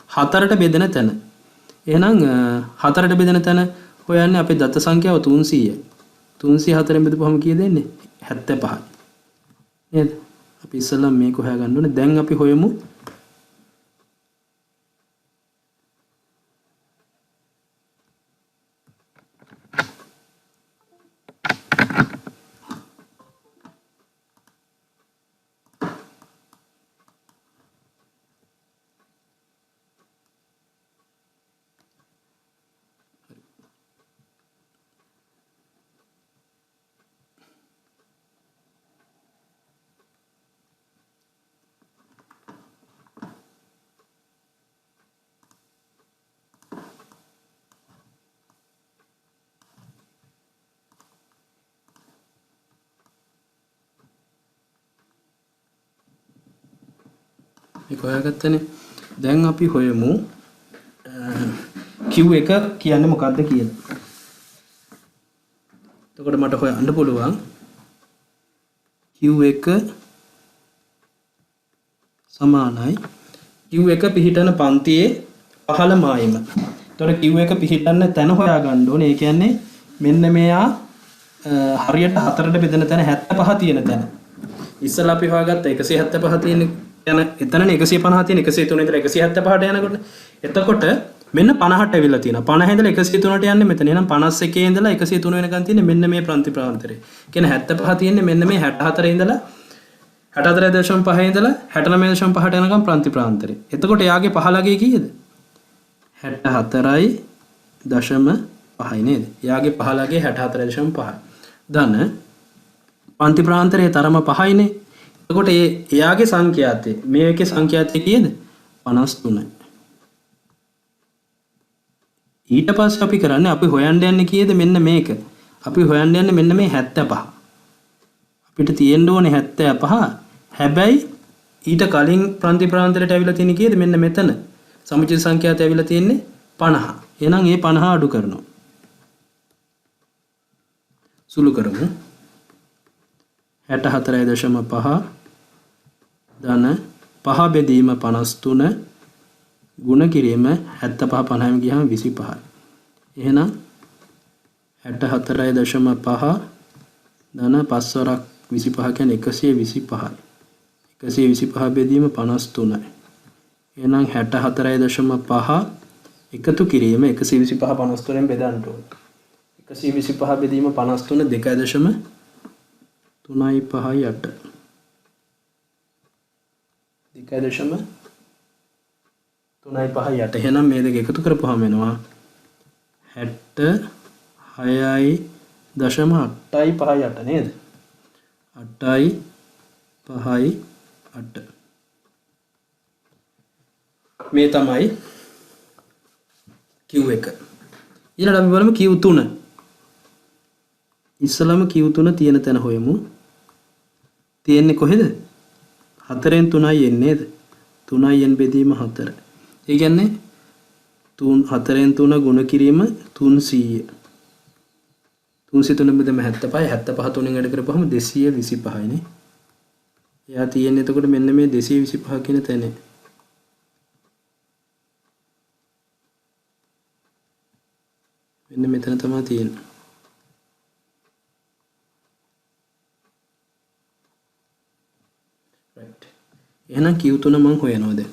4ට බෙදෙන තැන. එහෙනම් 4ට බෙදෙන තැන හොයන්නේ අපේ දත්ත සංඛ්‍යාව 300යි. 304ෙන් බෙදපුවම කීයද එන්නේ? 75යි. නේද? අපි ඉස්සෙල්ලා මේක හොයාගන්න ඕනේ. දැන් අපි හොයමු මේක හොයාගත්තනේ. දැන් අපි හොයමු Q1 කියන්නේ මොකක්ද කියලා. එතකොට මට හොයන්න පුළුවන් Q1 සමානයි Q1 පිහිටන පන්තියේ පහළ මායිම. එතකොට Q1 පිහිටන්න තැන හොයාගන්න ඕනේ. ඒ කියන්නේ මෙන්න මෙයා හරියට 4ට බෙදෙන තැන 75 තියෙන තැන. ඉස්සලා අපි හොයාගත්ත 175 තියෙන යන එතනනේ 150 තියෙන 103 ඉඳලා 175ට යනකොට එතකොට මෙන්න 50ට ඇවිල්ලා තියෙනවා 50 ඉඳලා 103ට යන්නේ මෙතන. එහෙනම් 51 ඉඳලා 103 වෙනකන් තියෙන්නේ මෙන්න මේ ප්‍රාන්ති ප්‍රාන්තරේ. කියන්නේ 75 තියෙන්නේ මෙන්න මේ 64 ඉඳලා 64.5 ඉඳලා 69.5ට යනකම් ප්‍රාන්ති ප්‍රාන්තරේ. එතකොට එයාගේ පහළගේ කීයද? 64.5යි නේද? එයාගේ පහළගේ 64.5. ධන ප්‍රාන්ති ප්‍රාන්තරේ තරම 5යිනේ. එතකොට එයාගේ සංඛ්‍යාතය මේකේ සංඛ්‍යාතය කීයද? 53යි. ඊට පස්සේ අපි කරන්නේ අපි හොයන්න යන්නේ කීයද? මෙන්න මේක. අපි හොයන්න යන්නේ මෙන්න මේ 75. අපිට තියෙන්න ඕනේ 75. හැබැයි ඊට කලින් ප්‍රාන්ති ප්‍රාන්තරයට ඇවිල්ලා තියෙන්නේ කීයද? මෙන්න මෙතන. සමුචිත සංඛ්‍යාතය ඇවිල්ලා තියෙන්නේ 50. එහෙනම් ඒ 50 අඩු කරනවා. සුළු කරමු. 64.5 ධන 5 බෙදීම 53 ගුණ කිරීම 75 50න් ගියාම 25යි. එහෙනම් 64.5 ධන 5 වරක් 25 කියන්නේ 125යි. 125 බෙදීම 53යි. එහෙනම් 64.5 එකතු කිරීම 125 53න් බෙදන්න ඕනේ. 125 බෙදීම 53 2.5 3යි 5යි 8 2.3යි 5යි 8 එහෙනම් මේ දෙක එකතු කරපුවාම එනවා 66යි 8යි 5යි 8 නේද 8යි 5යි 8 මේ තමයි Q1 ඊළඟට අපි බලමු Q3 ඉස්සලම Q3 තියෙන තැන හොයමු තියෙන්නේ කොහෙද 4න් 3යි එන්නේ නේද 3යි n බෙදීම 4 ඒ කියන්නේ 4න් 3 ගුණ කිරීම 300 303 බෙදීම 75 75 3න් වැඩ කරපුවම 225 නේ එයා තියෙන්නේ එතකොට මෙන්න මේ 225 කියන තැනේ මෙන්න මෙතන තමයි තියෙන්නේ right එහෙනම් Q3 මම හොයනවා දැන්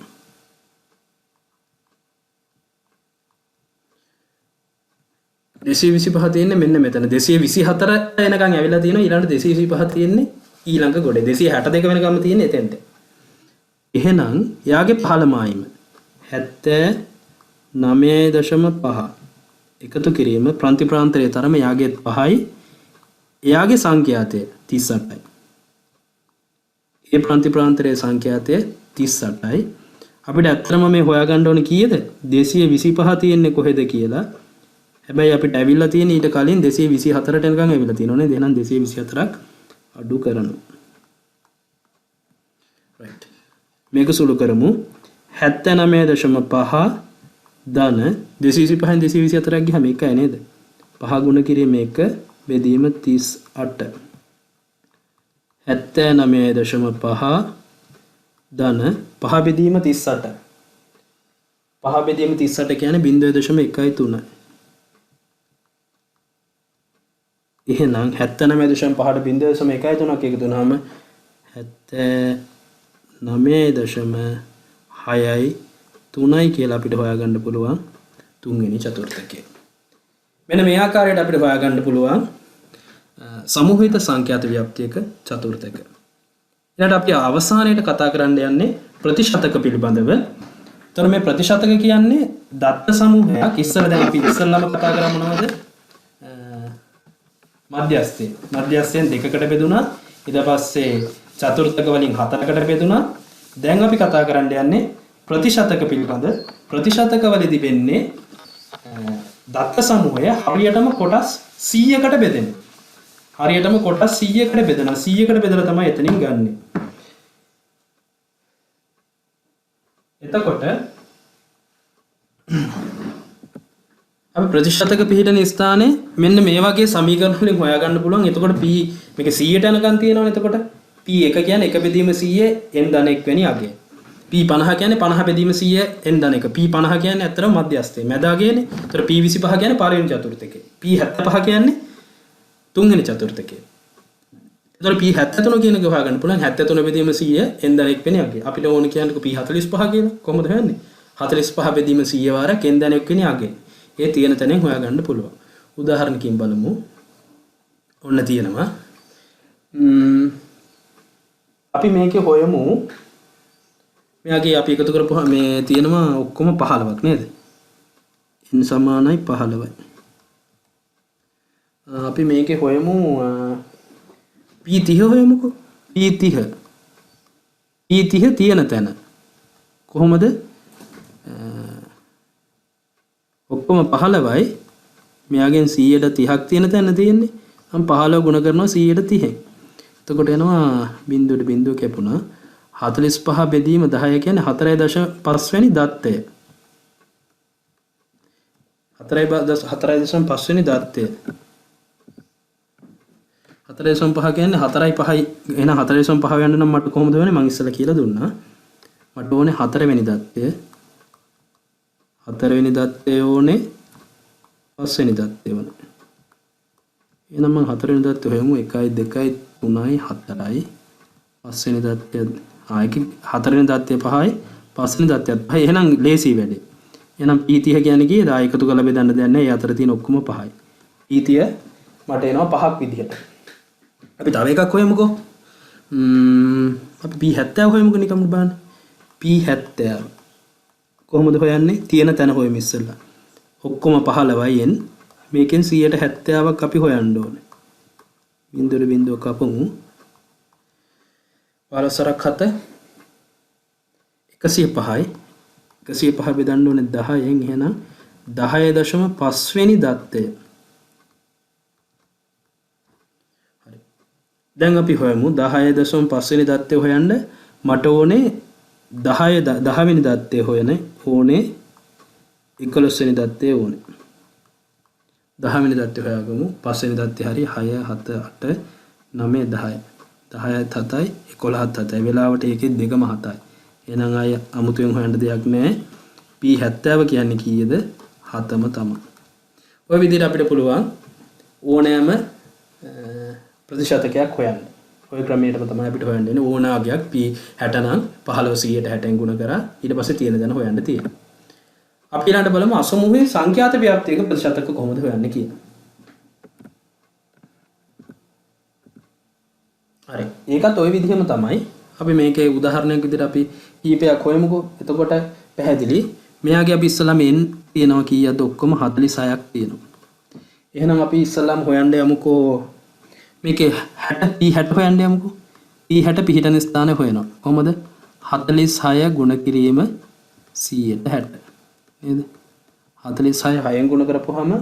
225 තියෙන්නේ මෙන්න මෙතන 224 එනකන් ඇවිල්ලා තියෙනවා ඊළඟ 225 තියෙන්නේ ඊළඟ ගොඩේ 262 වෙනකම් තියෙන්නේ එතෙන්ට එහෙනම් යාගේ පහළමායිම 79.5 එකතු කිරීම ප්‍රතිප්‍රාන්තරයේ තරම යාගේ 5යි එයාගේ සංඛ්‍යාතය 38යි ඒ ප්‍රතිප්‍රාන්තරයේ සංඛ්‍යාතය 38යි අපිට ඇත්තටම මේ හොයාගන්න ඕනේ කීයද 225 තියෙන්නේ කොහෙද කියලා හැබැයි අපිට ඇවිල්ලා තියෙන ඊට කලින් 224ට එනකන් ඇවිල්ලා තියෙනවා නේද එහෙනම් 224ක් අඩු කරනවා right මේක සුළු කරමු 79.5 ධන 225න් 224ක් ගියාම එකයි නේද 5 ගුණ කිරීම 1 බෙදීම 38 79.5 ධන 5 බෙදීම 38 5 බෙදීම 38 කියන්නේ 0.13 එහෙනම් 79.5ට 0.13ක් එකතු වුණාම 79.6යි 3යි කියලා අපිට හොයාගන්න පුළුවන් තුන්වෙනි චතුර්ථකය. මෙන්න මේ ආකාරයට අපිට හොයාගන්න පුළුවන් සමූහිත සංඛ්‍යාත ව්‍යාප්තියක චතුර්ථක. ඊළඟට අපි අවසානයේට කතා කරන්න යන්නේ ප්‍රතිශතක පිළිබඳව. එතකොට මේ ප්‍රතිශතක කියන්නේ දත්ත සමූහයක්. ඉස්සර දැන් අපි ඉස්සල්ලාම කතා කරා මොනවද? මධ්‍යස්ථය. මධ්‍යස්ථයෙන් දෙකකට බෙදුණා. ඊට පස්සේ චතුර්ථක වලින් හතරකට බෙදුණා. දැන් අපි කතා කරන්න යන්නේ ප්‍රතිශතක පිළිබඳ. ප්‍රතිශතක වලදී වෙන්නේ දත්ත සමූහය හරියටම කොටස් 100කට බෙදෙනවා. හරියටම කොටස් 100කට බෙදෙනවා. 100කට බෙදලා තමයි එතනින් ගන්නෙ. එතකොට අපි ප්‍රතිශතක පිළිහෙන ස්ථානයේ මෙන්න මේ වගේ සමීකරණ වලින් හොයාගන්න පුළුවන්. එතකොට p මේක 100ට යනකම් තියෙනවනේ. එතකොට p1 කියන්නේ 1 බෙදීම 100 n ධන 1 වෙනි අගය. p50 කියන්නේ 50 බෙදීම 100 n ධන 1. p50 කියන්නේ ඇත්තටම මධ්‍යස්ථය. මැද අගයනේ. එතකොට p25 කියන්නේ පළවෙනි චතුර්ථකය. p75 කියන්නේ තුන්වෙනි චතුර්ථකය. එතකොට p73 කියන එක හොයාගන්න පුළුවන්. 73 බෙදීම 100 n ධන 1 වෙනි අගය. අපිට ඕන කියන්නකො p45 කියලා. කොහොමද හොයන්නේ? 45 බෙදීම 100 වාරයක් n ධන 1 වෙනි අගය. ඒ තියෙන තැනින් හොයාගන්න පුළුවන්. උදාහරණකින් බලමු. ඔන්න තියෙනවා. අපි මේකේ හොයමු. මෙයාගේ අපි එකතු කරපුවා මේ තියෙනවා ඔක්කොම 15ක් නේද? n සමානයි 15යි. අපි මේකේ හොයමු p30 හොයමුකෝ. p30 තියෙන තැන කොහොමද? ඔක්කොම 15යි. මෙයාගෙන් 100ට 30ක් තියෙන තැන තියෙන්නේ. මම 15 ගුණ කරනවා 100ට 30න්. එතකොට එනවා බිඳුවට බිඳුව කැපුණා. 45 බෙදීම 10 කියන්නේ 4.5 වෙනි දත්තය. 4.5 වෙනි දත්තය. 4.5 කියන්නේ 4යි 5යි. එහෙනම් 4.5 යන්න නම් මට කොහොමද වෙන්නේ? මම ඉස්සෙල්ලා කියලා දුන්නා. මට ඕනේ 4 වෙනි දත්තය. 4 වෙනි දත්තය ඕනේ 5 වෙනි දත්තය ඕනේ. එහෙනම් මම 4 වෙනි දත්තය හොයමු. 1 2 3යි 4යි 5 වෙනි දත්තය ආයක 4 වෙනි දත්තය 5යි 5 වෙනි දත්තයත් 5යි. එහෙනම් ලේසි වැඩේ. එහෙනම් p30 කියන්නේ කීයද? ආයකතු කරලා බෙදන්න දෙයක් නැහැ. ඒ අතර තියෙන ඔක්කොම 5යි. p30 මට එනවා 5ක් විදිහට. අපි තව එකක් හොයමුකෝ. අපි p70 හොයමුකෝ නිකම්ම බලන්න. p70 කොහොමද හොයන්නේ? තියෙන තැන හොයමු ඉස්සෙල්ලා. ඔක්කොම 15යි n. මේකෙන් 70ක් අපි හොයන්න ඕනේ. බිඳුවට බිඳුව කපමු. 15ක් 7 105යි. 105 බෙදන්න ඕනේ 10න්. එහෙනම් 10.5 වෙනි දත්තය. හරි. දැන් අපි හොයමු 10.5 වෙනි දත්තය හොයන්න. මට ඕනේ 10 වෙනි දත්තය ඕනේ 11 වෙනි දත්තය ඕනේ. 10 වෙනි දත්තය හොයාගමු. 5 වෙනි දත්තය හරි 6 7 8 9 10. 10ත් 7යි 11ත් 7යි. වෙලාවට ඒකේ දෙකම 7යි. එහෙනම් අය අමුතුවෙන් හොයන්න දෙයක් නැහැ. p70 කියන්නේ කීයද? 7ම තමයි. ඔය විදිහට අපිට පුළුවන් ඕනෑම ප්‍රතිශතකයක් හොයන්න. ඔය ක්‍රමයටම තමයි අපිට හොයන්න වෙන්නේ. ඕනාගයක් p60 නම් 15 160න් ගුණ කරා ඊට පස්සේ තියෙන දන හොයන්න තියෙනවා. අපි ඊළඟට බලමු අසමූහයේ සංඛ්‍යාත ව්‍යාප්තියක ප්‍රතිශතක කොහොමද හොයන්නේ කියලා. හරි. ඒකත් ওই විදිහම තමයි. අපි මේකේ උදාහරණයක් විදිහට අපි කීපයක් හොයමුකෝ. එතකොට පැහැදිලි. මෙයාගේ අපි ඉස්සලාම n තියෙනවා කීයද? ඔක්කොම 46ක් තියෙනවා. එහෙනම් අපි ඉස්සලාම හොයන්න යමුකෝ. මේකේ 60 p60 හොයන්න යමුකෝ. p60 පිහිටන ස්ථානේ හොයනවා. කොහමද? 46 ගුණ කිරීම 160. නේද? 46 6න් ගුණ කරපුවාම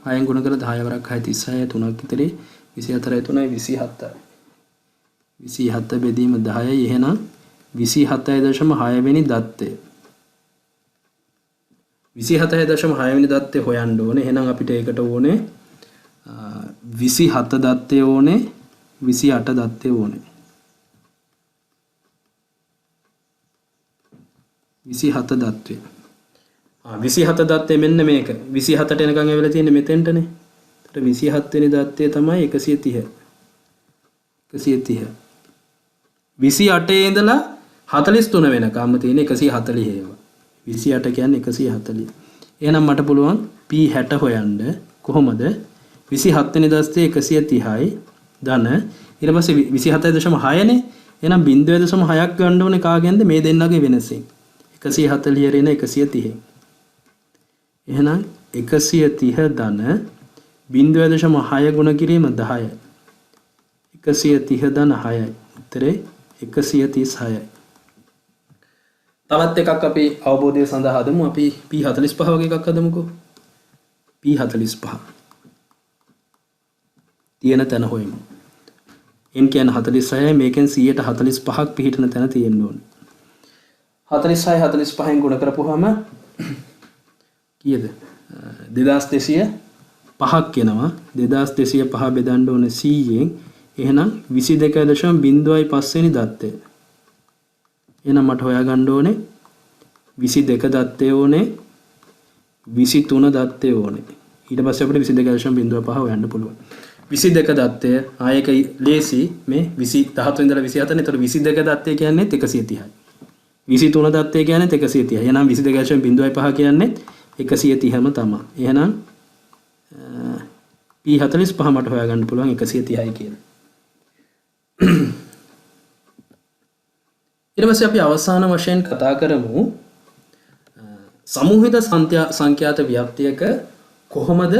6න් ගුණ කරලා 10 වරක් 6 36 3ක් ඉතරේ 24 3යි 27. 27 බෙදීම 10යි. එහෙනම් 27.6 වෙනි දත්තය. 27.6 වෙනි දත්තය හොයන්න ඕනේ. එහෙනම් අපිට ඒකට ඕනේ 27 දත්තය ඕනේ 28 දත්තය ඕනේ. 27 දත්තය. 27 දත්තය මෙන්න මේක. 27ට එනකන් ඇවිල්ලා තියෙන්නේ මෙතෙන්ටනේ. ඒතර 27 වෙනි දත්තය තමයි 130. 130. 28 ඉඳලා 43 වෙනකම්ම තියෙන 140 ඒවා. 28 කියන්නේ 140. එහෙනම් මට පුළුවන් p60 හොයන්න. කොහොමද? 27 වෙනි දත්තේ 130යි ධන ඊට පස්සේ 27.6 නේ. එහෙනම් 0.6ක් ගන්න ඕනේ කාගෙන්ද? මේ දෙන්නගේ වෙනසෙන්. 140 රෙන 130. එහෙනම් 130 ධන 0.6 ගුණ කිරීම 10යි. 130 ධන 6යි. උත්තරේ 136යි. තවත් එකක් අපි අවබෝධය සඳහා හදමු. අපි p45 වගේ එකක් හදමුකෝ. p45 තියෙන තැන හොයමු. n කියන්නේ 46යි. මේකෙන් 145ක් පිහිටන තැන තියෙන්න ඕනේ. 46 45න් ගුණ කරපුවාම කීයද? 2205ක් එනවා. 2205 බෙදන්න ඕනේ 100න්. එහෙනම් 22.05 වෙනි දත්තය. එහෙනම් මට හොයාගන්න ඕනේ 22 දත්තය ඕනේ 23 දත්තය ඕනේ. ඊට පස්සේ අපිට 22.05 හොයන්න පුළුවන්. 22 දත්තය ආයක ලේසි මේ 13 ඉඳලා 27 නේ. ඒතර 22 දත්තය කියන්නේ 130යි. 23 දත්තය කියන්නේ 130යි. එහෙනම් 22.05 කියන්නේ 130ම තමයි. එහෙනම් p45 මට හොයාගන්න පුළුවන් 130යි කියලා. ඊට පස්සේ අපි අවසාන වශයෙන් කතා කරමු සමූහිත සංඛ්‍යාත ව්‍යාප්තියක කොහොමද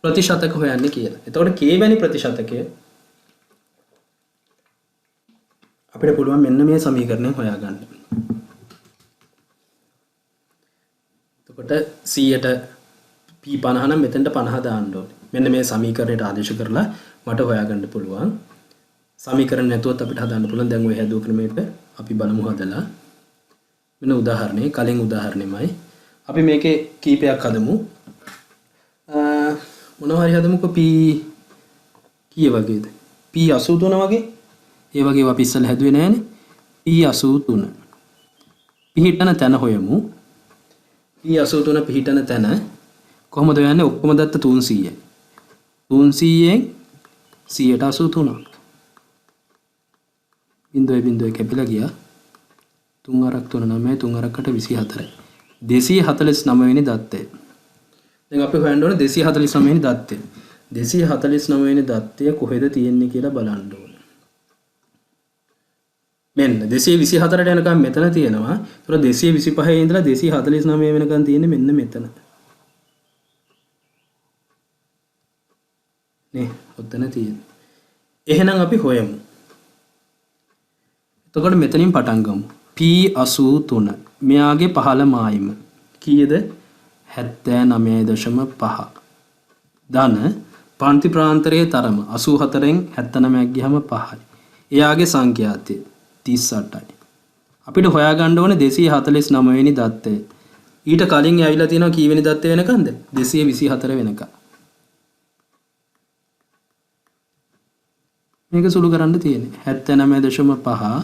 ප්‍රතිශතක හොයන්නේ කියලා. එතකොට k වැනි ප්‍රතිශතකය අපිට පුළුවන් මෙන්න මේ සමීකරණය හොයාගන්න. එතකොට 100ට p50 නම් මෙතෙන්ට 50 දාන්න ඕනේ. මෙන්න මේ සමීකරණයට ආදේශ කරලා මට හොයාගන්න පුළුවන්. සමීකරණ නැතුවත් අපිට හදාන්න පුළුවන්. දැන් ඔය හැදුව ක්‍රමයට අපි බලමු හදලා. මෙන්න උදාහරණේ කලින් උදාහරණෙමයි. අපි මේකේ කීපයක් හදමු. මොනවා හරි හදමුකෝ p කීය වගේද? p83 වගේ. ඒ වගේ අපි ඉස්සෙල්ලා හැදුවේ නෑනේ. p83. පිහිටන තැන හොයමු. p83 පිහිටන තැන කොහොමද යන්නේ? ඔක්කොම දත්ත 300යි. 300න් 183ක්. බිඳුවේ කැපිලා ගියා. 3 අරක් 3 9 3 අරකට 24යි. 249 වෙනි දත්තය. දැන් අපි හොයන්න ඕනේ 249 වෙනි දත්තය. 249 වෙනි දත්තය කොහෙද තියෙන්නේ කියලා බලන්න ඕනේ. මෙන්න 224ට යනකම් මෙතන තියෙනවා. ඒතර 225 ඉඳලා 249 වෙනකම් තියෙන්නේ මෙන්න මෙතන. නේ ඔතන තියෙන්නේ. එහෙනම් අපි හොයමු. එතකොට මෙතනින් පටන් ගමු. P83 මෙයාගේ පහළ මායිම කීයද? 79.5. ධන පන්ති ප්‍රාන්තරයේ තරම 84න් 79ක් ගියම 5යි. එයාගේ සංඛ්‍යාතය 38යි. අපිට හොයාගන්න ඕනේ 249 වෙනි දත්තය. ඊට කලින් ඇවිල්ලා තියෙනවා කී වෙනි දත්තය වෙනකන්ද? 224 වෙනකන්. මේක සුළු කරන්න තියෙන්නේ 79.5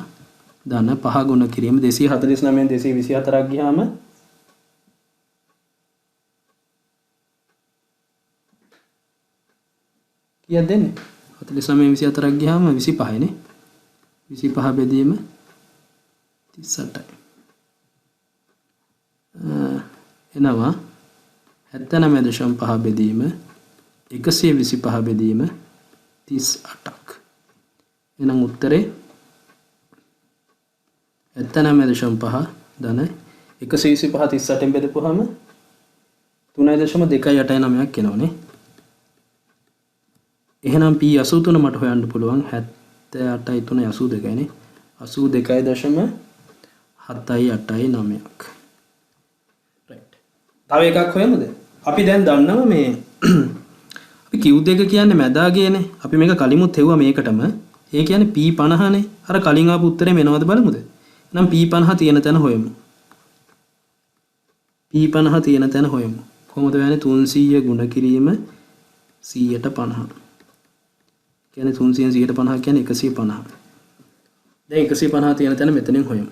ධන 5 ගුණ කිරීම 249 224ක් ගියාම කීයද දෙන්නේ? 49 24ක් ගියාම 25යි නේ. 25 බෙදීම 38යි. එනවා 79.5 බෙදීම 125 බෙදීම 38ක්. එහෙනම් උත්තරේ 79.5 ධන 125 38න් බෙදපුවාම 3.289ක් එනවනේ. එහෙනම් P83 මට හොයන්න පුළුවන් 78යි 3 82යි නේ. 82.789ක්. රයිට්. තව එකක් හොයමුද? අපි දැන් දන්නවා මේ අපි Q2 කියන්නේ මැදාගේනේ. අපි මේක කලිමුත් හෙව්වා මේකටම. ඒ කියන්නේ P50 නේ. අර කලින් ආපු උත්තරේ මෙනවද බලමුද? එහෙනම් P50 තියෙන තැන හොයමු. P50 තියෙන තැන හොයමු. කොහොමද වෙන්නේ? 300 ගුණ කිරීම 150. කියන්නේ 300 150 කියන්නේ 150. දැන් 150 තියෙන තැන මෙතනින් හොයමු.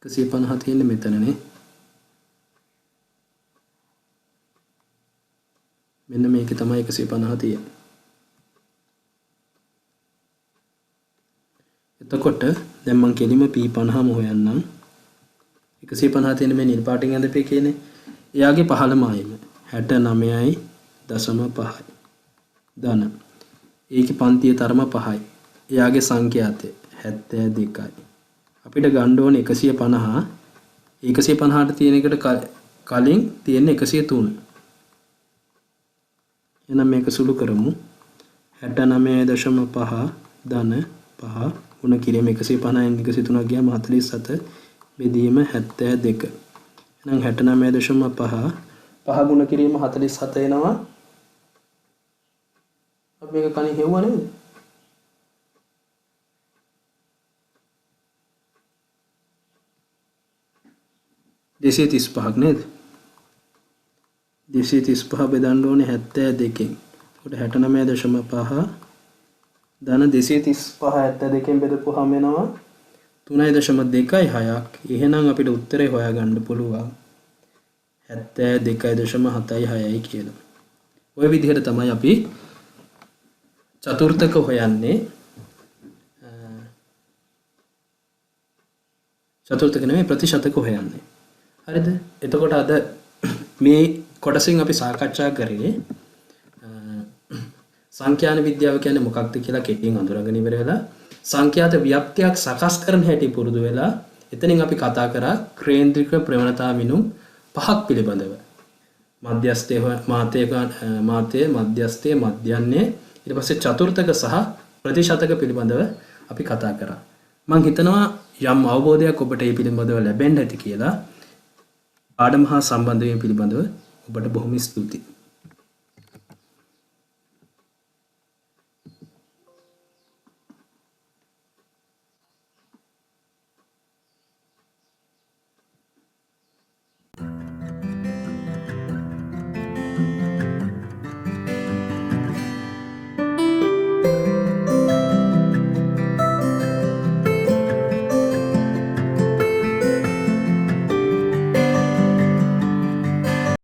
150 තියෙන්නේ මෙතනනේ. මෙන්න මේකේ තමයි 150 තියෙන්නේ. එතකොට දැන් මම කෙලිම P50ම හොයන්නම්. 150 තියෙන මේ නිල් පාටින් ඇඳපේ කියන්නේ එයාගේ පහළ මායිම 69.5යි. ධන ඒකේ පන්තියේ තරම 5යි. එයාගේ සංඛ්‍යාතය 72යි. අපිට ගන්න ඕනේ 150. 150ට තියෙන එකට කලින් තියෙන 103. එහෙනම් මේක සුළු කරමු. 69.5 ධන 5 ගුණ කිරීම 150න් 103ක් ගියාම 47 බෙදීම 72. එහෙනම් 69.5 5 ගුණ කිරීම 47 එනවා. අපි මේක කලින් හෙව්වා නේද? දෙසිය 35ක් නේද? 235 බෙදන්න ඕනේ 72කින්. එතකොට 69.5 ධන 235 72කින් බෙදපුවාම එනවා 3.26ක්. එහෙනම් අපිට උත්තරේ හොයාගන්න පුළුවන් 72.76යි කියලා. ওই විදිහට තමයි අපි චතුර්ථක හොයන්නේ. චතුර්ථක නෙමෙයි ප්‍රතිශතක හොයන්නේ. හරිද? එතකොට අද මේ කොටසින් අපි සාකච්ඡා කරේ සංඛ්‍යාන විද්‍යාව කියන්නේ මොකක්ද කියලා කෙටියෙන් අඳුරගෙන ඉවර වෙලා සංඛ්‍යාත ව්‍යාප්තියක් සකස් කරන හැටි පුරුදු වෙලා එතනින් අපි කතා කරා කේන්ද්‍රික ප්‍රවණතා මිනුම් පහක් පිළිබඳව. මධ්‍යස්ථය මාතේ මධ්‍යස්ථය මධ්‍යන්නේ ඊට පස්සේ චතුර්ථක සහ ප්‍රතිශතක පිළිබඳව අපි කතා කරා. මම හිතනවා යම් අවබෝධයක් ඔබට මේ පිළිබඳව ලැබෙන්න ඇති කියලා. ආඩම හා සම්බන්ධ වීම පිළිබඳව ඔබට බොහොම ස්තුතියි.